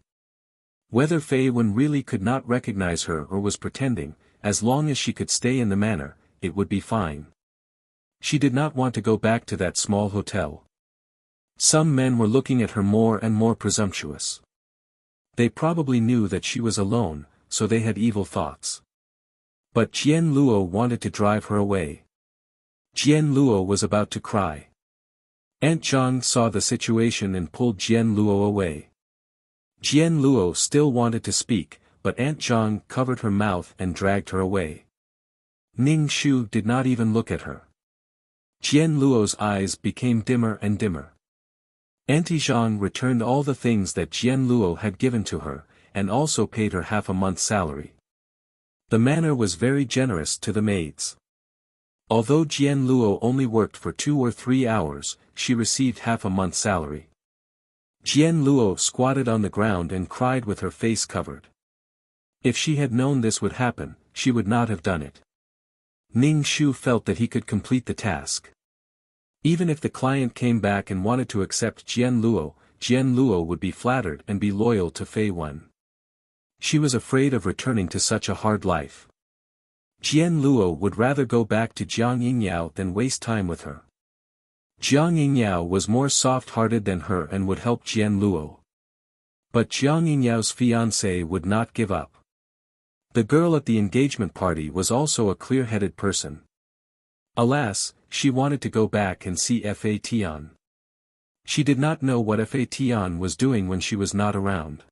Whether Fei Wen really could not recognize her or was pretending, as long as she could stay in the manor, it would be fine. She did not want to go back to that small hotel. Some men were looking at her more and more presumptuous. They probably knew that she was alone, so they had evil thoughts. But Jian Luo wanted to drive her away. Jian Luo was about to cry. Aunt Zhang saw the situation and pulled Jian Luo away. Jian Luo still wanted to speak, but Aunt Zhang covered her mouth and dragged her away. Ning Shu did not even look at her. Jian Luo's eyes became dimmer and dimmer. Auntie Zhang returned all the things that Jian Luo had given to her, and also paid her half a month's salary. The manor was very generous to the maids. Although Jian Luo only worked for 2 or 3 hours, she received half a month's salary. Jian Luo squatted on the ground and cried with her face covered. If she had known this would happen, she would not have done it. Ning Shu felt that he could complete the task. Even if the client came back and wanted to accept Jian Luo would be flattered and be loyal to Fei Wen. She was afraid of returning to such a hard life. Jian Luo would rather go back to Jiang Yingyao than waste time with her. Jiang Yingyao was more soft-hearted than her and would help Jian Luo. But Jiang Yingyao's fiancé would not give up. The girl at the engagement party was also a clear-headed person. Alas, she wanted to go back and see Fa Tian. She did not know what Fa Tian was doing when she was not around.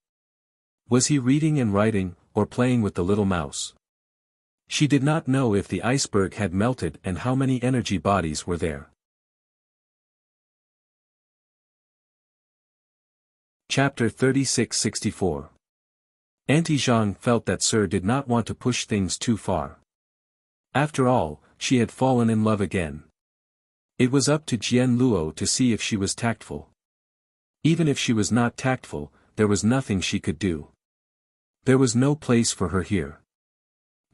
Was he reading and writing, or playing with the little mouse? She did not know if the iceberg had melted and how many energy bodies were there. Chapter 36-64. Auntie Zhang felt that Sir did not want to push things too far. After all, she had fallen in love again. It was up to Jian Luo to see if she was tactful. Even if she was not tactful, there was nothing she could do. There was no place for her here.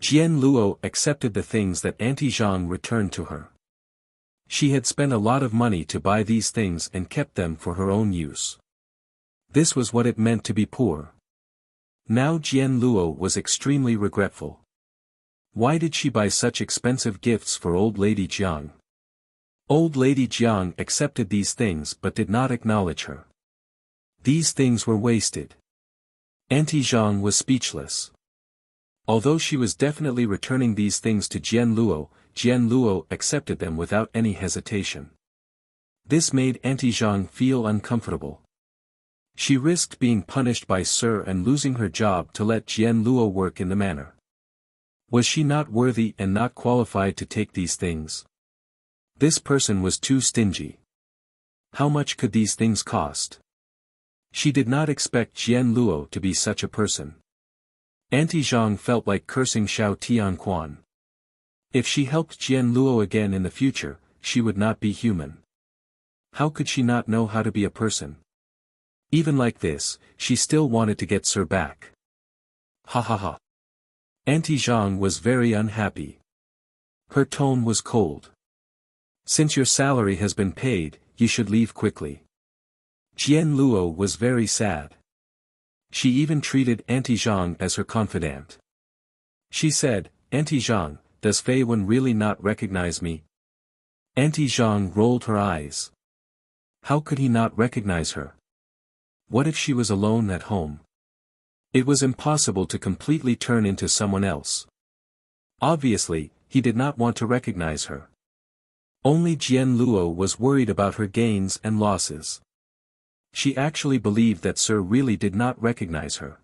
Jian Luo accepted the things that Auntie Zhang returned to her. She had spent a lot of money to buy these things and kept them for her own use. This was what it meant to be poor. Now Jian Luo was extremely regretful. Why did she buy such expensive gifts for Old Lady Jiang? Old Lady Jiang accepted these things but did not acknowledge her. These things were wasted. Auntie Zhang was speechless. Although she was definitely returning these things to Jian Luo accepted them without any hesitation. This made Auntie Zhang feel uncomfortable. She risked being punished by Sir and losing her job to let Jian Luo work in the manor. Was she not worthy and not qualified to take these things? This person was too stingy. How much could these things cost? She did not expect Jian Luo to be such a person. Auntie Zhang felt like cursing Xiao Tianquan. If she helped Jian Luo again in the future, she would not be human. How could she not know how to be a person? Even like this, she still wanted to get Sir back. Ha ha ha. Auntie Zhang was very unhappy. Her tone was cold. Since your salary has been paid, you should leave quickly. Jian Luo was very sad. She even treated Auntie Zhang as her confidant. She said, "Auntie Zhang, does Fei Wen really not recognize me?" Auntie Zhang rolled her eyes. How could he not recognize her? What if she was alone at home? It was impossible to completely turn into someone else. Obviously, he did not want to recognize her. Only Jian Luo was worried about her gains and losses. She actually believed that Sir really did not recognize her.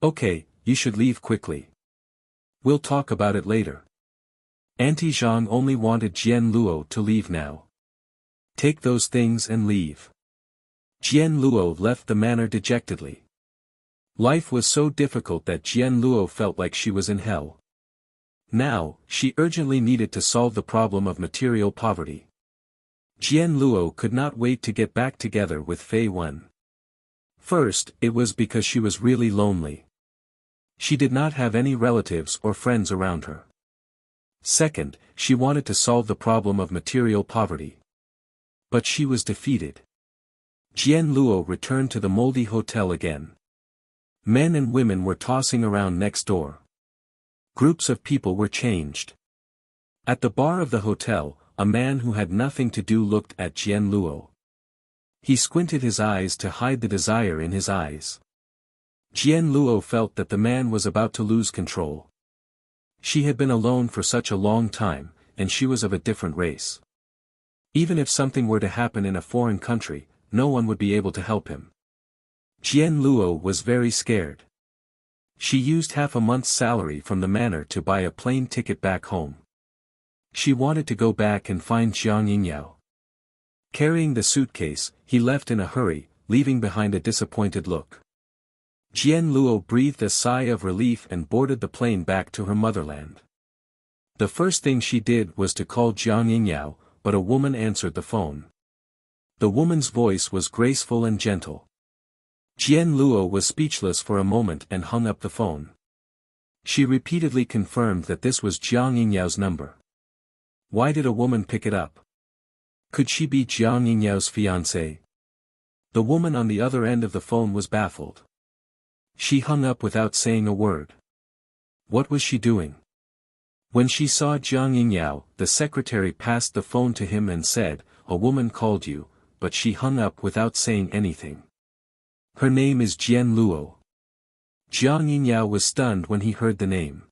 Okay, you should leave quickly. We'll talk about it later. Auntie Zhang only wanted Jian Luo to leave now. Take those things and leave. Jian Luo left the manor dejectedly. Life was so difficult that Jian Luo felt like she was in hell. Now, she urgently needed to solve the problem of material poverty. Jian Luo could not wait to get back together with Fei Wen. First, it was because she was really lonely. She did not have any relatives or friends around her. Second, she wanted to solve the problem of material poverty. But she was defeated. Jian Luo returned to the moldy hotel again. Men and women were tossing around next door. Groups of people were changed. At the bar of the hotel, a man who had nothing to do looked at Jian Luo. He squinted his eyes to hide the desire in his eyes. Jian Luo felt that the man was about to lose control. She had been alone for such a long time, and she was of a different race. Even if something were to happen in a foreign country, no one would be able to help him. Jian Luo was very scared. She used half a month's salary from the manor to buy a plane ticket back home. She wanted to go back and find Jiang Yingyao. Carrying the suitcase, he left in a hurry, leaving behind a disappointed look. Jian Luo breathed a sigh of relief and boarded the plane back to her motherland. The first thing she did was to call Jiang Yingyao, but a woman answered the phone. The woman's voice was graceful and gentle. Jian Luo was speechless for a moment and hung up the phone. She repeatedly confirmed that this was Jiang Yingyao's number. Why did a woman pick it up? Could she be Jiang Yingyao's fiancée? The woman on the other end of the phone was baffled. She hung up without saying a word. What was she doing? When she saw Jiang Yingyao, the secretary passed the phone to him and said, "A woman called you," but she hung up without saying anything. Her name is Jian Luo. Jiang Yingyao was stunned when he heard the name.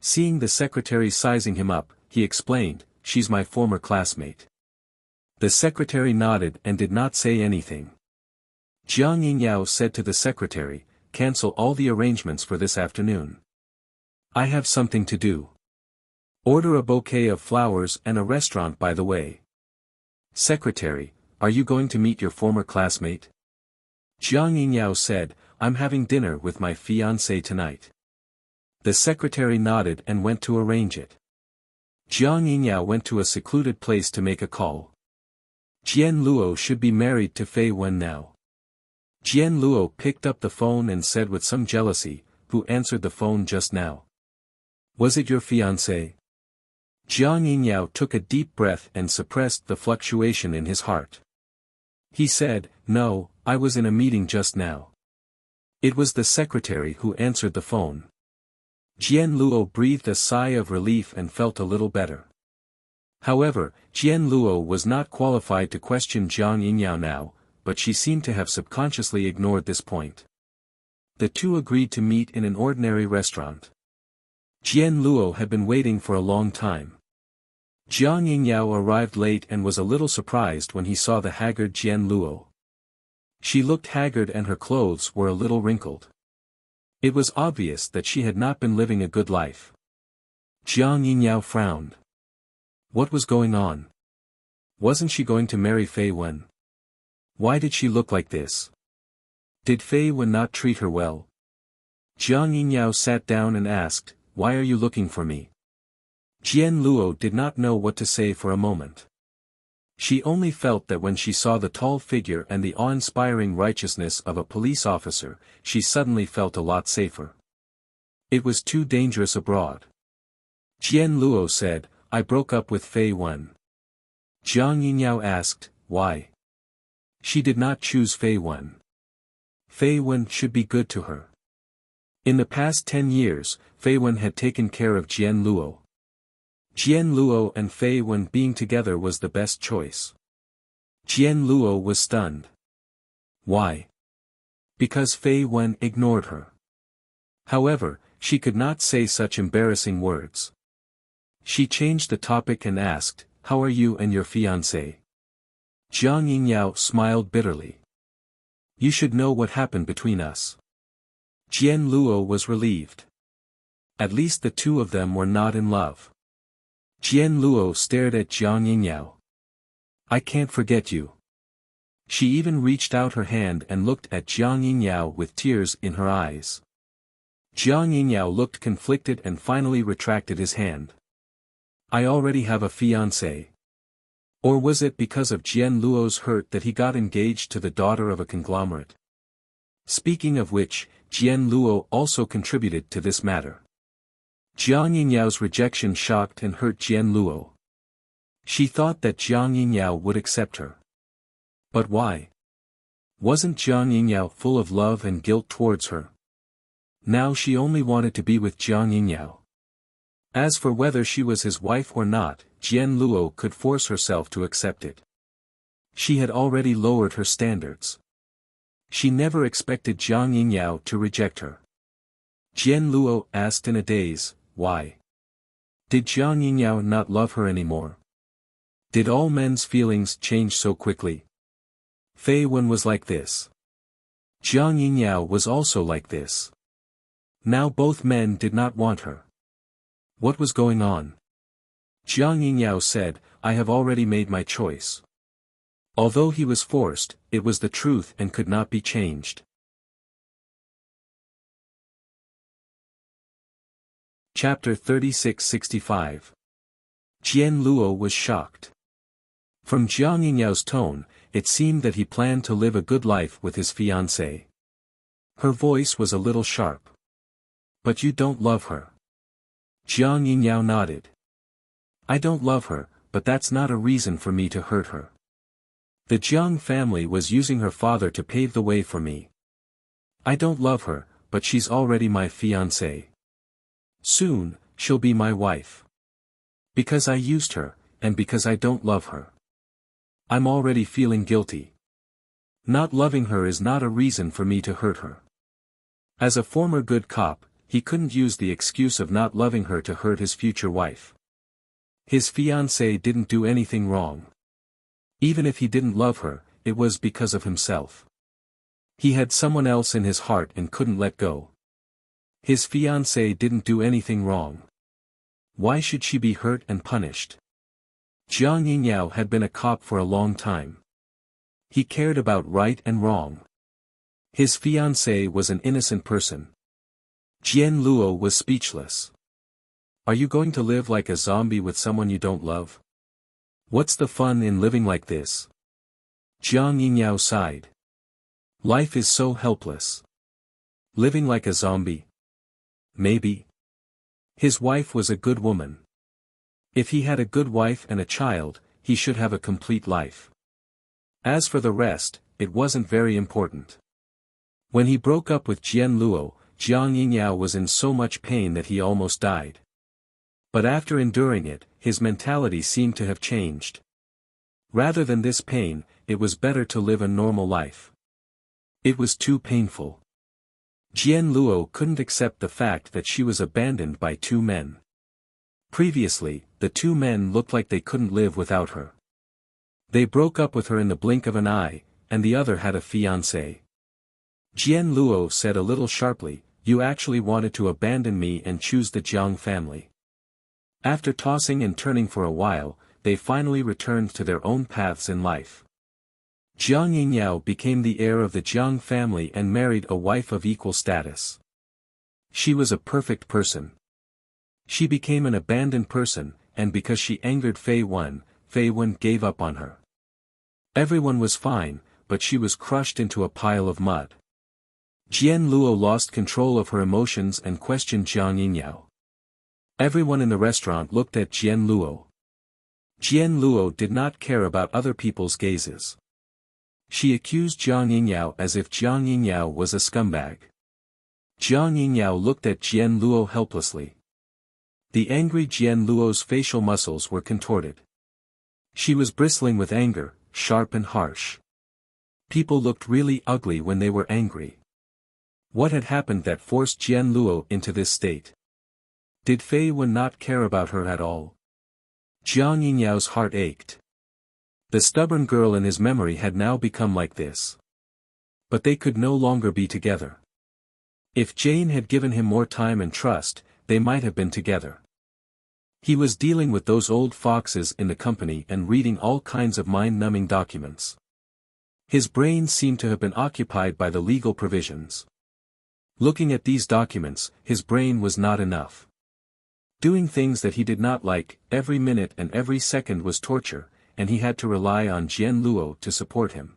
Seeing the secretary sizing him up, he explained, "She's my former classmate." The secretary nodded and did not say anything. Jiang Yingyao said to the secretary, "Cancel all the arrangements for this afternoon. I have something to do. Order a bouquet of flowers and a restaurant by the way." "Secretary, are you going to meet your former classmate?" Jiang Yingyao said, "I'm having dinner with my fiancée tonight." The secretary nodded and went to arrange it. Jiang Yingyao went to a secluded place to make a call. Jian Luo should be married to Fei Wen now. Jian Luo picked up the phone and said with some jealousy, "Who answered the phone just now? Was it your fiancé?" Jiang Yingyao took a deep breath and suppressed the fluctuation in his heart. He said, "No, I was in a meeting just now." It was the secretary who answered the phone. Jian Luo breathed a sigh of relief and felt a little better. However, Jian Luo was not qualified to question Jiang Yingyao now, but she seemed to have subconsciously ignored this point. The two agreed to meet in an ordinary restaurant. Jian Luo had been waiting for a long time. Jiang Yingyao arrived late and was a little surprised when he saw the haggard Jian Luo. She looked haggard and her clothes were a little wrinkled. It was obvious that she had not been living a good life. Jiang Yingyao frowned. What was going on? Wasn't she going to marry Fei Wen? Why did she look like this? Did Fei Wen not treat her well? Jiang Yingyao sat down and asked, "Why are you looking for me?" Jian Luo did not know what to say for a moment. She only felt that when she saw the tall figure and the awe-inspiring righteousness of a police officer, she suddenly felt a lot safer. It was too dangerous abroad. Jian Luo said, "I broke up with Fei Wen." Jiang Yingyao asked, "Why?" She did not choose Fei Wen. Fei Wen should be good to her. In the past 10 years, Fei Wen had taken care of Jian Luo. Jian Luo and Fei Wen being together was the best choice. Jian Luo was stunned. Why? Because Fei Wen ignored her. However, she could not say such embarrassing words. She changed the topic and asked, "How are you and your fiancé?" Jiang Yingyao smiled bitterly. "You should know what happened between us." Jian Luo was relieved. At least the two of them were not in love. Jian Luo stared at Jiang Yingyao. "I can't forget you." She even reached out her hand and looked at Jiang Yingyao with tears in her eyes. Jiang Yingyao looked conflicted and finally retracted his hand. "I already have a fiancé." Or was it because of Jian Luo's hurt that he got engaged to the daughter of a conglomerate? Speaking of which, Jian Luo also contributed to this matter. Jiang Yingyao's rejection shocked and hurt Jian Luo. She thought that Jiang Yingyao would accept her. But why? Wasn't Jiang Yingyao full of love and guilt towards her? Now she only wanted to be with Jiang Yingyao. As for whether she was his wife or not, Jian Luo could force herself to accept it. She had already lowered her standards. She never expected Jiang Yingyao to reject her. Jian Luo asked in a daze, why? Did Jiang Yingyao not love her anymore? Did all men's feelings change so quickly? Fei Wen was like this. Jiang Yingyao was also like this. Now both men did not want her. What was going on? Jiang Yingyao said, "I have already made my choice." Although he was forced, it was the truth and could not be changed. Chapter 36-65. Jian Luo was shocked. From Jiang Yingyao's tone, it seemed that he planned to live a good life with his fiancée. Her voice was a little sharp. "But you don't love her." Jiang Yingyao nodded. "I don't love her, but that's not a reason for me to hurt her. The Jiang family was using her father to pave the way for me. I don't love her, but she's already my fiancée. Soon, she'll be my wife. Because I used her, and because I don't love her. I'm already feeling guilty. Not loving her is not a reason for me to hurt her." As a former good cop, he couldn't use the excuse of not loving her to hurt his future wife. His fiancée didn't do anything wrong. Even if he didn't love her, it was because of himself. He had someone else in his heart and couldn't let go. His fiancée didn't do anything wrong. Why should she be hurt and punished? Jiang Yingyao had been a cop for a long time. He cared about right and wrong. His fiancée was an innocent person. Jian Luo was speechless. "Are you going to live like a zombie with someone you don't love? What's the fun in living like this?" Jiang Yingyao sighed. "Life is so helpless. Living like a zombie? Maybe." His wife was a good woman. If he had a good wife and a child, he should have a complete life. As for the rest, it wasn't very important. When he broke up with Jian Luo, Jiang Yingyao was in so much pain that he almost died. But after enduring it, his mentality seemed to have changed. Rather than this pain, it was better to live a normal life. It was too painful. Jian Luo couldn't accept the fact that she was abandoned by two men. Previously, the two men looked like they couldn't live without her. They broke up with her in the blink of an eye, and the other had a fiancé. Jian Luo said a little sharply, "You actually wanted to abandon me and choose the Jiang family." After tossing and turning for a while, they finally returned to their own paths in life. Jiang Yingyao became the heir of the Jiang family and married a wife of equal status. She was a perfect person. She became an abandoned person, and because she angered Fei Wen gave up on her. Everyone was fine, but she was crushed into a pile of mud. Jian Luo lost control of her emotions and questioned Jiang Yingyao. Everyone in the restaurant looked at Jian Luo. Jian Luo did not care about other people's gazes. She accused Jiang Yingyao as if Jiang Yingyao was a scumbag. Jiang Yingyao looked at Jian Luo helplessly. The angry Jian Luo's facial muscles were contorted. She was bristling with anger, sharp and harsh. People looked really ugly when they were angry. What had happened that forced Jian Luo into this state? Did Fei Wen not care about her at all? Jiang Yingyao's heart ached. The stubborn girl in his memory had now become like this. But they could no longer be together. If Jane had given him more time and trust, they might have been together. He was dealing with those old foxes in the company and reading all kinds of mind-numbing documents. His brain seemed to have been occupied by the legal provisions. Looking at these documents, his brain was not enough. Doing things that he did not like, every minute and every second was torture, and he had to rely on Jian Luo to support him.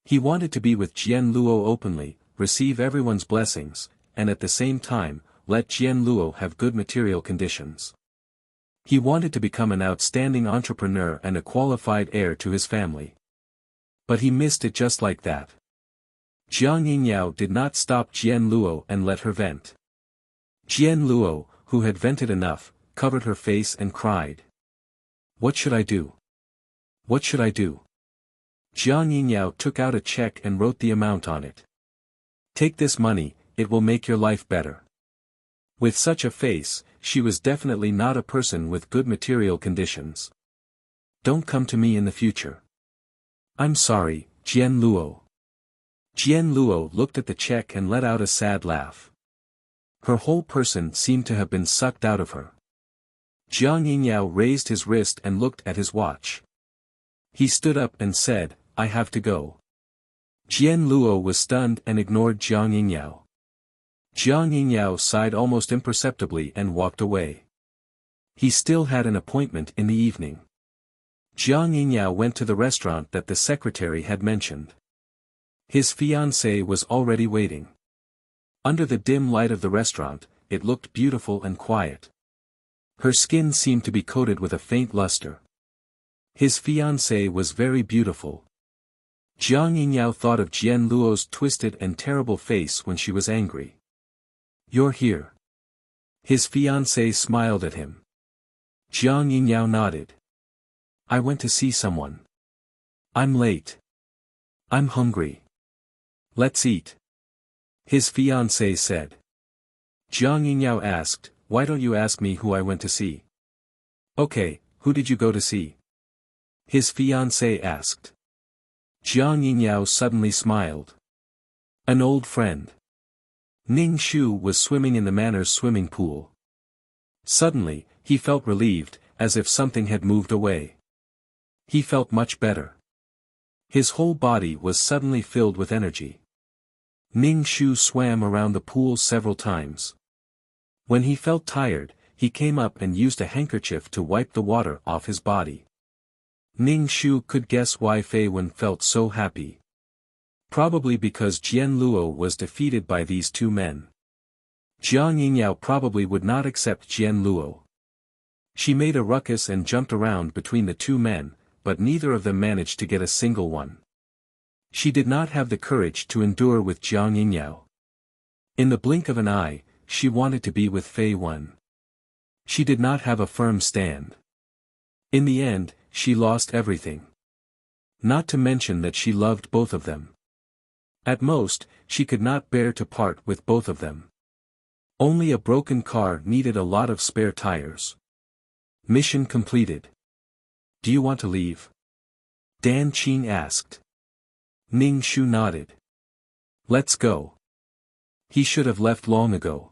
He wanted to be with Jian Luo openly, receive everyone's blessings, and at the same time, let Jian Luo have good material conditions. He wanted to become an outstanding entrepreneur and a qualified heir to his family. But he missed it just like that. Jiang Yingyao did not stop Jian Luo and let her vent. Jian Luo, who had vented enough, covered her face and cried. What should I do? What should I do? Jiang Yingyao took out a check and wrote the amount on it. Take this money, it will make your life better. With such a face, she was definitely not a person with good material conditions. Don't come to me in the future. I'm sorry, Jian Luo. Jian Luo looked at the check and let out a sad laugh. Her whole person seemed to have been sucked out of her. Jiang Yingyao raised his wrist and looked at his watch. He stood up and said, I have to go. Jian Luo was stunned and ignored Jiang Yingyao. Jiang Yingyao sighed almost imperceptibly and walked away. He still had an appointment in the evening. Jiang Yingyao went to the restaurant that the secretary had mentioned. His fiancée was already waiting. Under the dim light of the restaurant, it looked beautiful and quiet. Her skin seemed to be coated with a faint luster. His fiancée was very beautiful. Jiang Yingyao thought of Jian Luo's twisted and terrible face when she was angry. You're here. His fiancée smiled at him. Jiang Yingyao nodded. I went to see someone. I'm late. I'm hungry. Let's eat. His fiancée said. Jiang Yingyao asked, why don't you ask me who I went to see? Okay, who did you go to see? His fiancée asked. Jiang Yingyao suddenly smiled. An old friend. Ning Shu was swimming in the manor's swimming pool. Suddenly, he felt relieved, as if something had moved away. He felt much better. His whole body was suddenly filled with energy. Ning Shu swam around the pool several times. When he felt tired, he came up and used a handkerchief to wipe the water off his body. Ning Shu could guess why Fei Wen felt so happy. Probably because Jian Luo was defeated by these two men. Jiang Yingyao probably would not accept Jian Luo. She made a ruckus and jumped around between the two men, but neither of them managed to get a single one. She did not have the courage to endure with Jiang Yingyao. In the blink of an eye, she wanted to be with Fei Wen. She did not have a firm stand. In the end, she lost everything. Not to mention that she loved both of them. At most, she could not bear to part with both of them. Only a broken car needed a lot of spare tires. Mission completed. Do you want to leave? Dan Qing asked. Ning Shu nodded. Let's go. He should have left long ago.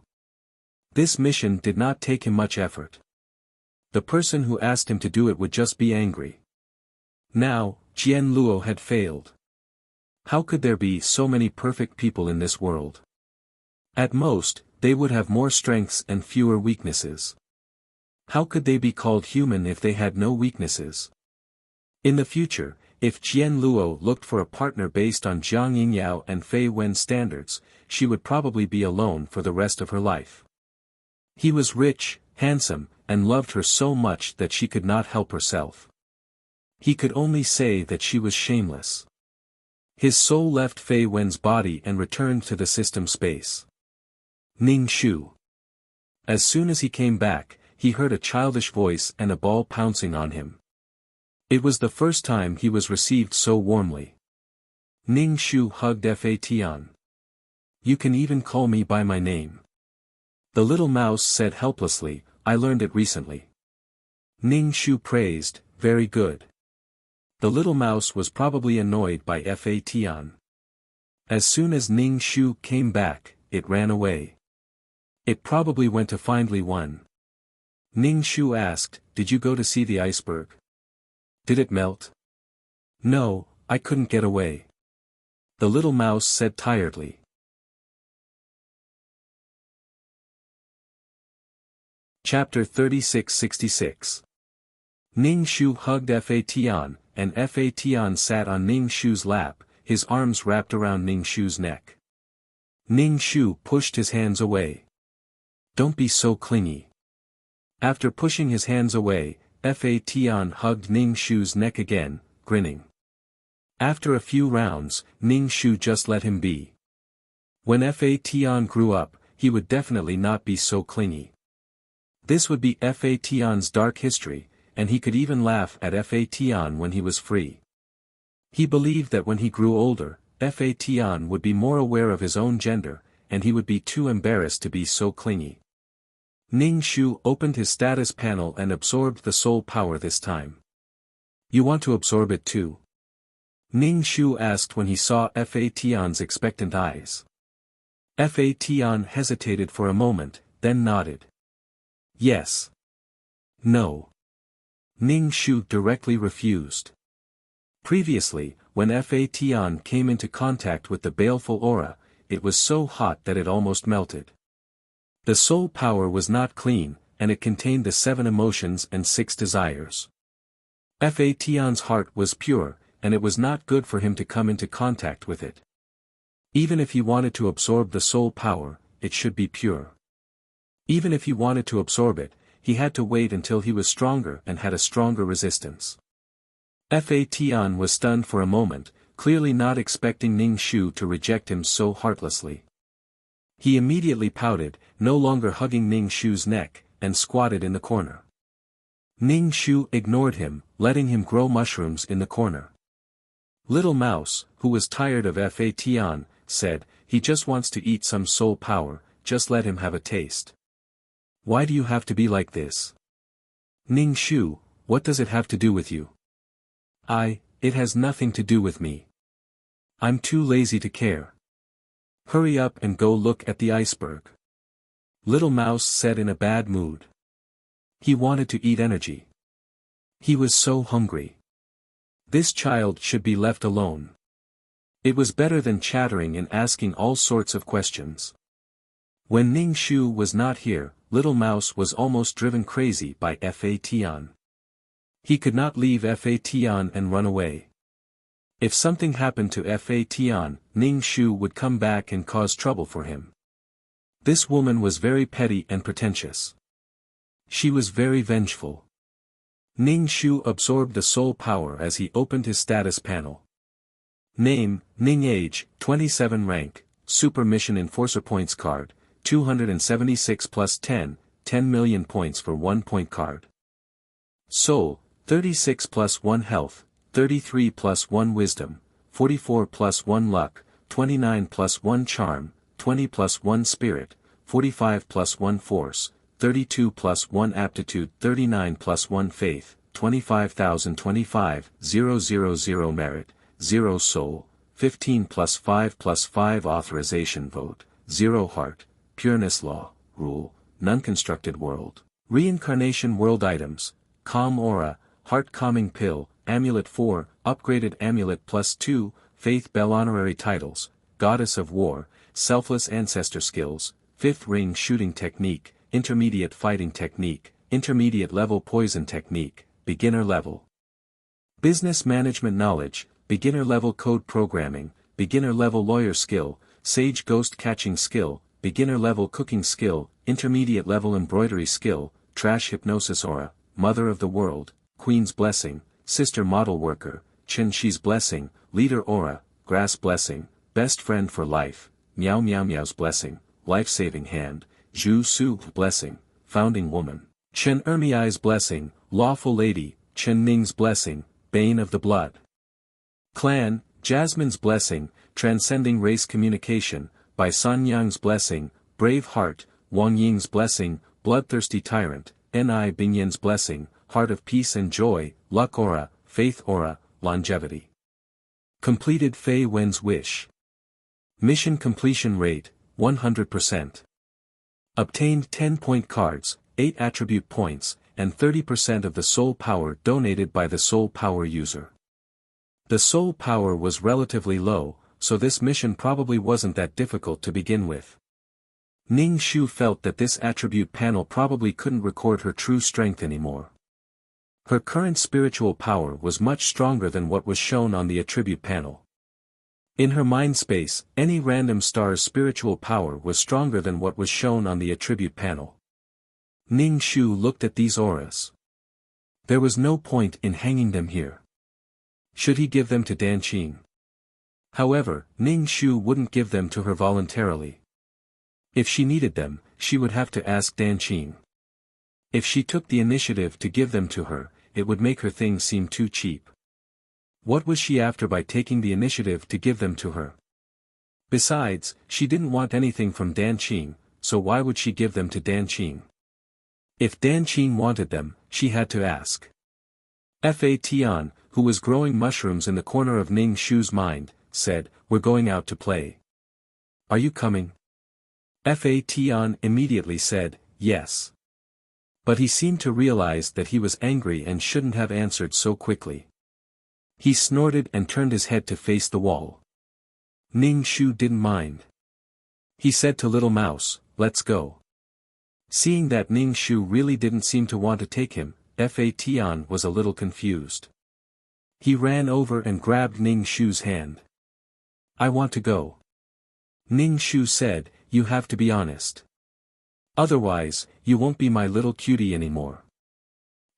This mission did not take him much effort. The person who asked him to do it would just be angry. Now, Jian Luo had failed. How could there be so many perfect people in this world? At most, they would have more strengths and fewer weaknesses. How could they be called human if they had no weaknesses? In the future, if Jian Luo looked for a partner based on Jiang Yingyao and Fei Wen's standards, she would probably be alone for the rest of her life. He was rich, handsome, and loved her so much that she could not help herself. He could only say that she was shameless. His soul left Fei Wen's body and returned to the system space. Ning Shu. As soon as he came back, he heard a childish voice and a ball pouncing on him. It was the first time he was received so warmly. Ning Shu hugged Fa Tian. You can even call me by my name. The little mouse said helplessly, I learned it recently. Ning Shu praised, very good. The little mouse was probably annoyed by Fa Tian. As soon as Ning Shu came back, it ran away. It probably went to find Li Wen. Ning Shu asked, did you go to see the iceberg? Did it melt? No, I couldn't get away. The little mouse said tiredly. Chapter 3666. Ning Shu hugged Fa Tian, and Fa Tian sat on Ning Shu's lap, his arms wrapped around Ning Shu's neck. Ning Shu pushed his hands away. Don't be so clingy. After pushing his hands away, Fa Tian hugged Ning Shu's neck again, grinning. After a few rounds, Ning Shu just let him be. When Fa Tian grew up, he would definitely not be so clingy. This would be Fa Tian's dark history, and he could even laugh at Fa Tian when he was free. He believed that when he grew older, Fa Tian would be more aware of his own gender, and he would be too embarrassed to be so clingy. Ning Shu opened his status panel and absorbed the soul power this time. You want to absorb it too? Ning Shu asked when he saw Fa Tian's expectant eyes. Fa Tian hesitated for a moment, then nodded. Yes. No. Ning Shu directly refused. Previously, when Fa Tian came into contact with the baleful aura, it was so hot that it almost melted. The soul power was not clean, and it contained the 7 emotions and 6 desires. Fa Tian's heart was pure, and it was not good for him to come into contact with it. Even if he wanted to absorb the soul power, it should be pure. Even if he wanted to absorb it, he had to wait until he was stronger and had a stronger resistance. Fa Tian was stunned for a moment, clearly not expecting Ning Shu to reject him so heartlessly. He immediately pouted, no longer hugging Ning Shu's neck, and squatted in the corner. Ning Shu ignored him, letting him grow mushrooms in the corner. Little Mouse, who was tired of Fa Tian, said, he just wants to eat some soul power, just let him have a taste. Why do you have to be like this? Ning Shu, what does it have to do with you? It has nothing to do with me. I'm too lazy to care. Hurry up and go look at the iceberg. Little Mouse said in a bad mood. He wanted to eat energy. He was so hungry. This child should be left alone. It was better than chattering and asking all sorts of questions. When Ning Shu was not here, Little Mouse was almost driven crazy by Fa Tian. He could not leave Fa Tian and run away. If something happened to Fa Tian, Ning Shu would come back and cause trouble for him. This woman was very petty and pretentious. She was very vengeful. Ning Shu absorbed the soul power as he opened his status panel. Name, Ning Age, 27 rank, Super Mission Enforcer Points card, 276 plus 10 million points for 1 point card. Soul, 36 plus 1 health, 33 plus 1 wisdom, 44 plus 1 luck, 29 plus 1 charm, 20 plus 1 spirit, 45 plus 1 force, 32 plus 1 aptitude, 39 plus 1 faith, 25,025, 000 merit, 0 soul, 15 plus 5 authorization vote, 0 heart, pureness law, rule, non-constructed world, reincarnation world items, calm aura, heart calming pill, amulet 4, upgraded amulet plus 2, faith bell honorary titles, goddess of war, selfless ancestor skills, 5th ring shooting technique, intermediate fighting technique, intermediate level poison technique, beginner level business management knowledge, beginner level code programming, beginner level lawyer skill, sage ghost catching skill, beginner level cooking skill, intermediate level embroidery skill, trash hypnosis aura, mother of the world, queen's blessing, sister model worker, Chen Shi's blessing, leader aura, grass blessing, best friend for life, Meow Meow Meow's blessing, life-saving hand, Zhu Su blessing, founding woman, Chen Ermiai's blessing, lawful lady, Chen Ning's blessing, bane of the blood. Clan, Jasmine's blessing, transcending race communication, by Sun Yang's blessing, brave heart, Wang Ying's blessing, bloodthirsty tyrant, Ni Bingyan's blessing, heart of peace and joy, luck aura, faith aura, longevity. Completed Fei Wen's wish. Mission completion rate, 100%. Obtained 10-point cards, 8 attribute points, and 30% of the soul power donated by the soul power user. The soul power was relatively low, so this mission probably wasn't that difficult to begin with. Ning Shu felt that this attribute panel probably couldn't record her true strength anymore. Her current spiritual power was much stronger than what was shown on the attribute panel. In her mind space, any random star's spiritual power was stronger than what was shown on the attribute panel. Ning Shu looked at these auras. There was no point in hanging them here. Should he give them to Dan Qing? However, Ning Shu wouldn't give them to her voluntarily. If she needed them, she would have to ask Dan Qing. If she took the initiative to give them to her, it would make her things seem too cheap. What was she after by taking the initiative to give them to her? Besides, she didn't want anything from Dan Qing, so why would she give them to Dan Qing? If Dan Qing wanted them, she had to ask. Fa Tian, who was growing mushrooms in the corner of Ning Shu's mind, said, "We're going out to play. Are you coming?" Fa Tian immediately said, "Yes." But he seemed to realize that he was angry and shouldn't have answered so quickly. He snorted and turned his head to face the wall. Ning Shu didn't mind. He said to Little Mouse, "Let's go." Seeing that Ning Shu really didn't seem to want to take him, Fa Tian was a little confused. He ran over and grabbed Ning Shu's hand. "I want to go." Ning Shu said, "You have to be honest. Otherwise, you won't be my little cutie anymore."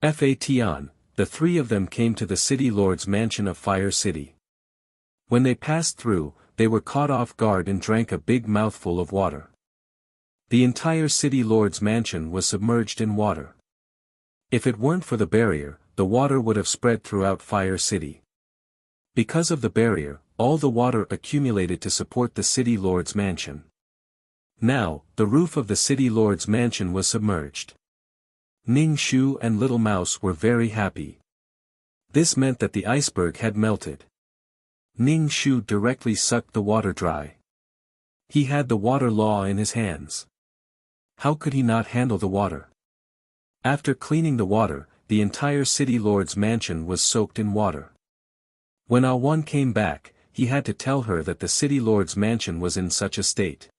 Fa Tian, the three of them came to the city lord's mansion of Fire City. When they passed through, they were caught off guard and drank a big mouthful of water. The entire city lord's mansion was submerged in water. If it weren't for the barrier, the water would have spread throughout Fire City. Because of the barrier, all the water accumulated to support the city lord's mansion. Now, the roof of the city lord's mansion was submerged. Ning Shu and Little Mouse were very happy. This meant that the iceberg had melted. Ning Shu directly sucked the water dry. He had the water law in his hands. How could he not handle the water? After cleaning the water, the entire city lord's mansion was soaked in water. When Awan came back, he had to tell her that the city lord's mansion was in such a state.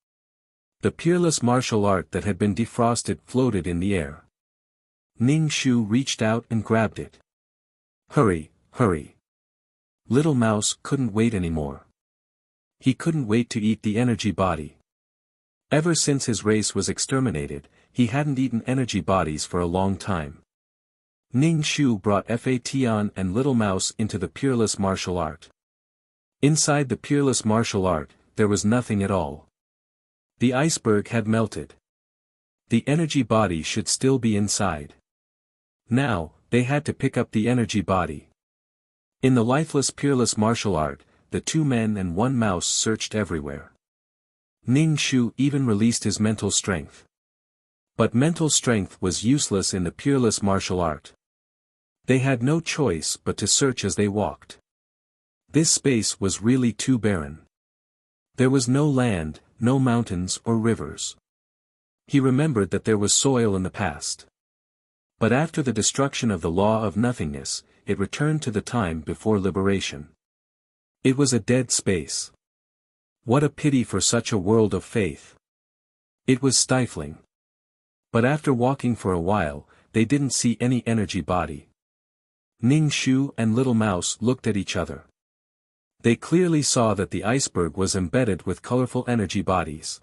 The peerless martial art that had been defrosted floated in the air. Ning Shu reached out and grabbed it. "Hurry, hurry." Little Mouse couldn't wait anymore. He couldn't wait to eat the energy body. Ever since his race was exterminated, he hadn't eaten energy bodies for a long time. Ning Shu brought Fa Tian and Little Mouse into the peerless martial art. Inside the peerless martial art, there was nothing at all. The iceberg had melted. The energy body should still be inside. Now, they had to pick up the energy body. In the lifeless peerless martial art, the 2 men and 1 mouse searched everywhere. Ning Shu even released his mental strength. But mental strength was useless in the peerless martial art. They had no choice but to search as they walked. This space was really too barren. There was no land, no mountains or rivers. He remembered that there was soil in the past. But after the destruction of the law of nothingness, it returned to the time before liberation. It was a dead space. What a pity for such a world of faith. It was stifling. But after walking for a while, they didn't see any energy body. Ning Shu and Little Mouse looked at each other. They clearly saw that the iceberg was embedded with colorful energy bodies.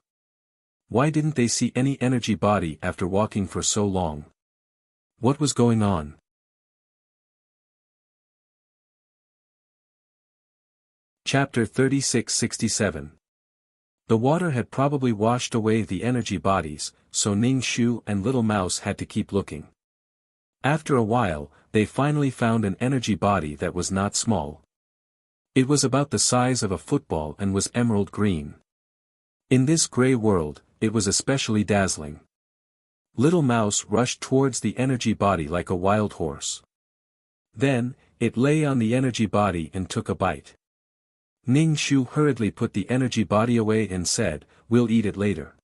Why didn't they see any energy body after walking for so long? What was going on? Chapter 36-67. The water had probably washed away the energy bodies, so Ning Shu and Little Mouse had to keep looking. After a while, they finally found an energy body that was not small. It was about the size of a football and was emerald green. In this gray world, it was especially dazzling. Little Mouse rushed towards the energy body like a wild horse. Then, it lay on the energy body and took a bite. Ning Shu hurriedly put the energy body away and said, "We'll eat it later.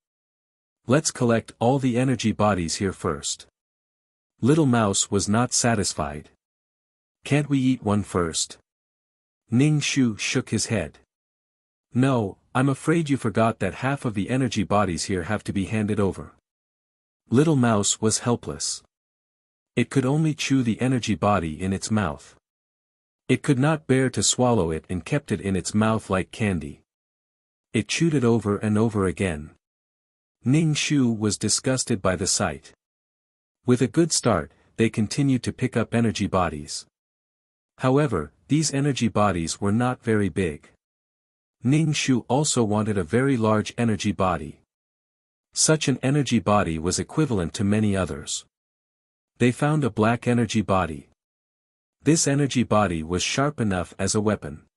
Let's collect all the energy bodies here first." Little Mouse was not satisfied. "Can't we eat one first?" Ning Shu shook his head. "No, I'm afraid you forgot that half of the energy bodies here have to be handed over." Little Mouse was helpless. It could only chew the energy body in its mouth. It could not bear to swallow it and kept it in its mouth like candy. It chewed it over and over again. Ning Shu was disgusted by the sight. With a good start, they continued to pick up energy bodies. However, these energy bodies were not very big. Ning Shu also wanted a very large energy body. Such an energy body was equivalent to many others. They found a black energy body. This energy body was sharp enough as a weapon.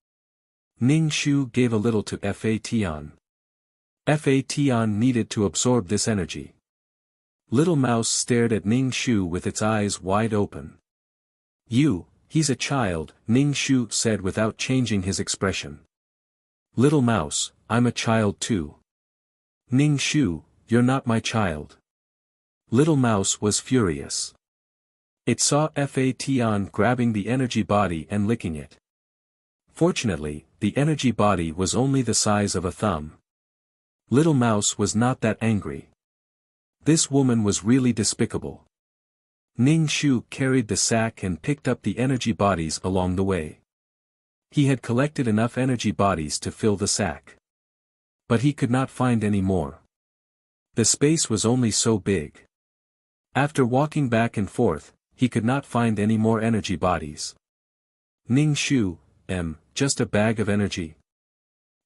Ning Shu gave a little to Fa Tian. Fa Tian needed to absorb this energy. Little Mouse stared at Ning Shu with its eyes wide open. He's a child," Ning Shu said without changing his expression. "Little Mouse, I'm a child too." "Ning Shu, you're not my child." Little Mouse was furious. It saw Fa Tian grabbing the energy body and licking it. Fortunately, the energy body was only the size of a thumb. Little Mouse was not that angry. This woman was really despicable. Ning Shu carried the sack and picked up the energy bodies along the way. He had collected enough energy bodies to fill the sack. But he could not find any more. The space was only so big. After walking back and forth, he could not find any more energy bodies. Ning Shu, just a bag of energy.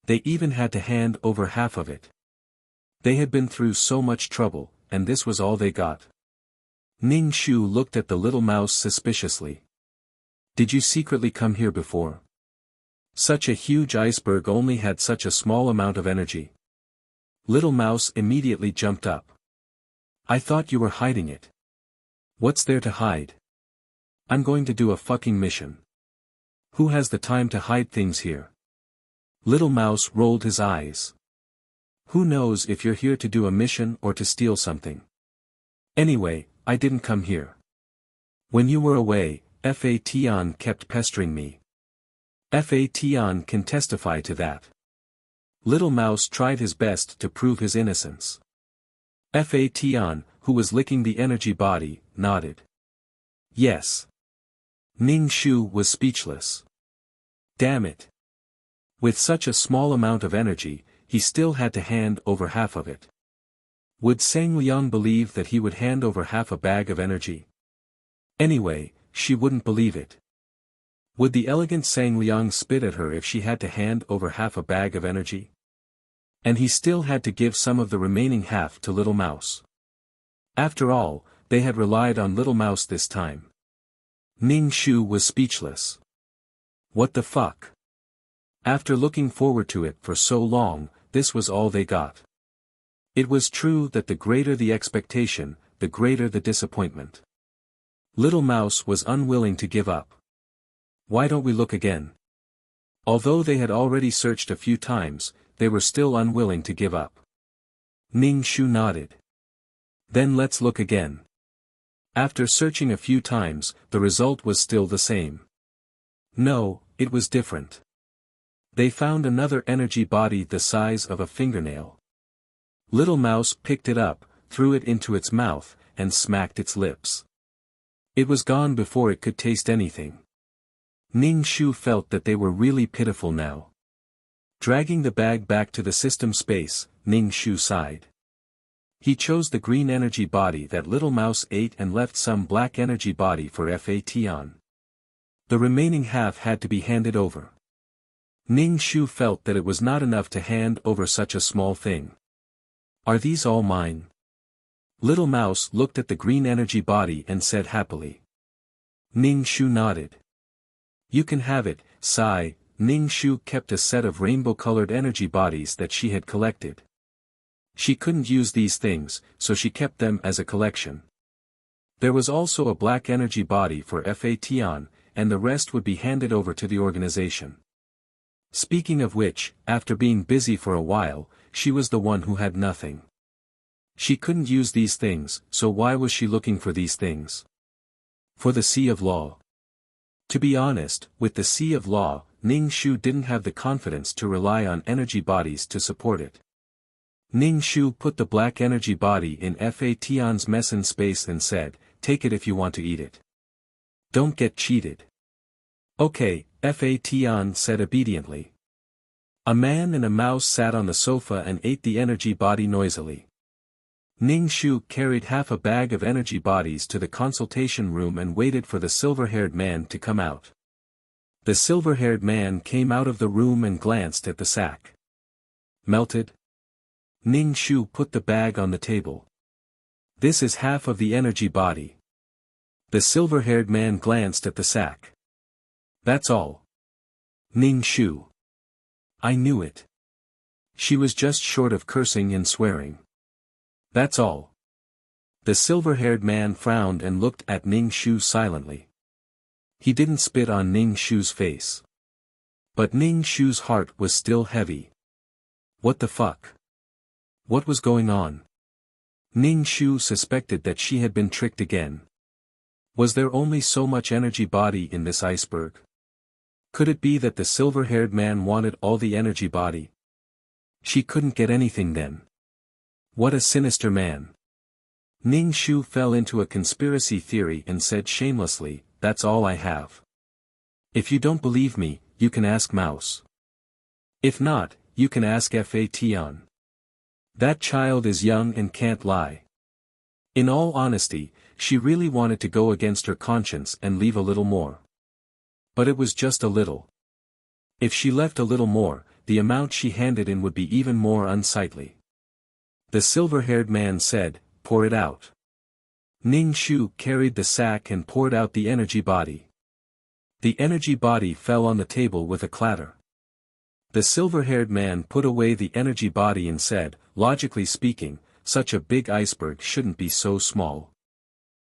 They even had to hand over half of it. They had been through so much trouble, and this was all they got. Ning Shu looked at the little mouse suspiciously. "Did you secretly come here before? Such a huge iceberg only had such a small amount of energy." Little Mouse immediately jumped up. "I thought you were hiding it." "What's there to hide? I'm going to do a fucking mission. Who has the time to hide things here?" Little Mouse rolled his eyes. "Who knows if you're here to do a mission or to steal something? Anyway, I didn't come here. When you were away, Fa Tian kept pestering me." Fa Tian can testify to that. Little Mouse tried his best to prove his innocence. Fa Tian, who was licking the energy body, nodded. "Yes." Ning Shu was speechless. Damn it. With such a small amount of energy, he still had to hand over half of it. Would Sang Liang believe that he would hand over half a bag of energy? Anyway, she wouldn't believe it. Would the elegant Sang Liang spit at her if she had to hand over half a bag of energy? And he still had to give some of the remaining half to Little Mouse. After all, they had relied on Little Mouse this time. Ning Shu was speechless. What the fuck? After looking forward to it for so long, this was all they got. It was true that the greater the expectation, the greater the disappointment. Little Mouse was unwilling to give up. "Why don't we look again?" Although they had already searched a few times, they were still unwilling to give up. Ning Shu nodded. "Then let's look again." After searching a few times, the result was still the same. No, it was different. They found another energy body the size of a fingernail. Little Mouse picked it up, threw it into its mouth, and smacked its lips. It was gone before it could taste anything. Ning Shu felt that they were really pitiful now. Dragging the bag back to the system space, Ning Shu sighed. He chose the green energy body that Little Mouse ate and left some black energy body for Fa Tian. The remaining half had to be handed over. Ning Shu felt that it was not enough to hand over such a small thing. "Are these all mine?" Little Mouse looked at the green energy body and said happily. Ning Shu nodded. "You can have it, sigh." Ning Shu kept a set of rainbow-colored energy bodies that she had collected. She couldn't use these things, so she kept them as a collection. There was also a black energy body for Fation, and the rest would be handed over to the organization. Speaking of which, after being busy for a while, she was the one who had nothing. She couldn't use these things, so why was she looking for these things? For the Sea of Law. To be honest, with the Sea of Law, Ning Shu didn't have the confidence to rely on energy bodies to support it. Ning Shu put the black energy body in Fation's meson space and said, "Take it if you want to eat it. Don't get cheated." "Okay," Fation said obediently. A man and a mouse sat on the sofa and ate the energy body noisily. Ning Shu carried half a bag of energy bodies to the consultation room and waited for the silver-haired man to come out. The silver-haired man came out of the room and glanced at the sack. "Melted?" Ning Shu put the bag on the table. "This is half of the energy body." The silver-haired man glanced at the sack. "That's all." Ning Shu. "I knew it." She was just short of cursing and swearing. "That's all." The silver-haired man frowned and looked at Ning Shu silently. He didn't spit on Ning Shu's face. But Ning Shu's heart was still heavy. What the fuck? What was going on? Ning Shu suspected that she had been tricked again. Was there only so much energy body in this iceberg? Could it be that the silver-haired man wanted all the energy body? She couldn't get anything then. What a sinister man. Ning Shu fell into a conspiracy theory and said shamelessly, "That's all I have. If you don't believe me, you can ask Mouse. If not, you can ask Fation. That child is young and can't lie." In all honesty, she really wanted to go against her conscience and leave a little more. But it was just a little. If she left a little more, the amount she handed in would be even more unsightly. The silver-haired man said, "Pour it out." Ning Shu carried the sack and poured out the energy body. The energy body fell on the table with a clatter. The silver-haired man put away the energy body and said, "Logically speaking, such a big iceberg shouldn't be so small."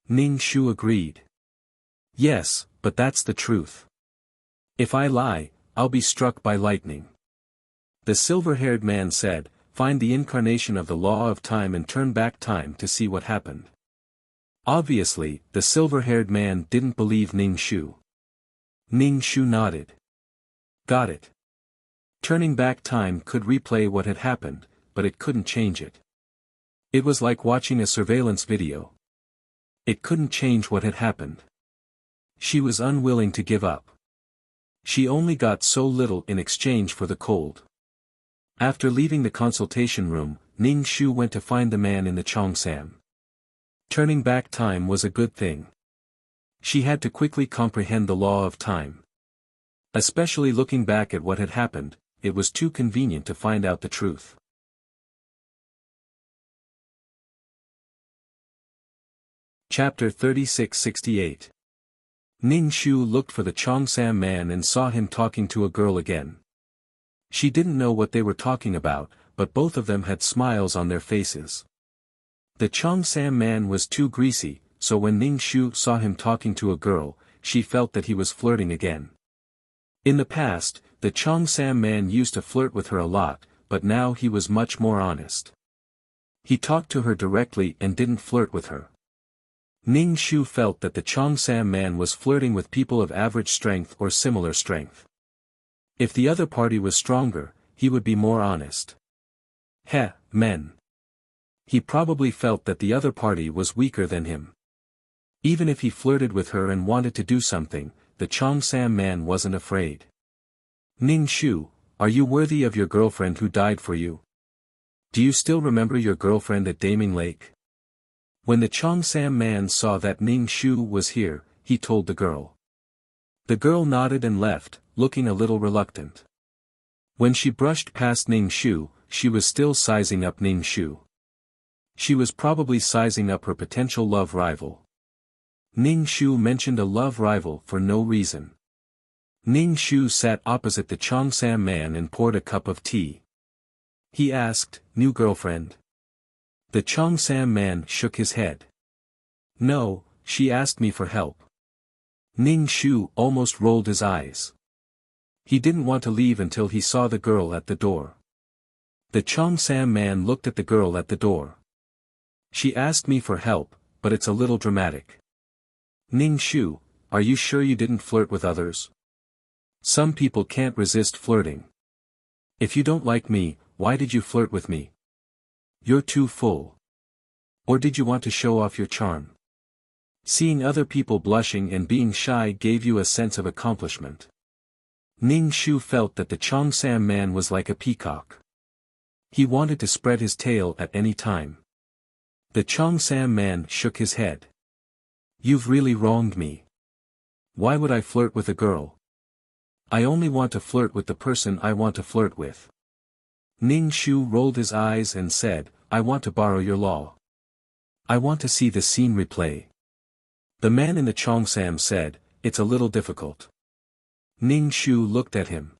Ning Shu agreed. "Yes, but that's the truth. If I lie, I'll be struck by lightning." The silver-haired man said, "Find the incarnation of the law of time and turn back time to see what happened." Obviously, the silver-haired man didn't believe Ning Shu. Ning Shu nodded. "Got it. Turning back time could replay what had happened, but it couldn't change it. It was like watching a surveillance video. It couldn't change what had happened." She was unwilling to give up. She only got so little in exchange for the cold. After leaving the consultation room, Ning Shu went to find the man in the Cheongsam. Turning back time was a good thing. She had to quickly comprehend the law of time. Especially looking back at what had happened, it was too convenient to find out the truth. Chapter 3668. Ning Shu looked for the Cheongsam man and saw him talking to a girl again. She didn't know what they were talking about, but both of them had smiles on their faces. The Cheongsam man was too greasy, so when Ning Shu saw him talking to a girl, she felt that he was flirting again. In the past, the Cheongsam man used to flirt with her a lot, but now he was much more honest. He talked to her directly and didn't flirt with her. Ning Shu felt that the Cheongsam man was flirting with people of average strength or similar strength. If the other party was stronger, he would be more honest. Men. He probably felt that the other party was weaker than him. Even if he flirted with her and wanted to do something, the Cheongsam man wasn't afraid. "Ning Shu, are you worthy of your girlfriend who died for you? Do you still remember your girlfriend at Daming Lake?" When the Cheongsam man saw that Ning Shu was here, he told the girl. The girl nodded and left, looking a little reluctant. When she brushed past Ning Shu, she was still sizing up Ning Shu. She was probably sizing up her potential love rival. Ning Shu mentioned a love rival for no reason. Ning Shu sat opposite the Cheongsam man and poured a cup of tea. He asked, "New girlfriend?" The Cheongsam man shook his head. No, she asked me for help. Ning Shu almost rolled his eyes. He didn't want to leave until he saw the girl at the door. The Cheongsam man looked at the girl at the door. She asked me for help, but it's a little dramatic. Ning Shu, are you sure you didn't flirt with others? Some people can't resist flirting. If you don't like me, why did you flirt with me? You're too full. Or did you want to show off your charm? Seeing other people blushing and being shy gave you a sense of accomplishment. Ning Shu felt that the Cheongsam man was like a peacock. He wanted to spread his tail at any time. The Cheongsam man shook his head. You've really wronged me. Why would I flirt with a girl? I only want to flirt with the person I want to flirt with. Ning Shu rolled his eyes and said, I want to borrow your law. I want to see the scene replay. The man in the Cheongsam said, it's a little difficult. Ning Shu looked at him.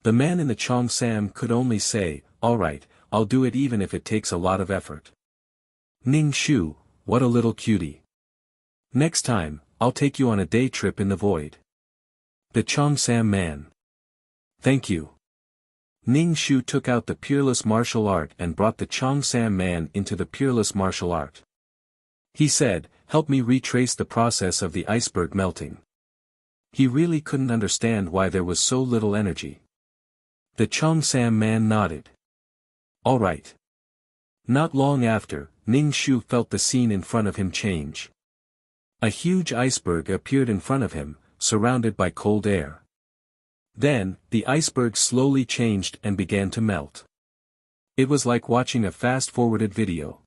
The man in the Cheongsam could only say, alright, I'll do it even if it takes a lot of effort. Ning Shu, what a little cutie. Next time, I'll take you on a day trip in the void. The Cheongsam man. Thank you. Ning Shu took out the peerless martial art and brought the Cheongsam man into the peerless martial art. He said, help me retrace the process of the iceberg melting. He really couldn't understand why there was so little energy. The Cheongsam man nodded. All right. Not long after, Ning Shu felt the scene in front of him change. A huge iceberg appeared in front of him, surrounded by cold air. Then, the iceberg slowly changed and began to melt. It was like watching a fast-forwarded video.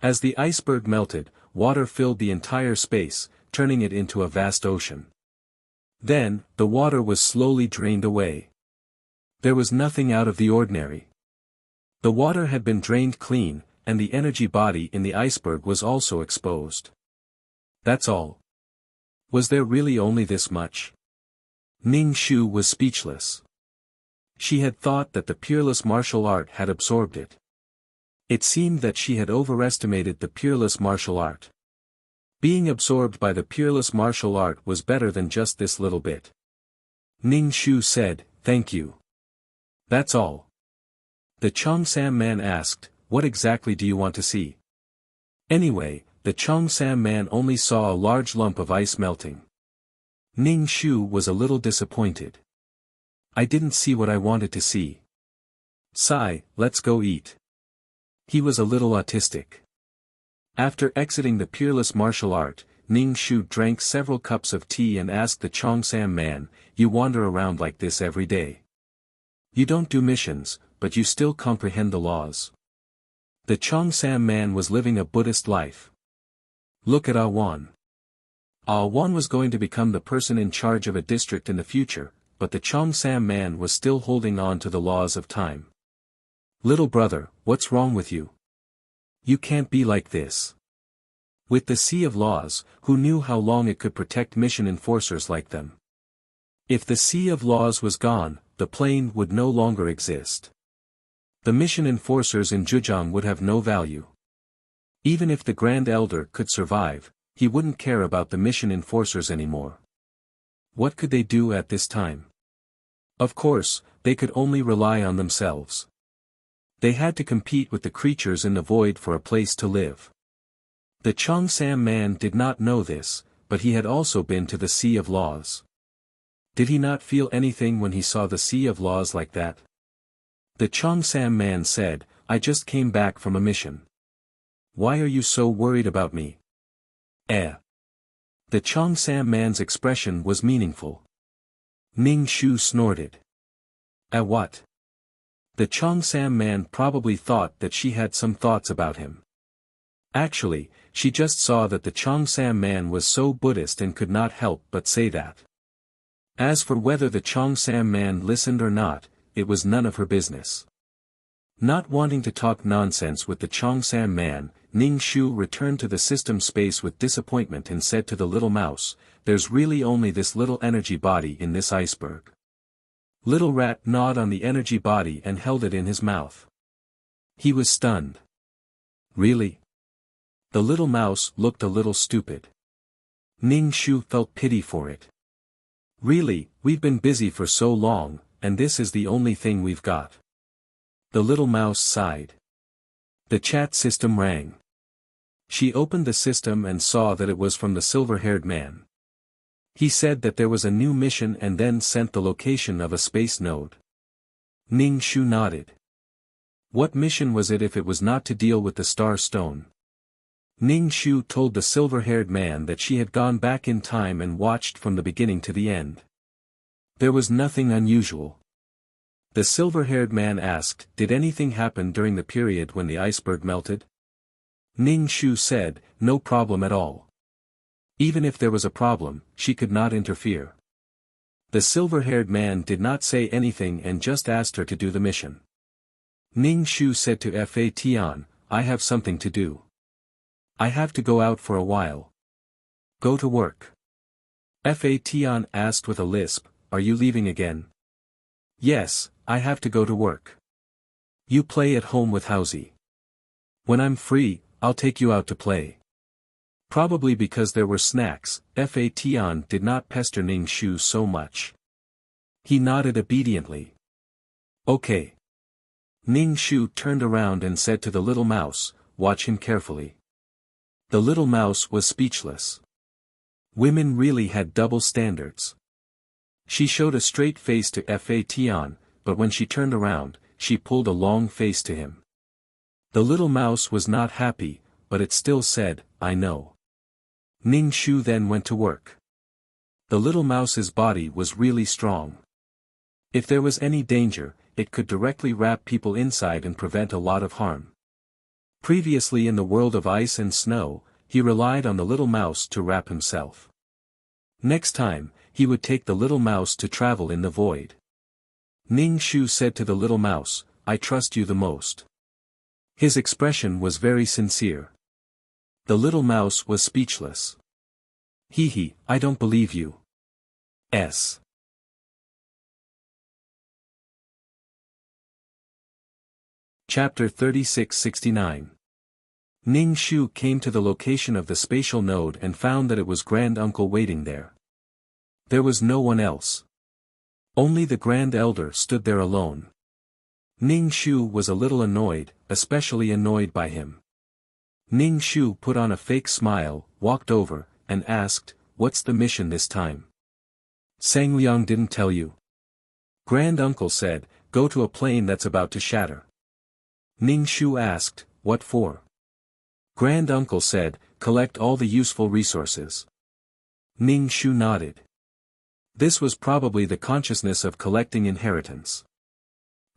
As the iceberg melted, water filled the entire space, turning it into a vast ocean. Then, the water was slowly drained away. There was nothing out of the ordinary. The water had been drained clean, and the energy body in the iceberg was also exposed. That's all. Was there really only this much? Ning Shu was speechless. She had thought that the peerless martial art had absorbed it. It seemed that she had overestimated the peerless martial art. Being absorbed by the peerless martial art was better than just this little bit. Ning Shu said, thank you. That's all. The Cheongsam man asked, what exactly do you want to see? Anyway, the Cheongsam man only saw a large lump of ice melting. Ning Shu was a little disappointed. I didn't see what I wanted to see. Sigh, let's go eat. He was a little autistic. After exiting the peerless martial art, Ning Shu drank several cups of tea and asked the Cheongsam man, you wander around like this every day. You don't do missions, but you still comprehend the laws. The Cheongsam man was living a Buddhist life. Look at Ah Wan. Ah Wan was going to become the person in charge of a district in the future, but the Cheongsam man was still holding on to the laws of time. Little brother, what's wrong with you? You can't be like this. With the Sea of Laws, who knew how long it could protect mission enforcers like them? If the Sea of Laws was gone, the plane would no longer exist. The mission enforcers in Zhejiang would have no value. Even if the Grand Elder could survive, he wouldn't care about the mission enforcers anymore. What could they do at this time? Of course, they could only rely on themselves. They had to compete with the creatures in the void for a place to live. The Cheongsam man did not know this, but he had also been to the Sea of Laws. Did he not feel anything when he saw the Sea of Laws like that? The Cheongsam man said, I just came back from a mission. Why are you so worried about me? The Cheongsam man's expression was meaningful. Ning Shu snorted. What? The Cheongsam man probably thought that she had some thoughts about him. Actually, she just saw that the Cheongsam man was so Buddhist and could not help but say that. As for whether the Cheongsam man listened or not, it was none of her business. Not wanting to talk nonsense with the Cheongsam man, Ning Shu returned to the system space with disappointment and said to the little mouse, there's really only this little energy body in this iceberg. Little rat gnawed on the energy body and held it in his mouth. He was stunned. Really? The little mouse looked a little stupid. Ning Shu felt pity for it. Really, we've been busy for so long, and this is the only thing we've got. The little mouse sighed. The chat system rang. She opened the system and saw that it was from the silver-haired man. He said that there was a new mission and then sent the location of a space node. Ning Shu nodded. What mission was it if it was not to deal with the star stone? Ning Shu told the silver-haired man that she had gone back in time and watched from the beginning to the end. There was nothing unusual. The silver-haired man asked, did anything happen during the period when the iceberg melted? Ning Shu said, no problem at all. Even if there was a problem, she could not interfere. The silver-haired man did not say anything and just asked her to do the mission. Ning Shu said to Fa Tian, I have something to do. I have to go out for a while. Go to work. Fa Tian asked with a lisp, are you leaving again? Yes, I have to go to work. You play at home with Housie. When I'm free, I'll take you out to play. Probably because there were snacks, Fa Tian did not pester Ning Shu so much. He nodded obediently. Okay. Ning Shu turned around and said to the little mouse, watch him carefully. The little mouse was speechless. Women really had double standards. She showed a straight face to Fa Tian, but when she turned around, she pulled a long face to him. The little mouse was not happy, but it still said, I know. Ning Shu then went to work. The little mouse's body was really strong. If there was any danger, it could directly wrap people inside and prevent a lot of harm. Previously in the world of ice and snow, he relied on the little mouse to wrap himself. Next time, he would take the little mouse to travel in the void. Ning Shu said to the little mouse, I trust you the most. His expression was very sincere. The little mouse was speechless. Hee, I don't believe you. S. Chapter 3669. Ning Shu came to the location of the spatial node and found that it was Grand Uncle waiting there. There was no one else. Only the Grand Elder stood there alone. Ning Shu was a little annoyed, especially annoyed by him. Ning Shu put on a fake smile, walked over, and asked, what's the mission this time? Sang Liang didn't tell you. Grand Uncle said, go to a plane that's about to shatter. Ning Shu asked, what for? Grand Uncle said, collect all the useful resources. Ning Shu nodded. This was probably the consciousness of collecting inheritance.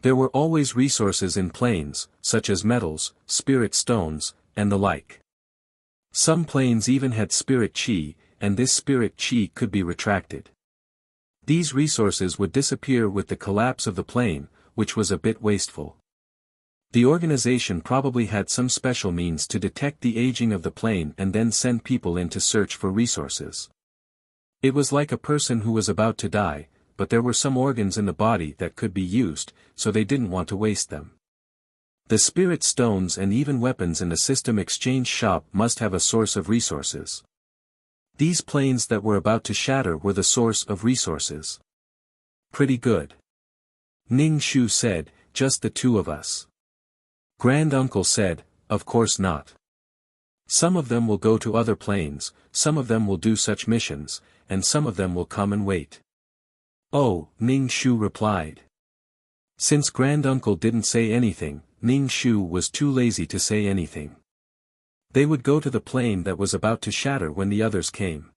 There were always resources in planes, such as metals, spirit stones, and the like. Some planes even had spirit chi, and this spirit chi could be retracted. These resources would disappear with the collapse of the plane, which was a bit wasteful. The organization probably had some special means to detect the aging of the plane and then send people in to search for resources. It was like a person who was about to die, but there were some organs in the body that could be used, so they didn't want to waste them. The spirit stones and even weapons in the system exchange shop must have a source of resources. These planes that were about to shatter were the source of resources. Pretty good. Ning Shu said, just the two of us. Grand Uncle said, of course not. Some of them will go to other planes, some of them will do such missions, and some of them will come and wait. Oh, Ning Shu replied. Since Grand Uncle didn't say anything, Ning Shu was too lazy to say anything. They would go to the plane that was about to shatter when the others came.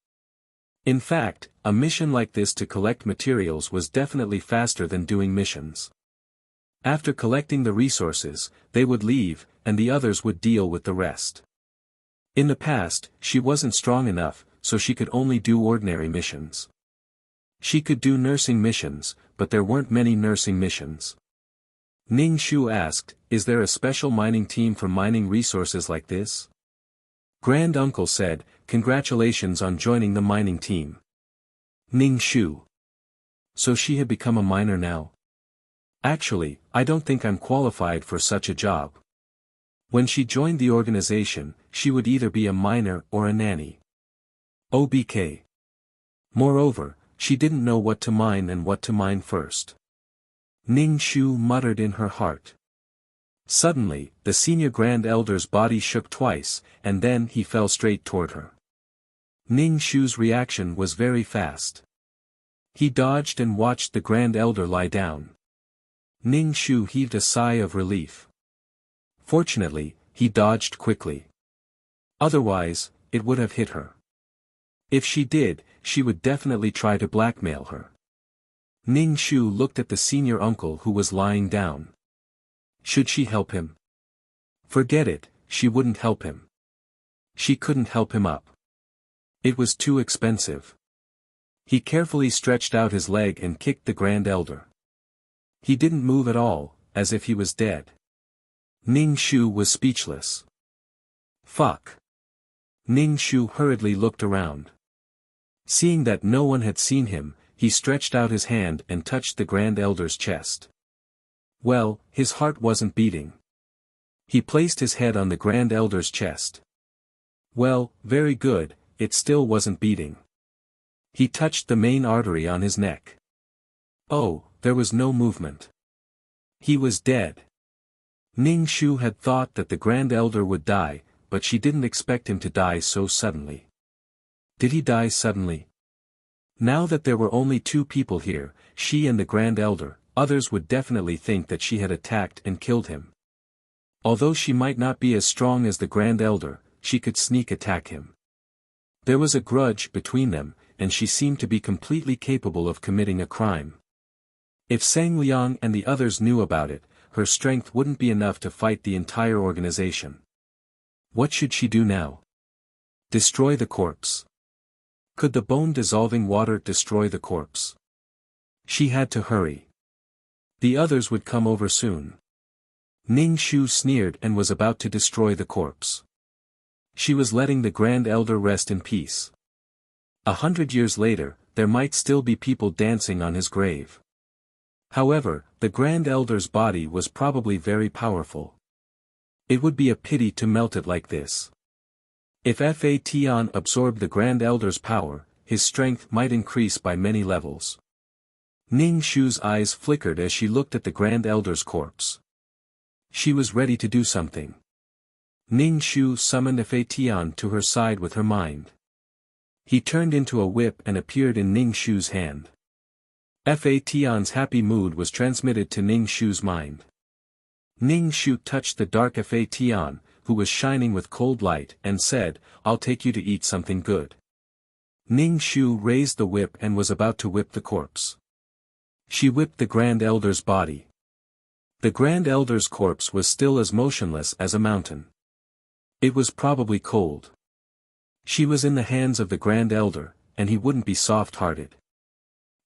In fact, a mission like this to collect materials was definitely faster than doing missions. After collecting the resources, they would leave, and the others would deal with the rest. In the past, she wasn't strong enough, so she could only do ordinary missions. She could do nursing missions, but there weren't many nursing missions. Ning Shu asked, is there a special mining team for mining resources like this? Grand Uncle said, congratulations on joining the mining team. Ning Shu. So she had become a miner now? Actually, I don't think I'm qualified for such a job. When she joined the organization, she would either be a miner or a nanny. OBK. Moreover, she didn't know what to mine and what to mine first. Ning Shu muttered in her heart. Suddenly, the senior Grand Elder's body shook twice, and then he fell straight toward her. Ning Shu's reaction was very fast. He dodged and watched the Grand Elder lie down. Ning Shu heaved a sigh of relief. Fortunately, he dodged quickly. Otherwise, it would have hit her. If she did, she would definitely try to blackmail her. Ning Shu looked at the senior uncle who was lying down. Should she help him? Forget it, she wouldn't help him. She couldn't help him up. It was too expensive. He carefully stretched out his leg and kicked the Grand Elder. He didn't move at all, as if he was dead. Ning Shu was speechless. Fuck. Ning Shu hurriedly looked around. Seeing that no one had seen him, he stretched out his hand and touched the Grand Elder's chest. Well, his heart wasn't beating. He placed his head on the Grand Elder's chest. Well, very good, it still wasn't beating. He touched the main artery on his neck. Oh, there was no movement. He was dead. Ning Shu had thought that the Grand Elder would die, but she didn't expect him to die so suddenly. Did he die suddenly? Now that there were only two people here, she and the Grand Elder, others would definitely think that she had attacked and killed him. Although she might not be as strong as the Grand Elder, she could sneak attack him. There was a grudge between them, and she seemed to be completely capable of committing a crime. If Sang Liang and the others knew about it, her strength wouldn't be enough to fight the entire organization. What should she do now? Destroy the corpse. Could the bone-dissolving water destroy the corpse? She had to hurry. The others would come over soon. Ning Shu sneered and was about to destroy the corpse. She was letting the Grand Elder rest in peace. 100 years later, there might still be people dancing on his grave. However, the Grand Elder's body was probably very powerful. It would be a pity to melt it like this. If Fa Tian absorbed the Grand Elder's power, his strength might increase by many levels. Ning Shu's eyes flickered as she looked at the Grand Elder's corpse. She was ready to do something. Ning Shu summoned Fa Tian to her side with her mind. He turned into a whip and appeared in Ning Shu's hand. Fa Tian's happy mood was transmitted to Ning Shu's mind. Ning Shu touched the dark Fa Tian, who was shining with cold light, and said, "I'll take you to eat something good." Ning Shu raised the whip and was about to whip the corpse. She whipped the Grand Elder's body. The Grand Elder's corpse was still as motionless as a mountain. It was probably cold. She was in the hands of the Grand Elder, and he wouldn't be soft-hearted.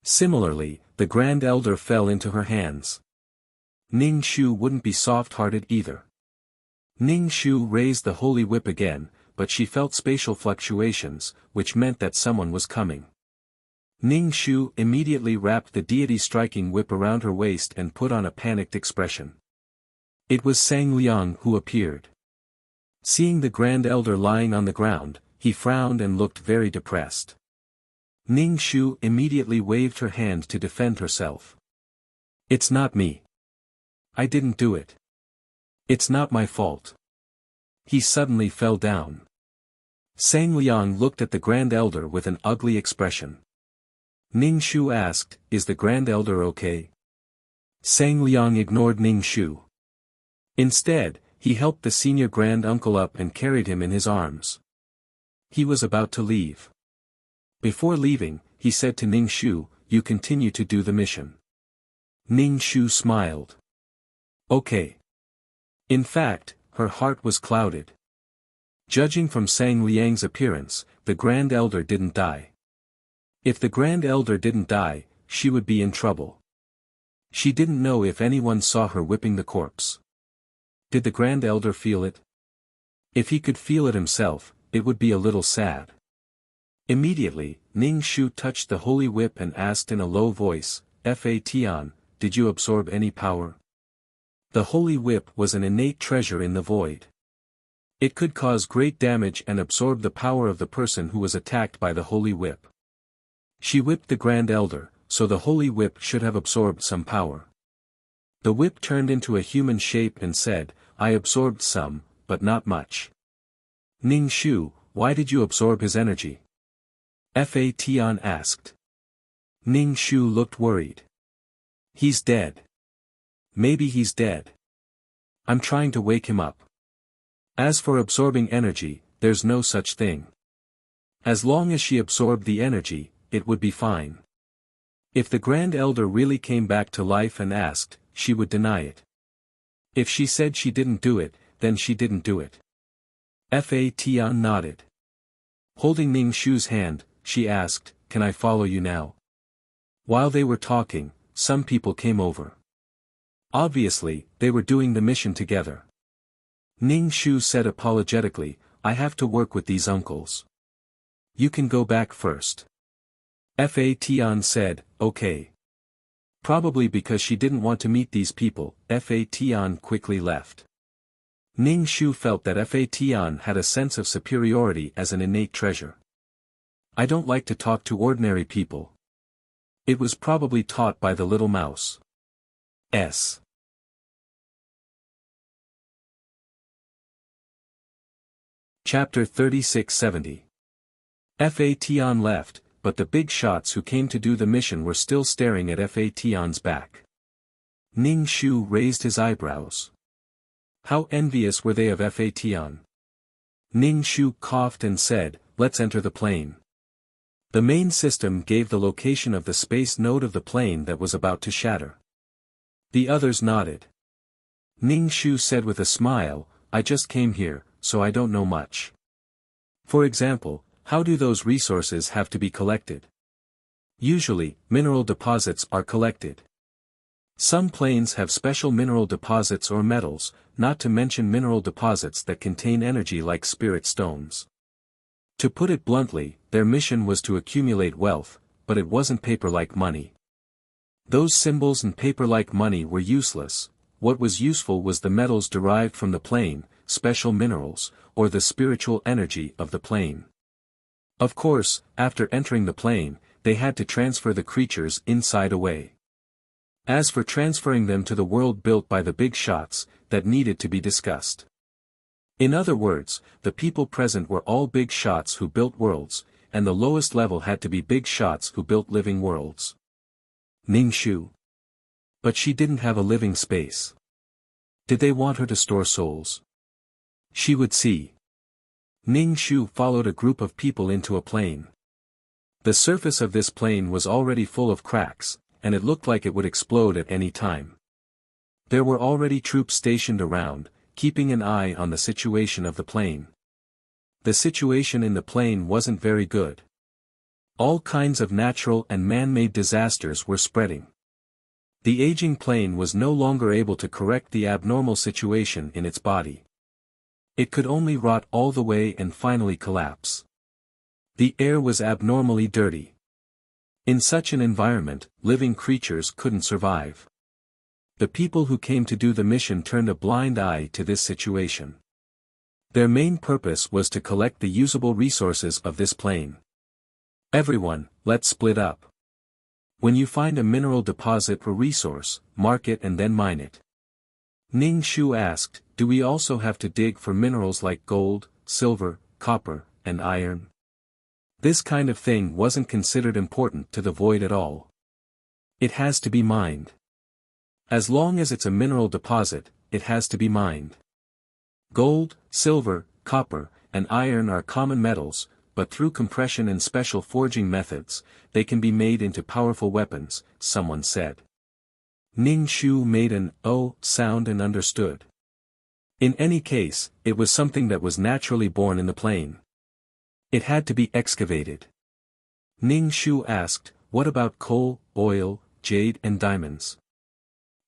Similarly, the Grand Elder fell into her hands. Ning Shu wouldn't be soft-hearted either. Ning Shu raised the holy whip again, but she felt spatial fluctuations, which meant that someone was coming. Ning Shu immediately wrapped the deity-striking whip around her waist and put on a panicked expression. It was Sang Liang who appeared. Seeing the Grand Elder lying on the ground, he frowned and looked very depressed. Ning Shu immediately waved her hand to defend herself. "It's not me. I didn't do it. It's not my fault." He suddenly fell down. Sang Liang looked at the Grand Elder with an ugly expression. Ning Shu asked, "Is the Grand Elder okay?" Sang Liang ignored Ning Shu. Instead, he helped the senior Grand Uncle up and carried him in his arms. He was about to leave. Before leaving, he said to Ning Shu, "You continue to do the mission." Ning Shu smiled. Okay. In fact, her heart was clouded. Judging from Sang Liang's appearance, the Grand Elder didn't die. If the Grand Elder didn't die, she would be in trouble. She didn't know if anyone saw her whipping the corpse. Did the Grand Elder feel it? If he could feel it himself, it would be a little sad. Immediately, Ning Shu touched the holy whip and asked in a low voice, "Fa Tian, did you absorb any power?" The holy whip was an innate treasure in the void. It could cause great damage and absorb the power of the person who was attacked by the Holy Whip. She whipped the Grand Elder, so the Holy Whip should have absorbed some power. The whip turned into a human shape and said, I absorbed some, but not much. Ning Shu, why did you absorb his energy? Fa Tian asked. Ning Shu looked worried. He's dead. Maybe he's dead. I'm trying to wake him up. As for absorbing energy, there's no such thing. As long as she absorbed the energy, it would be fine. If the Grand Elder really came back to life and asked, she would deny it. If she said she didn't do it, then she didn't do it. Fa Tian nodded. Holding Ning Shu's hand, she asked, Can I follow you now? While they were talking, some people came over. Obviously, they were doing the mission together. Ning Shu said apologetically, I have to work with these uncles. You can go back first. Fa Tian said, okay. Probably because she didn't want to meet these people, Fa Tian quickly left. Ning Shu felt that Fa Tian had a sense of superiority as an innate treasure. I don't like to talk to ordinary people. It was probably taught by the little mouse. S. Chapter 3670. Fa Tian left, but the big shots who came to do the mission were still staring at Fa Tian's back. Ning Shu raised his eyebrows. How envious were they of Fa Tian? Ning Shu coughed and said, Let's enter the plane. The main system gave the location of the space node of the plane that was about to shatter. The others nodded. Ning Shu said with a smile, I just came here, so I don't know much. For example, how do those resources have to be collected? Usually, mineral deposits are collected. Some planes have special mineral deposits or metals, not to mention mineral deposits that contain energy like spirit stones. To put it bluntly, their mission was to accumulate wealth, but it wasn't paper-like money. Those symbols and paper-like money were useless. What was useful was the metals derived from the plane, special minerals, or the spiritual energy of the plane. Of course, after entering the plane, they had to transfer the creatures inside away. As for transferring them to the world built by the big shots, that needed to be discussed. In other words, the people present were all big shots who built worlds, and the lowest level had to be big shots who built living worlds. Ning Shu. But she didn't have a living space. Did they want her to store souls? She would see. Ning Shu followed a group of people into a plane. The surface of this plane was already full of cracks, and it looked like it would explode at any time. There were already troops stationed around, keeping an eye on the situation of the plane. The situation in the plane wasn't very good. All kinds of natural and man-made disasters were spreading. The aging plane was no longer able to correct the abnormal situation in its body. It could only rot all the way and finally collapse. The air was abnormally dirty. In such an environment, living creatures couldn't survive. The people who came to do the mission turned a blind eye to this situation. Their main purpose was to collect the usable resources of this plane. Everyone, let's split up. When you find a mineral deposit or resource, mark it and then mine it. Ning Shu asked, do we also have to dig for minerals like gold, silver, copper, and iron? This kind of thing wasn't considered important to the void at all. It has to be mined. As long as it's a mineral deposit, it has to be mined. Gold, silver, copper, and iron are common metals, but through compression and special forging methods, they can be made into powerful weapons, someone said. Ning Shu made an "oh" sound and understood. In any case, it was something that was naturally born in the plane. It had to be excavated. Ning Shu asked, what about coal, oil, jade and diamonds?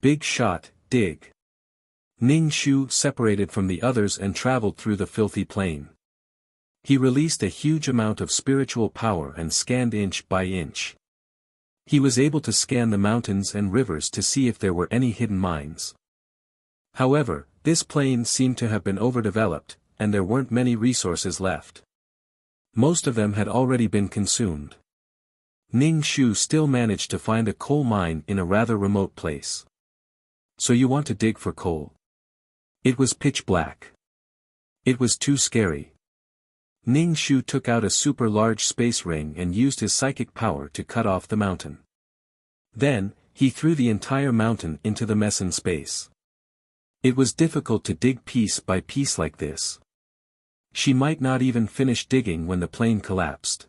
Big shot, dig. Ning Shu separated from the others and traveled through the filthy plane. He released a huge amount of spiritual power and scanned inch by inch. He was able to scan the mountains and rivers to see if there were any hidden mines. However, this plane seemed to have been overdeveloped, and there weren't many resources left. Most of them had already been consumed. Ning Shu still managed to find a coal mine in a rather remote place. So you want to dig for coal? It was pitch black. It was too scary. Ning Shu took out a super large space ring and used his psychic power to cut off the mountain. Then, he threw the entire mountain into the mess in space. It was difficult to dig piece by piece like this. She might not even finish digging when the plane collapsed.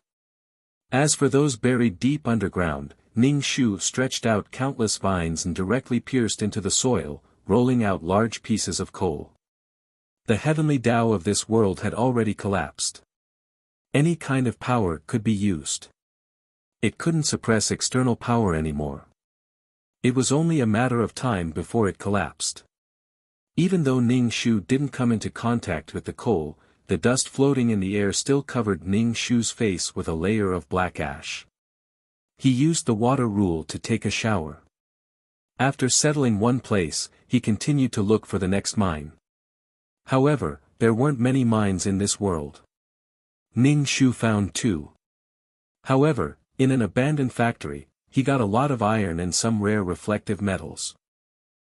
As for those buried deep underground, Ning Shu stretched out countless vines and directly pierced into the soil, rolling out large pieces of coal. The heavenly Tao of this world had already collapsed. Any kind of power could be used. It couldn't suppress external power anymore. It was only a matter of time before it collapsed. Even though Ning Shu didn't come into contact with the coal, the dust floating in the air still covered Ning Shu's face with a layer of black ash. He used the water rule to take a shower. After settling one place, he continued to look for the next mine. However, there weren't many mines in this world. Ning Shu found 2. However, in an abandoned factory, he got a lot of iron and some rare reflective metals.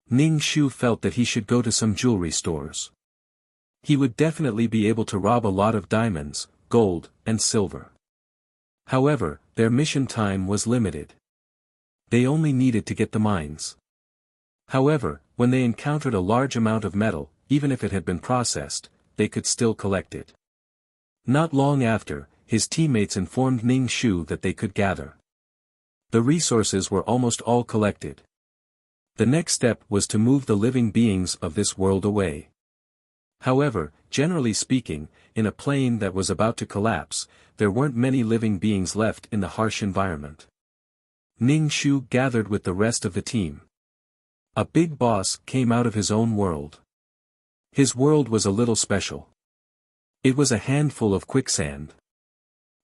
Ning Shu felt that he should go to some jewelry stores. He would definitely be able to rob a lot of diamonds, gold, and silver. However, their mission time was limited. They only needed to get the mines. However, when they encountered a large amount of metal, even if it had been processed, they could still collect it. Not long after, his teammates informed Ning Shu that they could gather. The resources were almost all collected. The next step was to move the living beings of this world away. However, generally speaking, in a plane that was about to collapse, there weren't many living beings left in the harsh environment. Ning Shu gathered with the rest of the team. A big boss came out of his own world. His world was a little special. It was a handful of quicksand.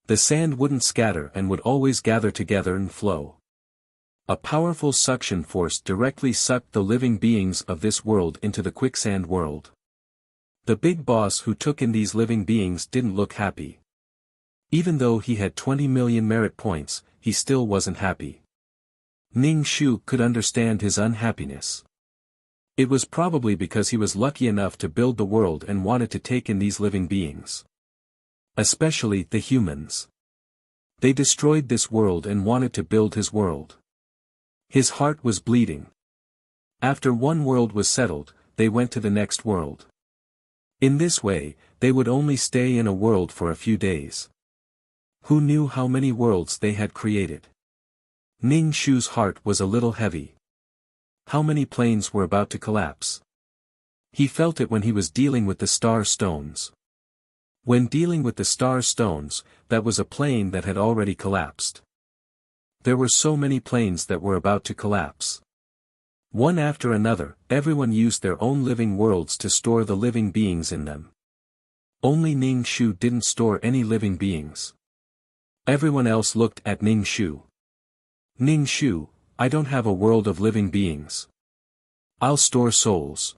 The sand wouldn't scatter and would always gather together and flow. A powerful suction force directly sucked the living beings of this world into the quicksand world. The big boss who took in these living beings didn't look happy. Even though he had 20 million merit points, he still wasn't happy. Ning Shu could understand his unhappiness. It was probably because he was lucky enough to build the world and wanted to take in these living beings. Especially the humans. They destroyed this world and wanted to build his world. His heart was bleeding. After one world was settled, they went to the next world. In this way, they would only stay in a world for a few days. Who knew how many worlds they had created? Ning Shu's heart was a little heavy. How many planes were about to collapse? He felt it when he was dealing with the star stones. When dealing with the star stones, that was a plane that had already collapsed. There were so many planes that were about to collapse. One after another, everyone used their own living worlds to store the living beings in them. Only Ning Shu didn't store any living beings. Everyone else looked at Ning Shu. Ning Shu, I don't have a world of living beings. I'll store souls.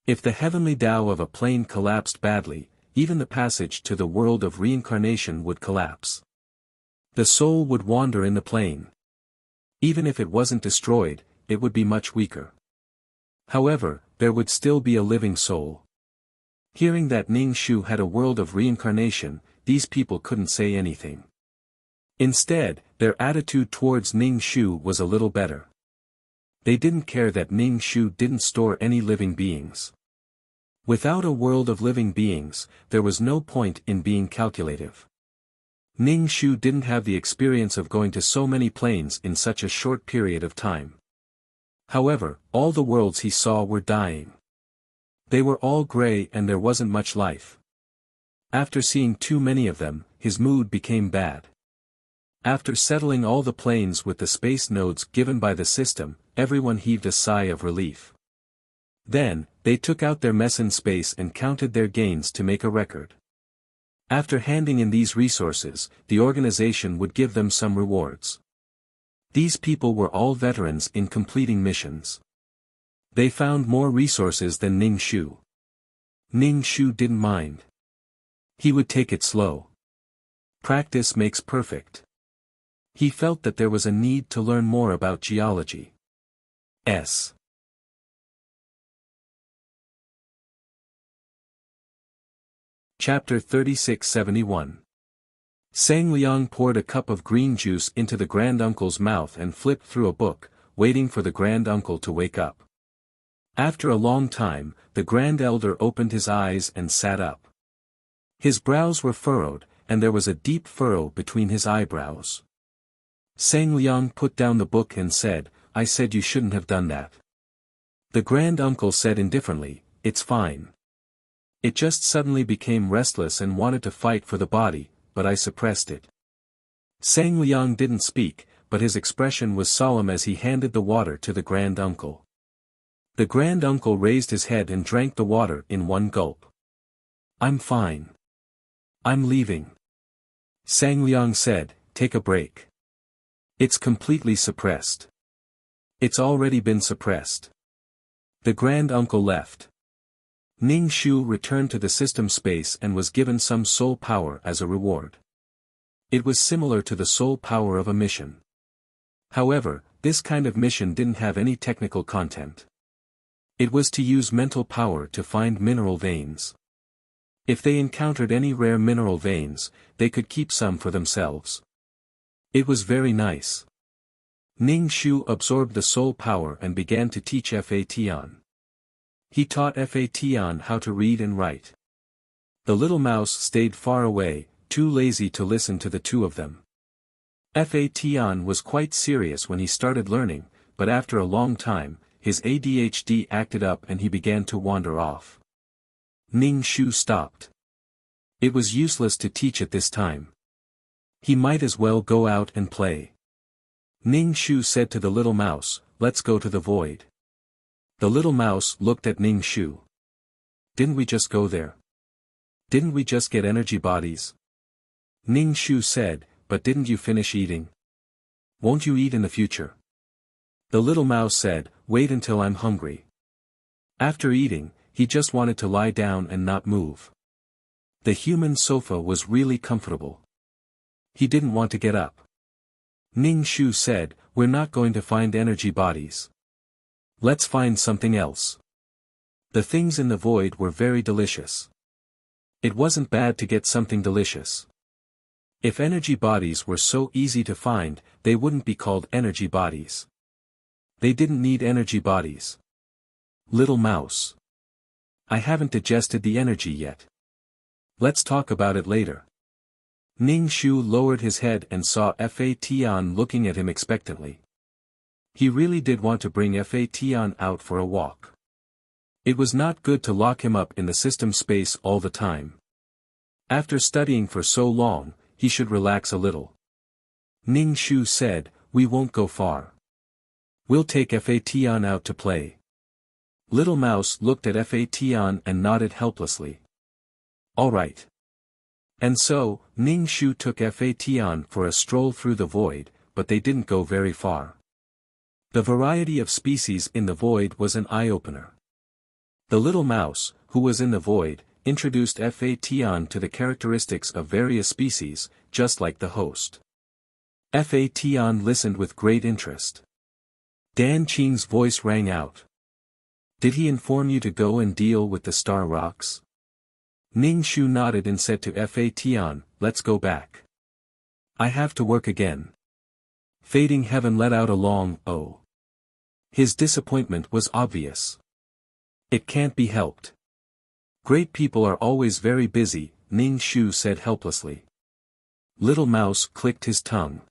If the heavenly Tao of a plane collapsed badly, even the passage to the world of reincarnation would collapse. The soul would wander in the plane. Even if it wasn't destroyed, it would be much weaker. However, there would still be a living soul. Hearing that Ning Shu had a world of reincarnation, these people couldn't say anything. Instead, their attitude towards Ning Shu was a little better. They didn't care that Ning Shu didn't store any living beings. Without a world of living beings, there was no point in being calculative. Ning Shu didn't have the experience of going to so many planes in such a short period of time. However, all the worlds he saw were dying. They were all gray and there wasn't much life. After seeing too many of them, his mood became bad. After settling all the planes with the space nodes given by the system, everyone heaved a sigh of relief. Then, they took out their mess in space and counted their gains to make a record. After handing in these resources, the organization would give them some rewards. These people were all veterans in completing missions. They found more resources than Ning Shu. Ning Shu didn't mind. He would take it slow. Practice makes perfect. He felt that there was a need to learn more about geology. Chapter 3671. Sang Liang poured a cup of green juice into the granduncle's mouth and flipped through a book, waiting for the granduncle to wake up. After a long time, the grand-elder opened his eyes and sat up. His brows were furrowed, and there was a deep furrow between his eyebrows. Sang Liang put down the book and said, "I said you shouldn't have done that." The grand-uncle said indifferently, "It's fine. It just suddenly became restless and wanted to fight for the body, but I suppressed it." Sang Liang didn't speak, but his expression was solemn as he handed the water to the grand-uncle. The grand-uncle raised his head and drank the water in one gulp. "I'm fine. I'm leaving." Sang Liang said, "Take a break. It's completely suppressed." "It's already been suppressed." The grand-uncle left. Ning Shu returned to the system space and was given some soul power as a reward. It was similar to the soul power of a mission. However, this kind of mission didn't have any technical content. It was to use mental power to find mineral veins. If they encountered any rare mineral veins, they could keep some for themselves. It was very nice. Ning Shu absorbed the soul power and began to teach Fa Tian. He taught Fa Tian how to read and write. The little mouse stayed far away, too lazy to listen to the two of them. Fa Tian was quite serious when he started learning, but after a long time, his ADHD acted up and he began to wander off. Ning Shu stopped. It was useless to teach at this time. He might as well go out and play. Ning Shu said to the little mouse, "Let's go to the void." The little mouse looked at Ning Shu. "Didn't we just go there? Didn't we just get energy bodies?" Ning Shu said, "But didn't you finish eating? Won't you eat in the future?" The little mouse said, "Wait until I'm hungry." After eating, he just wanted to lie down and not move. The human sofa was really comfortable. He didn't want to get up. Ning Shu said, "We're not going to find energy bodies. Let's find something else." The things in the void were very delicious. It wasn't bad to get something delicious. If energy bodies were so easy to find, they wouldn't be called energy bodies. They didn't need energy bodies. Little mouse. I haven't digested the energy yet. Let's talk about it later. Ning Shu lowered his head and saw Fa Tian looking at him expectantly. He really did want to bring Fa Tian out for a walk. It was not good to lock him up in the system space all the time. After studying for so long, he should relax a little. Ning Shu said, "We won't go far. We'll take Fa Tian out to play." Little mouse looked at Fa Tian and nodded helplessly. "All right." And so, Ning Shu took Fa Tian for a stroll through the void, but they didn't go very far. The variety of species in the void was an eye-opener. The little mouse, who was in the void, introduced Fa Tian to the characteristics of various species, just like the host. Fa Tian listened with great interest. Dan Qing's voice rang out. "Did he inform you to go and deal with the star rocks?" Ning Shu nodded and said to Fa Tian, "Let's go back. I have to work again." Fading Heaven let out a long "oh." His disappointment was obvious. "It can't be helped. Great people are always very busy," Ning Shu said helplessly. Little mouse clicked his tongue.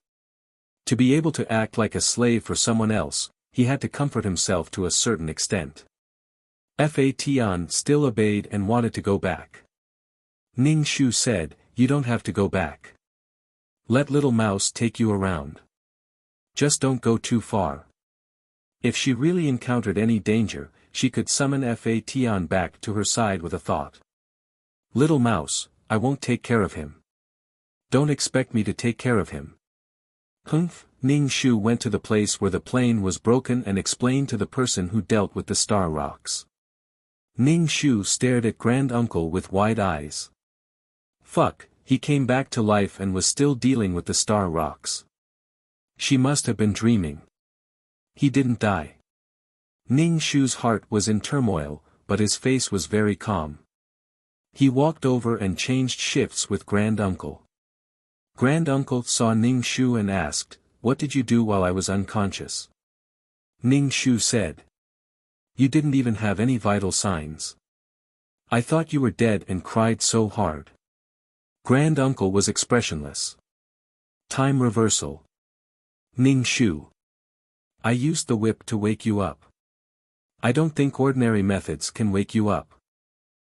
To be able to act like a slave for someone else, he had to comfort himself to a certain extent. Fa Tian still obeyed and wanted to go back. Ning Shu said, "You don't have to go back. Let little mouse take you around. Just don't go too far." If she really encountered any danger, she could summon Fa Tian back to her side with a thought. "Little mouse, I won't take care of him. Don't expect me to take care of him." Humph. Ning Shu went to the place where the plane was broken and explained to the person who dealt with the star rocks. Ning Shu stared at Grand-Uncle with wide eyes. Fuck, he came back to life and was still dealing with the star rocks. She must have been dreaming. He didn't die. Ning Shu's heart was in turmoil, but his face was very calm. He walked over and changed shifts with Grand-Uncle. Grand-Uncle saw Ning Shu and asked, "What did you do while I was unconscious?" Ning Shu said, "You didn't even have any vital signs. I thought you were dead and cried so hard." Grand-Uncle was expressionless. Time reversal. Ning Shu. I used the whip to wake you up. I don't think ordinary methods can wake you up.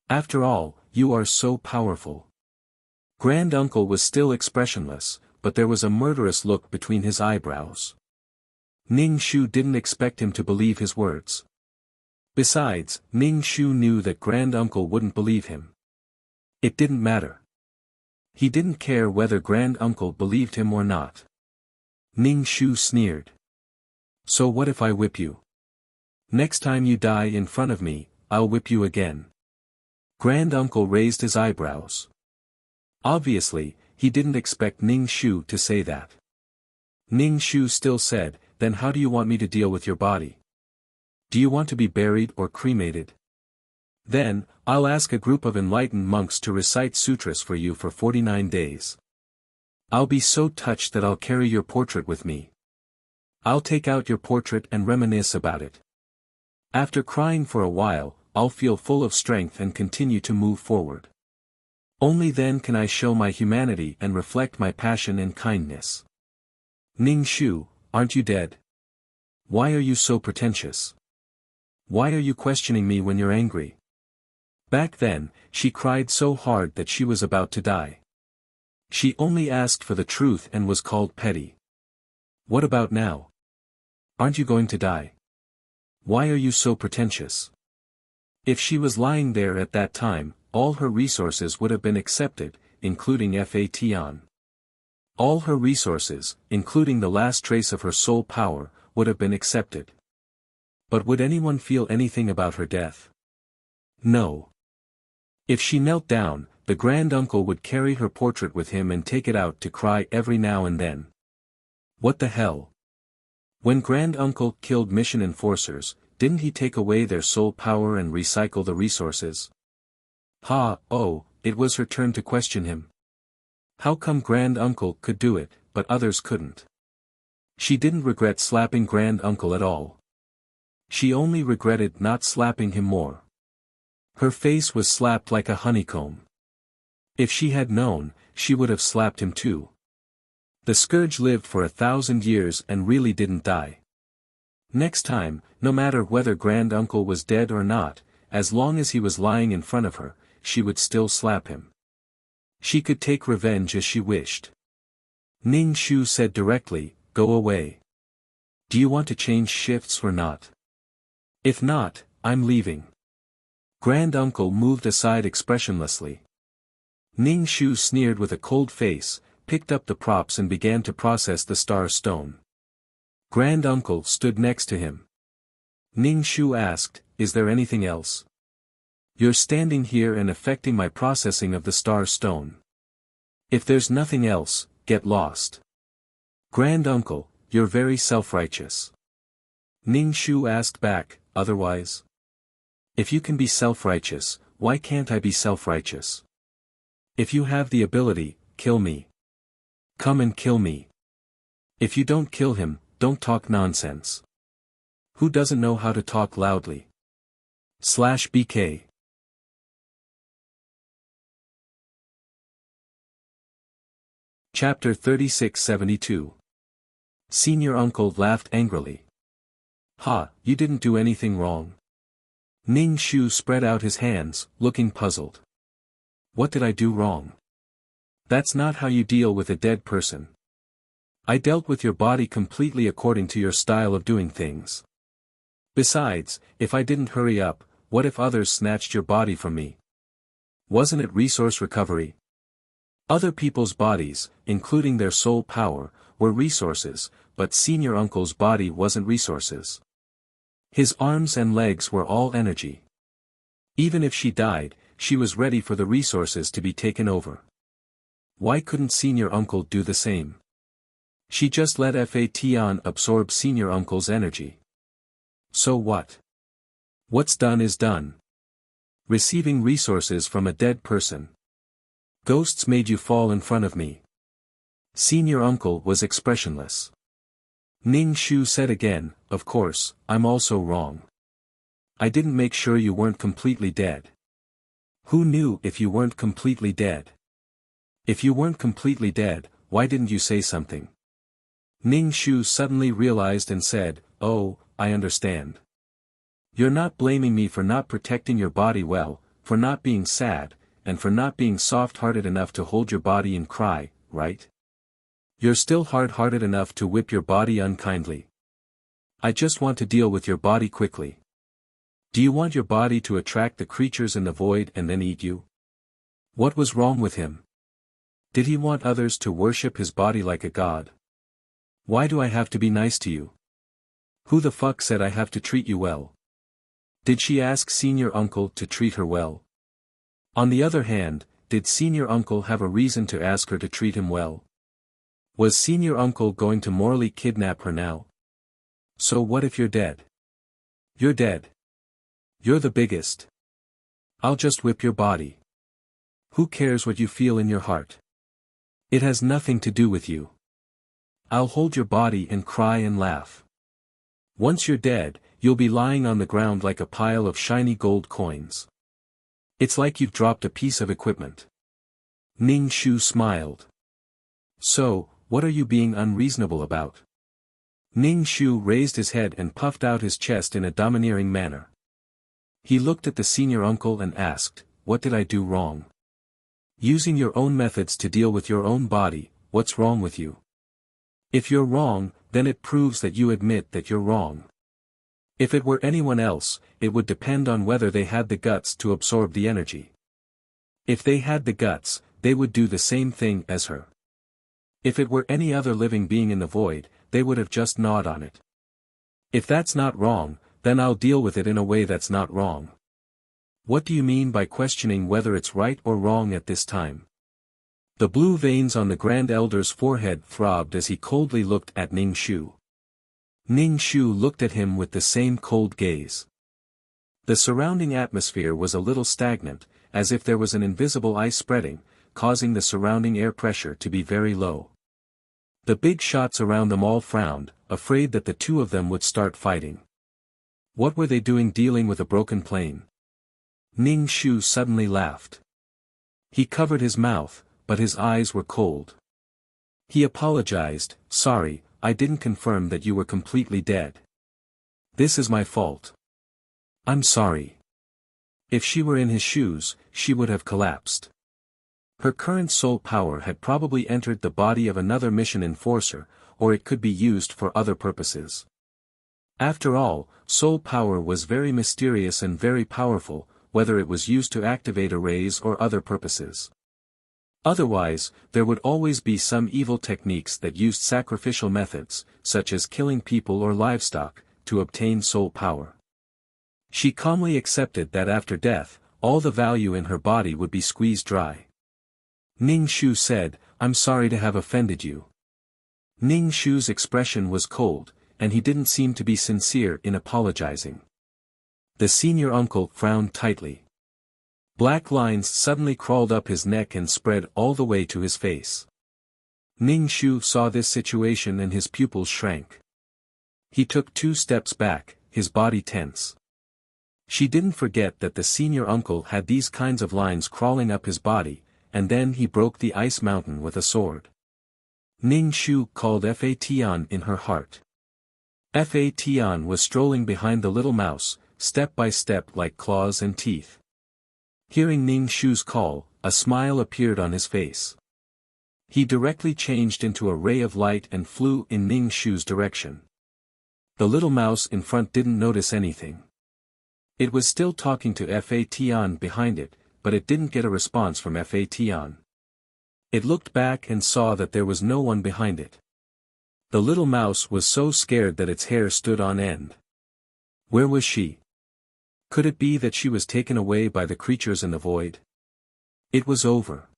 After all, you are so powerful. Grand-Uncle was still expressionless, but there was a murderous look between his eyebrows. Ning Shu didn't expect him to believe his words. Besides, Ning Shu knew that Grand-Uncle wouldn't believe him. It didn't matter. He didn't care whether Grand-Uncle believed him or not. Ning Shu sneered. So what if I whip you? Next time you die in front of me, I'll whip you again. Grand-Uncle raised his eyebrows. Obviously, he didn't expect Ning Shu to say that. Ning Shu still said, "Then how do you want me to deal with your body? Do you want to be buried or cremated? Then, I'll ask a group of enlightened monks to recite sutras for you for 49 days. I'll be so touched that I'll carry your portrait with me. I'll take out your portrait and reminisce about it. After crying for a while, I'll feel full of strength and continue to move forward. Only then can I show my humanity and reflect my passion and kindness." Ning Shu, aren't you dead? Why are you so pretentious? Why are you questioning me when you're angry? Back then, she cried so hard that she was about to die. She only asked for the truth and was called petty. What about now? Aren't you going to die? Why are you so pretentious? If she was lying there at that time, all her resources would have been accepted, including Fation. All her resources, including the last trace of her soul power, would have been accepted. But would anyone feel anything about her death? No. If she knelt down, the Grand-Uncle would carry her portrait with him and take it out to cry every now and then. What the hell? When Grand-Uncle killed mission enforcers, didn't he take away their soul power and recycle the resources? It was her turn to question him. How come Grand-Uncle could do it, but others couldn't? She didn't regret slapping Grand-Uncle at all. She only regretted not slapping him more. Her face was slapped like a honeycomb. If she had known, she would have slapped him too. The scourge lived for 1,000 years and really didn't die. Next time, no matter whether Grand-Uncle was dead or not, as long as he was lying in front of her, she would still slap him. She could take revenge as she wished. Ning Shu said directly, "Go away. Do you want to change shifts or not? If not, I'm leaving." Grand-Uncle moved aside expressionlessly. Ning Shu sneered with a cold face, picked up the props and began to process the star stone. Grand-Uncle stood next to him. Ning Shu asked, "Is there anything else? You're standing here and affecting my processing of the star stone. If there's nothing else, get lost." Grand-Uncle, you're very self-righteous. Ning Shu asked back, "Otherwise? If you can be self-righteous, why can't I be self-righteous? If you have the ability, kill me. Come and kill me. If you don't kill him, don't talk nonsense. Who doesn't know how to talk loudly? /BK. Chapter 3672. Senior Uncle laughed angrily. You didn't do anything wrong. Ning Shu spread out his hands, looking puzzled. What did I do wrong? That's not how you deal with a dead person. I dealt with your body completely according to your style of doing things. Besides, if I didn't hurry up, what if others snatched your body from me? Wasn't it resource recovery? Other people's bodies, including their soul power, were resources, but Senior Uncle's body wasn't resources. His arms and legs were all energy. Even if she died, she was ready for the resources to be taken over. Why couldn't senior uncle do the same? She just let Fation absorb senior uncle's energy. So what? What's done is done. Receiving resources from a dead person. Ghosts made you fall in front of me. Senior uncle was expressionless. Ning Shu said again, of course, I'm also wrong. I didn't make sure you weren't completely dead. Who knew if you weren't completely dead? If you weren't completely dead, why didn't you say something? Ning Shu suddenly realized and said, oh, I understand. You're not blaming me for not protecting your body well, for not being sad, and for not being soft-hearted enough to hold your body and cry, right? You're still hard-hearted enough to whip your body unkindly. I just want to deal with your body quickly. Do you want your body to attract the creatures in the void and then eat you? What was wrong with him? Did he want others to worship his body like a god? Why do I have to be nice to you? Who the fuck said I have to treat you well? Did she ask senior uncle to treat her well? On the other hand, did senior uncle have a reason to ask her to treat him well? Was senior uncle going to morally kidnap her now? So what if you're dead? You're dead. You're the biggest. I'll just whip your body. Who cares what you feel in your heart? It has nothing to do with you. I'll hold your body and cry and laugh. Once you're dead, you'll be lying on the ground like a pile of shiny gold coins. It's like you've dropped a piece of equipment. Ning Shu smiled. So, what are you being unreasonable about? Ning Shu raised his head and puffed out his chest in a domineering manner. He looked at the senior uncle and asked, what did I do wrong? Using your own methods to deal with your own body, what's wrong with you? If you're wrong, then it proves that you admit that you're wrong. If it were anyone else, it would depend on whether they had the guts to absorb the energy. If they had the guts, they would do the same thing as her. If it were any other living being in the void, they would have just gnawed on it. If that's not wrong, then I'll deal with it in a way that's not wrong. What do you mean by questioning whether it's right or wrong at this time? The blue veins on the Grand Elder's forehead throbbed as he coldly looked at Ning Shu. Ning Shu looked at him with the same cold gaze. The surrounding atmosphere was a little stagnant, as if there was an invisible ice spreading, causing the surrounding air pressure to be very low. The big shots around them all frowned, afraid that the two of them would start fighting. What were they doing dealing with a broken plane? Ning Shu suddenly laughed. He covered his mouth, but his eyes were cold. He apologized, sorry, I didn't confirm that you were completely dead. This is my fault. I'm sorry. If she were in his shoes, she would have collapsed. Her current soul power had probably entered the body of another mission enforcer, or it could be used for other purposes. After all, soul power was very mysterious and very powerful, whether it was used to activate arrays or other purposes. Otherwise, there would always be some evil techniques that used sacrificial methods, such as killing people or livestock, to obtain soul power. She calmly accepted that after death, all the value in her body would be squeezed dry. Ning Shu said, I'm sorry to have offended you. Ning Shu's expression was cold, and he didn't seem to be sincere in apologizing. The senior uncle frowned tightly. Black lines suddenly crawled up his neck and spread all the way to his face. Ning Shu saw this situation and his pupils shrank. He took 2 steps back, his body tense. She didn't forget that the senior uncle had these kinds of lines crawling up his body, and then he broke the ice mountain with a sword. Ning Shu called Fation in her heart. Fation was strolling behind the little mouse, step by step like claws and teeth. Hearing Ning Shu's call, a smile appeared on his face. He directly changed into a ray of light and flew in Ning Shu's direction. The little mouse in front didn't notice anything. It was still talking to Fation behind it, but it didn't get a response from Fation. It looked back and saw that there was no one behind it. The little mouse was so scared that its hair stood on end. Where was she? Could it be that she was taken away by the creatures in the void? It was over.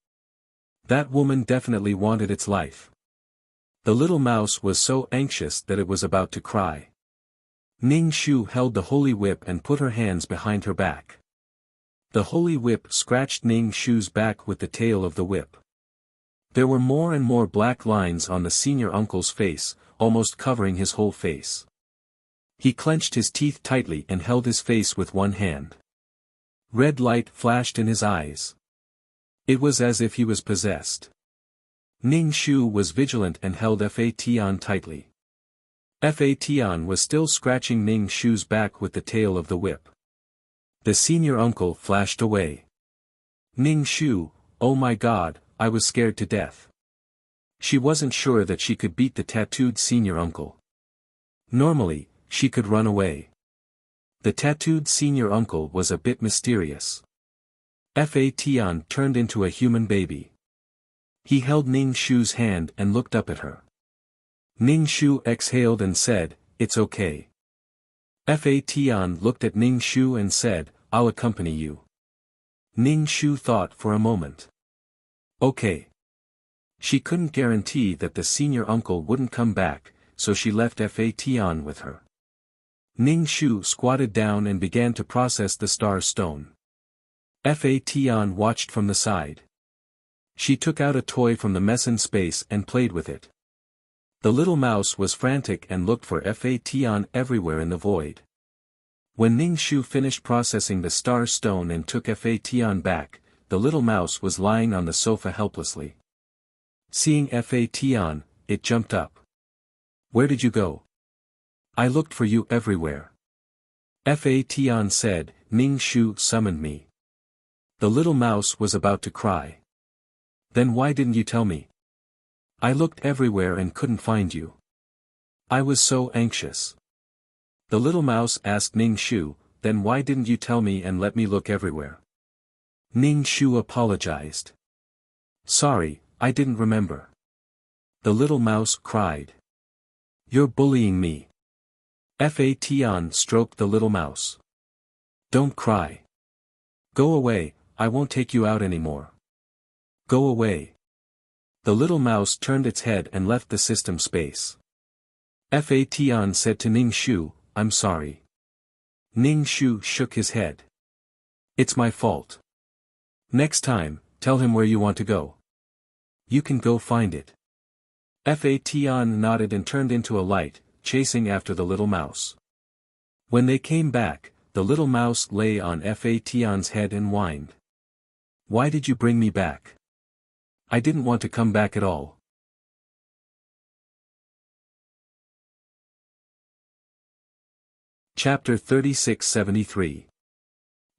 That woman definitely wanted its life. The little mouse was so anxious that it was about to cry. Ning Shu held the holy whip and put her hands behind her back. The holy whip scratched Ning Shu's back with the tail of the whip. There were more and more black lines on the senior uncle's face, almost covering his whole face. He clenched his teeth tightly and held his face with one hand. Red light flashed in his eyes. It was as if he was possessed. Ning Shu was vigilant and held Fa Tian tightly. Fa Tian was still scratching Ning Shu's back with the tail of the whip. The senior uncle flashed away. Ning Shu, oh my God, I was scared to death. She wasn't sure that she could beat the tattooed senior uncle. Normally, she could run away. The tattooed senior uncle was a bit mysterious. Fa Tian turned into a human baby. He held Ning Shu's hand and looked up at her. Ning Shu exhaled and said, "It's okay." Fa Tian looked at Ning Shu and said, "I'll accompany you." Ning Shu thought for a moment. Okay. She couldn't guarantee that the senior uncle wouldn't come back, so she left Fa Tian with her. Ning Shu squatted down and began to process the star stone. Fa Tian watched from the side. She took out a toy from the meson space and played with it. The little mouse was frantic and looked for Fa Tian everywhere in the void. When Ning Shu finished processing the star stone and took Fa Tian back, the little mouse was lying on the sofa helplessly. Seeing Fa Tian, it jumped up. "Where did you go? I looked for you everywhere." Fa Tian said, "Ning Shu summoned me." The little mouse was about to cry. "Then why didn't you tell me? I looked everywhere and couldn't find you. I was so anxious." The little mouse asked Ning Shu, "Then why didn't you tell me and let me look everywhere?" Ning Shu apologized. "Sorry, I didn't remember." The little mouse cried. "You're bullying me." Fa Tian stroked the little mouse. "Don't cry. Go away, I won't take you out anymore. Go away." The little mouse turned its head and left the system space. Fa Tian said to Ning Shu, "I'm sorry." Ning Shu shook his head. "It's my fault. Next time, tell him where you want to go. You can go find it." Fa Tian nodded and turned into a light, chasing after the little mouse. When they came back, the little mouse lay on Fa Tian's head and whined. "Why did you bring me back? I didn't want to come back at all." Chapter 3673.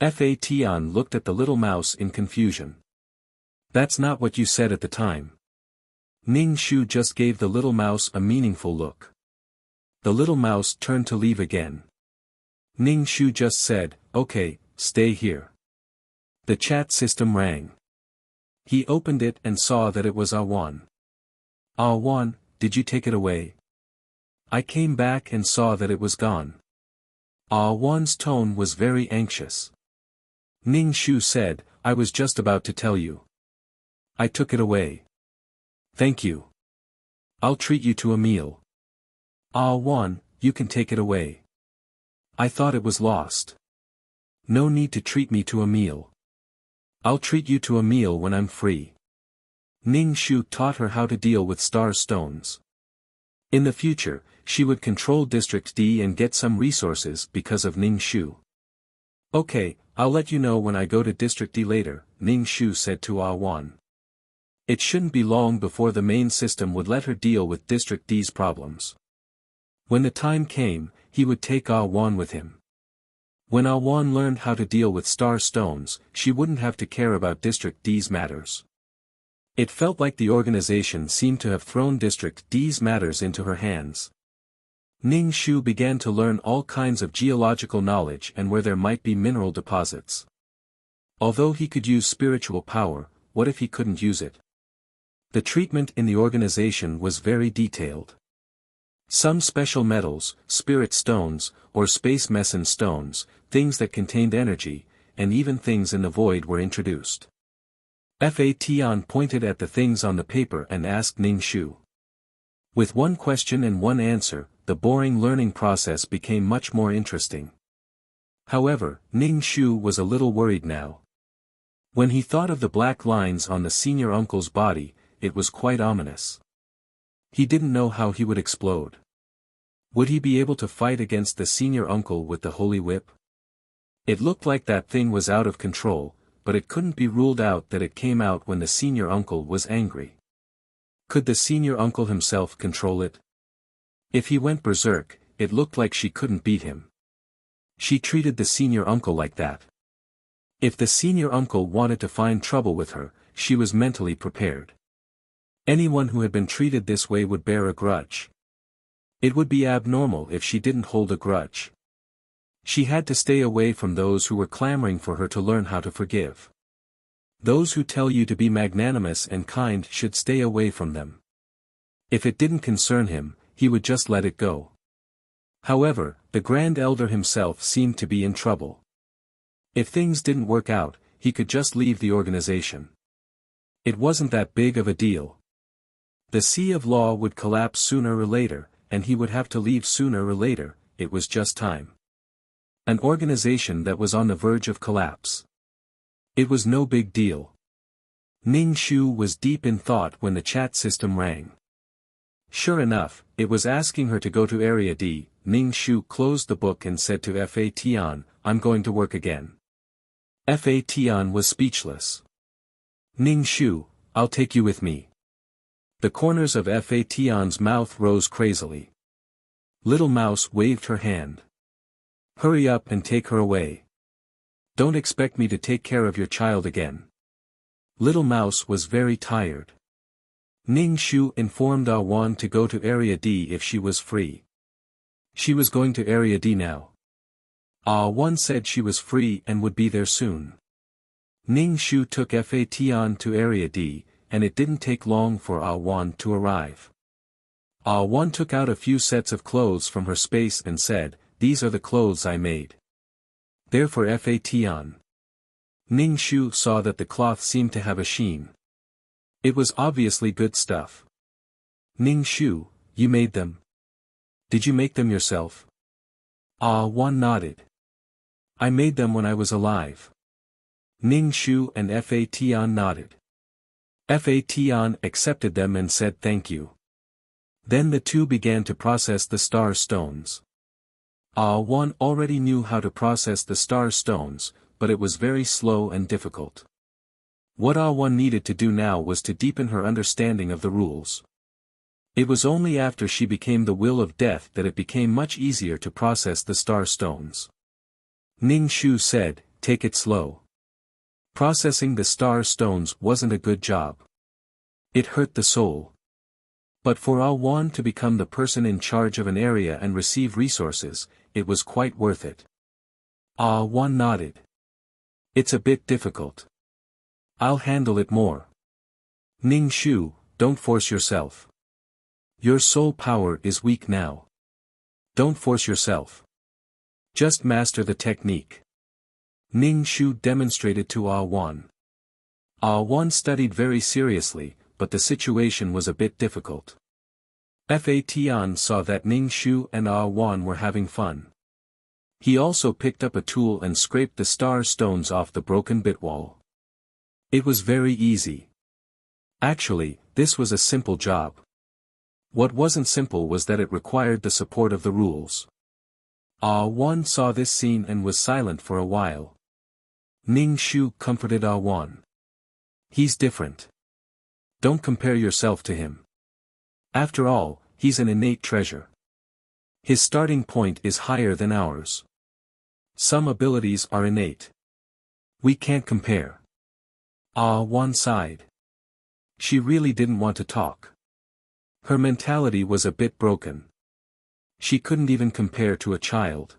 Fa Tian looked at the little mouse in confusion. "That's not what you said at the time." Ning Shu just gave the little mouse a meaningful look. The little mouse turned to leave again. Ning Shu just said, "Okay, stay here." The chat system rang. He opened it and saw that it was Awan. "Awan, did you take it away? I came back and saw that it was gone." Awan's tone was very anxious. Ning Shu said, "I was just about to tell you. I took it away. Thank you. I'll treat you to a meal." "Awan, you can take it away. I thought it was lost. No need to treat me to a meal. I'll treat you to a meal when I'm free." Ning Shu taught her how to deal with star stones. In the future, she would control District D and get some resources because of Ning Shu. "Okay, I'll let you know when I go to District D later," Ning Shu said to Awan. It shouldn't be long before the main system would let her deal with District D's problems. When the time came, he would take Awan with him. When Awan learned how to deal with star stones, she wouldn't have to care about District D's matters. It felt like the organization seemed to have thrown District D's matters into her hands. Ning Shu began to learn all kinds of geological knowledge and where there might be mineral deposits. Although he could use spiritual power, what if he couldn't use it? The treatment in the organization was very detailed. Some special metals, spirit stones, or space meson stones, things that contained energy, and even things in the void were introduced. Fa Tian pointed at the things on the paper and asked Ning Shu. With one question and one answer, the boring learning process became much more interesting. However, Ning Shu was a little worried now. When he thought of the black lines on the senior uncle's body, it was quite ominous. He didn't know how he would explode. Would he be able to fight against the senior uncle with the holy whip? It looked like that thing was out of control, but it couldn't be ruled out that it came out when the senior uncle was angry. Could the senior uncle himself control it? If he went berserk, it looked like she couldn't beat him. She treated the senior uncle like that. If the senior uncle wanted to find trouble with her, she was mentally prepared. Anyone who had been treated this way would bear a grudge. It would be abnormal if she didn't hold a grudge. She had to stay away from those who were clamoring for her to learn how to forgive. Those who tell you to be magnanimous and kind should stay away from them. If it didn't concern him, he would just let it go. However, the Grand Elder himself seemed to be in trouble. If things didn't work out, he could just leave the organization. It wasn't that big of a deal. The Sea of Law would collapse sooner or later, and he would have to leave sooner or later, it was just time. An organization that was on the verge of collapse. It was no big deal. Ning Shu was deep in thought when the chat system rang. Sure enough, it was asking her to go to Area D. Ning Shu closed the book and said to Fa Tian, "I'm going to work again." Fa Tian was speechless. "Ning Shu, I'll take you with me." The corners of Fa Tian's mouth rose crazily. Little Mouse waved her hand. "Hurry up and take her away. Don't expect me to take care of your child again." Little Mouse was very tired. Ning Shu informed Ah Wan to go to Area D if she was free. She was going to Area D now. Ah Wan said she was free and would be there soon. Ning Shu took Fa Tian to Area D, and it didn't take long for Ah Wan to arrive. Ah Wan took out a few sets of clothes from her space and said, "These are the clothes I made. They're for Fa Tian." Ning Shu saw that the cloth seemed to have a sheen. It was obviously good stuff. "Ning Shu, you made them? Did you make them yourself?" Ah Wan nodded. "I made them when I was alive." Ning Shu and Fa Tian nodded. Fa Tian accepted them and said thank you. Then the two began to process the star stones. Ah Wan already knew how to process the star stones, but it was very slow and difficult. What Ah Wan needed to do now was to deepen her understanding of the rules. It was only after she became the will of death that it became much easier to process the star stones. Ning Shu said, "Take it slow." Processing the star stones wasn't a good job. It hurt the soul. But for Ah Wan to become the person in charge of an area and receive resources, it was quite worth it. Ah Wan nodded. "It's a bit difficult. I'll handle it more." "Ning Shu, don't force yourself. Your soul power is weak now. Don't force yourself. Just master the technique." Ning Shu demonstrated to Ah Wan. Ah Wan studied very seriously, but the situation was a bit difficult. Fa Tian saw that Ning Shu and Ah Wan were having fun. He also picked up a tool and scraped the star stones off the broken bit wall. It was very easy. Actually, this was a simple job. What wasn't simple was that it required the support of the rules. Ah Wan saw this scene and was silent for a while. Ning Shu comforted Ah Wan. "He's different. Don't compare yourself to him. After all, he's an innate treasure. His starting point is higher than ours. Some abilities are innate. We can't compare." Ah Wan sighed. She really didn't want to talk. Her mentality was a bit broken. She couldn't even compare to a child.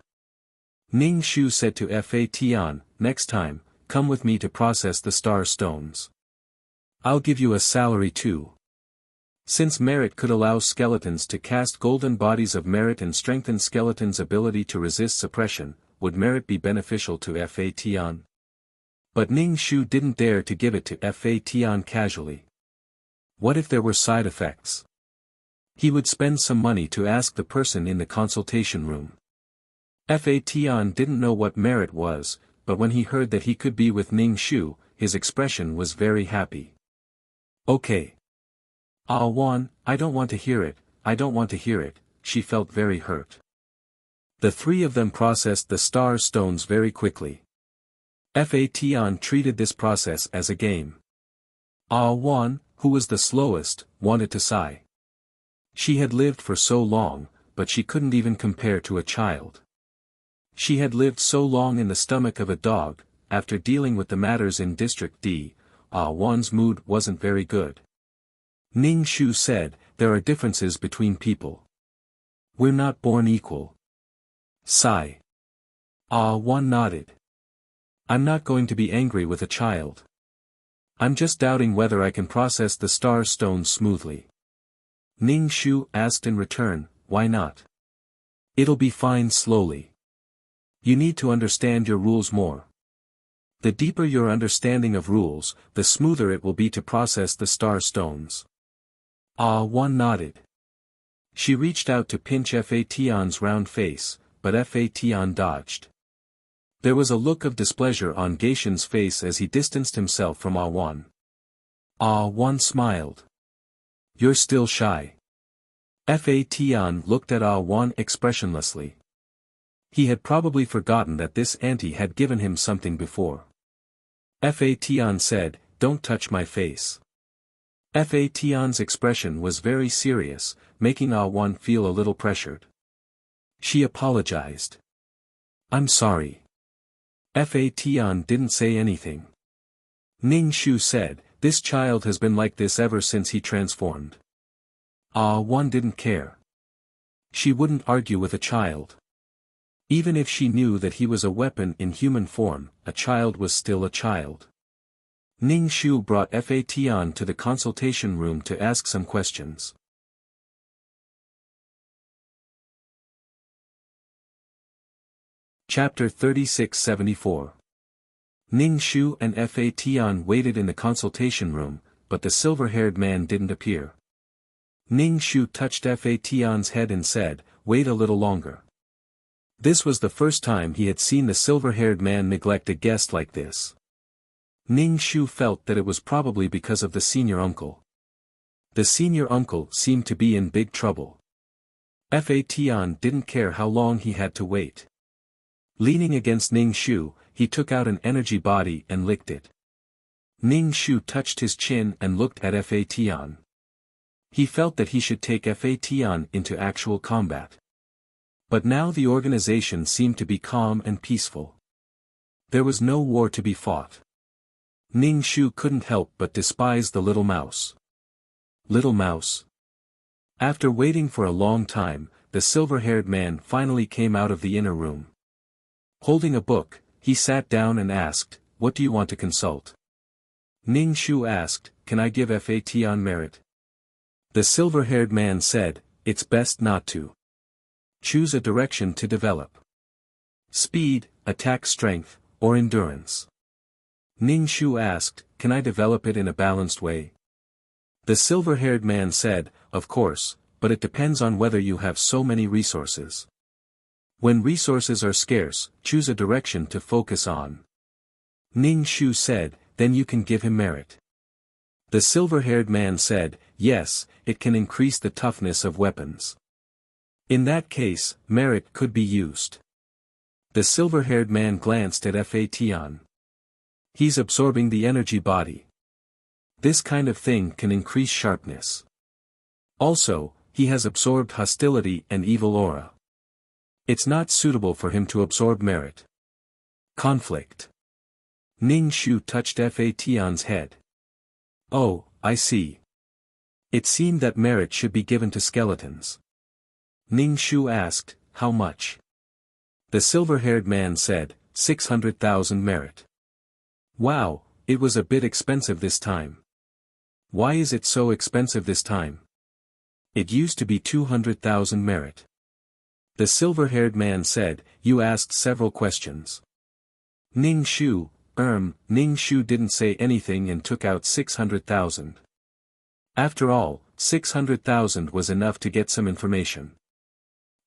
Ning Shu said to Fa Tian, "Next time, come with me to process the star stones. I'll give you a salary too." Since merit could allow skeletons to cast golden bodies of merit and strengthen skeletons' ability to resist suppression, would merit be beneficial to Fa Tian? But Ning Shu didn't dare to give it to Fa Tian casually. What if there were side effects? He would spend some money to ask the person in the consultation room. Fa Tian didn't know what merit was, but when he heard that he could be with Ning Shu, his expression was very happy. Okay. Ah Wan, I don't want to hear it, I don't want to hear it, she felt very hurt. The three of them processed the star stones very quickly. Fa Tian treated this process as a game. Ah Wan, who was the slowest, wanted to sigh. She had lived for so long, but she couldn't even compare to a child. She had lived so long in the stomach of a dog. After dealing with the matters in District D, Ah Wan's mood wasn't very good. Ning Shu said, there are differences between people. We're not born equal. Sigh. Ah Wan nodded. I'm not going to be angry with a child. I'm just doubting whether I can process the star stones smoothly. Ning Shu asked in return, why not? It'll be fine slowly. You need to understand your rules more. The deeper your understanding of rules, the smoother it will be to process the star stones. Ah Wan nodded. She reached out to pinch Fa Tian's round face, but Fa Tian dodged. There was a look of displeasure on Gaishen's face as he distanced himself from Ah Wan. Ah Wan smiled. You're still shy. Fa Tian looked at Ah Wan expressionlessly. He had probably forgotten that this auntie had given him something before. Fa Tian said, don't touch my face. Fa Tian's expression was very serious, making Ah Wan feel a little pressured. She apologized. I'm sorry. Fa Tian didn't say anything. Ning Shu said, this child has been like this ever since he transformed. Ah Wan didn't care. She wouldn't argue with a child. Even if she knew that he was a weapon in human form, a child was still a child. Ning Shu brought Fa Tian to the consultation room to ask some questions. Chapter 3674. Ning Shu and Fa Tian waited in the consultation room, but the silver-haired man didn't appear. Ning Shu touched Fa Tian's head and said, wait a little longer. This was the first time he had seen the silver-haired man neglect a guest like this. Ning Shu felt that it was probably because of the senior uncle. The senior uncle seemed to be in big trouble. Fa Tian didn't care how long he had to wait. Leaning against Ning Shu, he took out an energy body and licked it. Ning Shu touched his chin and looked at Fa Tian. He felt that he should take Fa Tian into actual combat. But now the organization seemed to be calm and peaceful. There was no war to be fought. Ning Shu couldn't help but despise the little mouse. Little mouse. After waiting for a long time, the silver-haired man finally came out of the inner room. Holding a book, he sat down and asked, what do you want to consult? Ning Shu asked, can I give Fa Tian merit? The silver-haired man said, it's best not to. Choose a direction to develop. Speed, attack strength, or endurance. Ning Shu asked, can I develop it in a balanced way? The silver-haired man said, of course, but it depends on whether you have so many resources. When resources are scarce, choose a direction to focus on. Ning Shu said, then you can give him merit. The silver-haired man said, yes, it can increase the toughness of weapons. In that case, merit could be used. The silver-haired man glanced at Fa Tian. He's absorbing the energy body. This kind of thing can increase sharpness. Also, he has absorbed hostility and evil aura. It's not suitable for him to absorb merit. Conflict. Ning Shu touched Fa Tian's head. Oh, I see. It seemed that merit should be given to skeletons. Ning Shu asked, how much? The silver-haired man said, 600,000 merit. Wow, it was a bit expensive this time. Why is it so expensive this time? It used to be 200,000 merit. The silver-haired man said, "You asked several questions." Ning Shu didn't say anything and took out 600,000. After all, 600,000 was enough to get some information.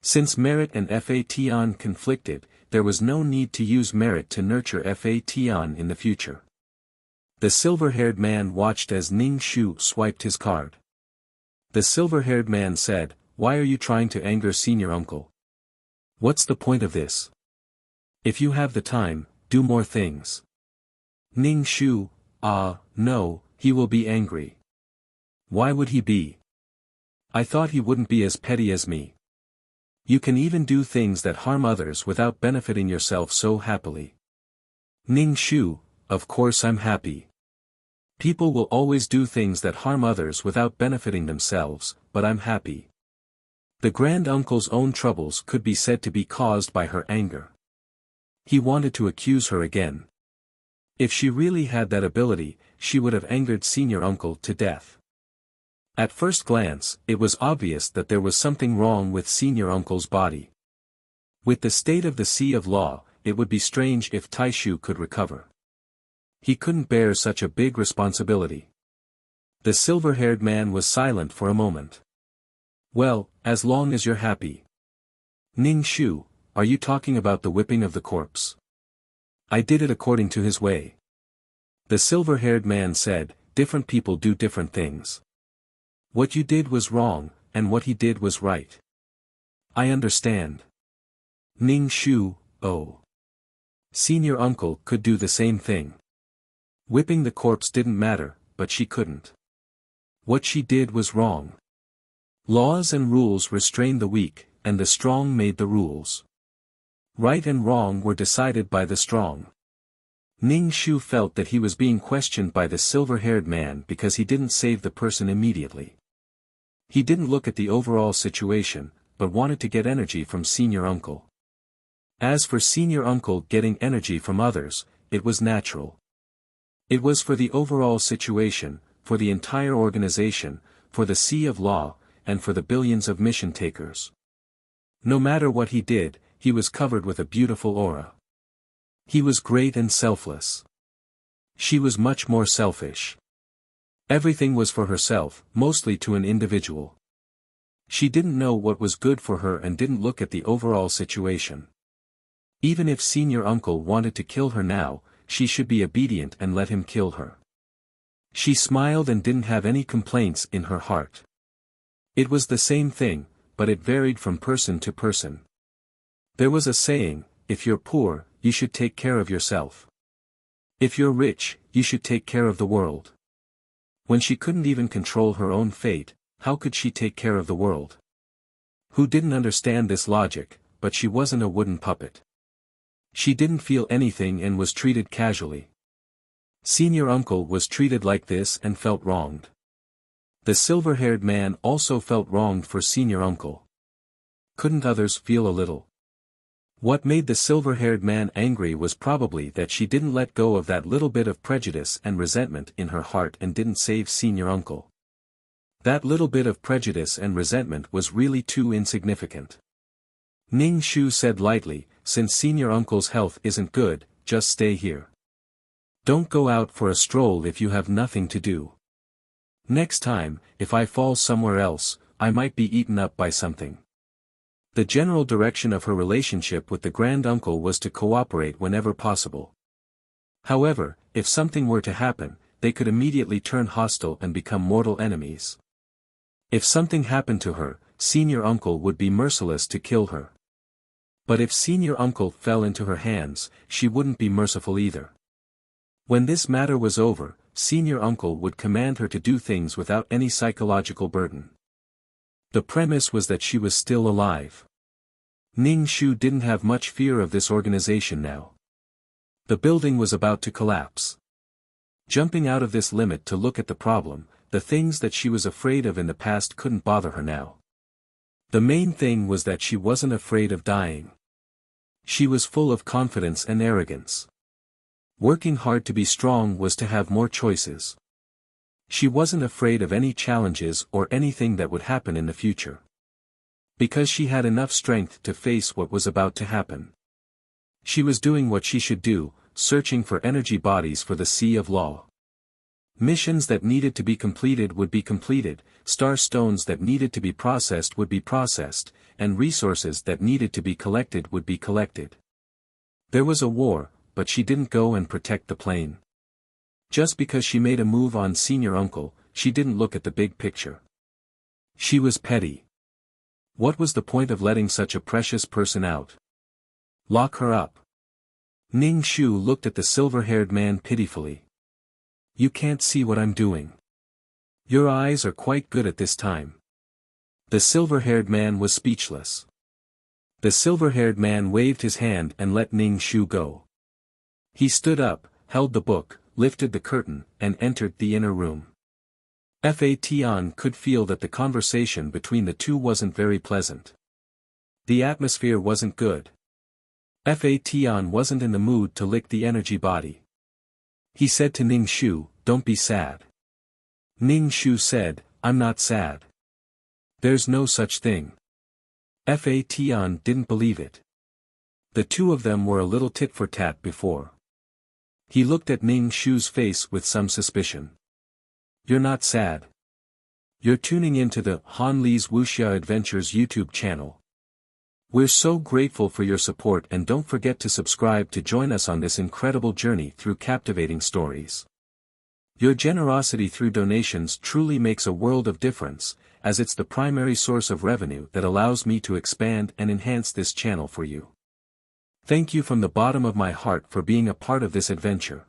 Since merit and Fation conflicted, there was no need to use merit to nurture Fation in the future. The silver-haired man watched as Ning Shu swiped his card. The silver-haired man said, "Why are you trying to anger senior uncle? What's the point of this? If you have the time, do more things." Ning Shu, no, he will be angry. Why would he be? I thought he wouldn't be as petty as me. You can even do things that harm others without benefiting yourself so happily. Ning Shu, of course I'm happy. People will always do things that harm others without benefiting themselves, but I'm happy. The grand uncle's own troubles could be said to be caused by her anger. He wanted to accuse her again. If she really had that ability, she would have angered senior uncle to death. At first glance, it was obvious that there was something wrong with senior uncle's body. With the state of the Sea of Law, it would be strange if Taishu could recover. He couldn't bear such a big responsibility. The silver-haired man was silent for a moment. Well, as long as you're happy. Ning Shu, are you talking about the whipping of the corpse? I did it according to his way. The silver-haired man said, different people do different things. What you did was wrong, and what he did was right. I understand. Ning Shu, oh. Senior uncle could do the same thing. Whipping the corpse didn't matter, but she couldn't. What she did was wrong. Laws and rules restrain the weak, and the strong made the rules. Right and wrong were decided by the strong. Ning Shu felt that he was being questioned by the silver-haired man because he didn't save the person immediately. He didn't look at the overall situation, but wanted to get energy from senior uncle. As for senior uncle getting energy from others, it was natural. It was for the overall situation, for the entire organization, for the Sea of Law, and for the billions of mission takers. No matter what he did, he was covered with a beautiful aura. He was great and selfless. She was much more selfish. Everything was for herself, mostly to an individual. She didn't know what was good for her and didn't look at the overall situation. Even if senior uncle wanted to kill her now, she should be obedient and let him kill her. She smiled and didn't have any complaints in her heart. It was the same thing, but it varied from person to person. There was a saying, if you're poor, you should take care of yourself. If you're rich, you should take care of the world. When she couldn't even control her own fate, how could she take care of the world? Who didn't understand this logic, but she wasn't a wooden puppet. She didn't feel anything and was treated casually. Senior uncle was treated like this and felt wronged. The silver-haired man also felt wronged for senior uncle. Couldn't others feel a little? What made the silver-haired man angry was probably that she didn't let go of that little bit of prejudice and resentment in her heart and didn't save senior uncle. That little bit of prejudice and resentment was really too insignificant. Ning Shu said lightly, since senior uncle's health isn't good, just stay here. Don't go out for a stroll if you have nothing to do. Next time, if I fall somewhere else, I might be eaten up by something. The general direction of her relationship with the grand uncle was to cooperate whenever possible. However, if something were to happen, they could immediately turn hostile and become mortal enemies. If something happened to her, senior uncle would be merciless to kill her. But if senior uncle fell into her hands, she wouldn't be merciful either. When this matter was over, senior uncle would command her to do things without any psychological burden. The premise was that she was still alive. Ning Shu didn't have much fear of this organization now. The building was about to collapse. Jumping out of this limit to look at the problem, the things that she was afraid of in the past couldn't bother her now. The main thing was that she wasn't afraid of dying. She was full of confidence and arrogance. Working hard to be strong was to have more choices. She wasn't afraid of any challenges or anything that would happen in the future. Because she had enough strength to face what was about to happen. She was doing what she should do, searching for energy bodies for the Sea of Law. Missions that needed to be completed would be completed, star stones that needed to be processed would be processed, and resources that needed to be collected would be collected. There was a war, but she didn't go and protect the plane. Just because she made a move on Senior Uncle, she didn't look at the big picture. She was petty. What was the point of letting such a precious person out? Lock her up. Ning Shu looked at the silver-haired man pitifully. You can't see what I'm doing. Your eyes are quite good at this time. The silver-haired man was speechless. The silver-haired man waved his hand and let Ning Shu go. He stood up, held the book, lifted the curtain, and entered the inner room. Fa Tian could feel that the conversation between the two wasn't very pleasant. The atmosphere wasn't good. Fa Tian wasn't in the mood to lick the energy body. He said to Ning Shu, "Don't be sad." Ning Shu said, "I'm not sad. There's no such thing." Fa Tian didn't believe it. The two of them were a little tit-for-tat before. He looked at Ning Shu's face with some suspicion. You're not sad. You're tuning into the Han Li's Wuxia Adventures YouTube channel. We're so grateful for your support, and don't forget to subscribe to join us on this incredible journey through captivating stories. Your generosity through donations truly makes a world of difference, as it's the primary source of revenue that allows me to expand and enhance this channel for you. Thank you from the bottom of my heart for being a part of this adventure.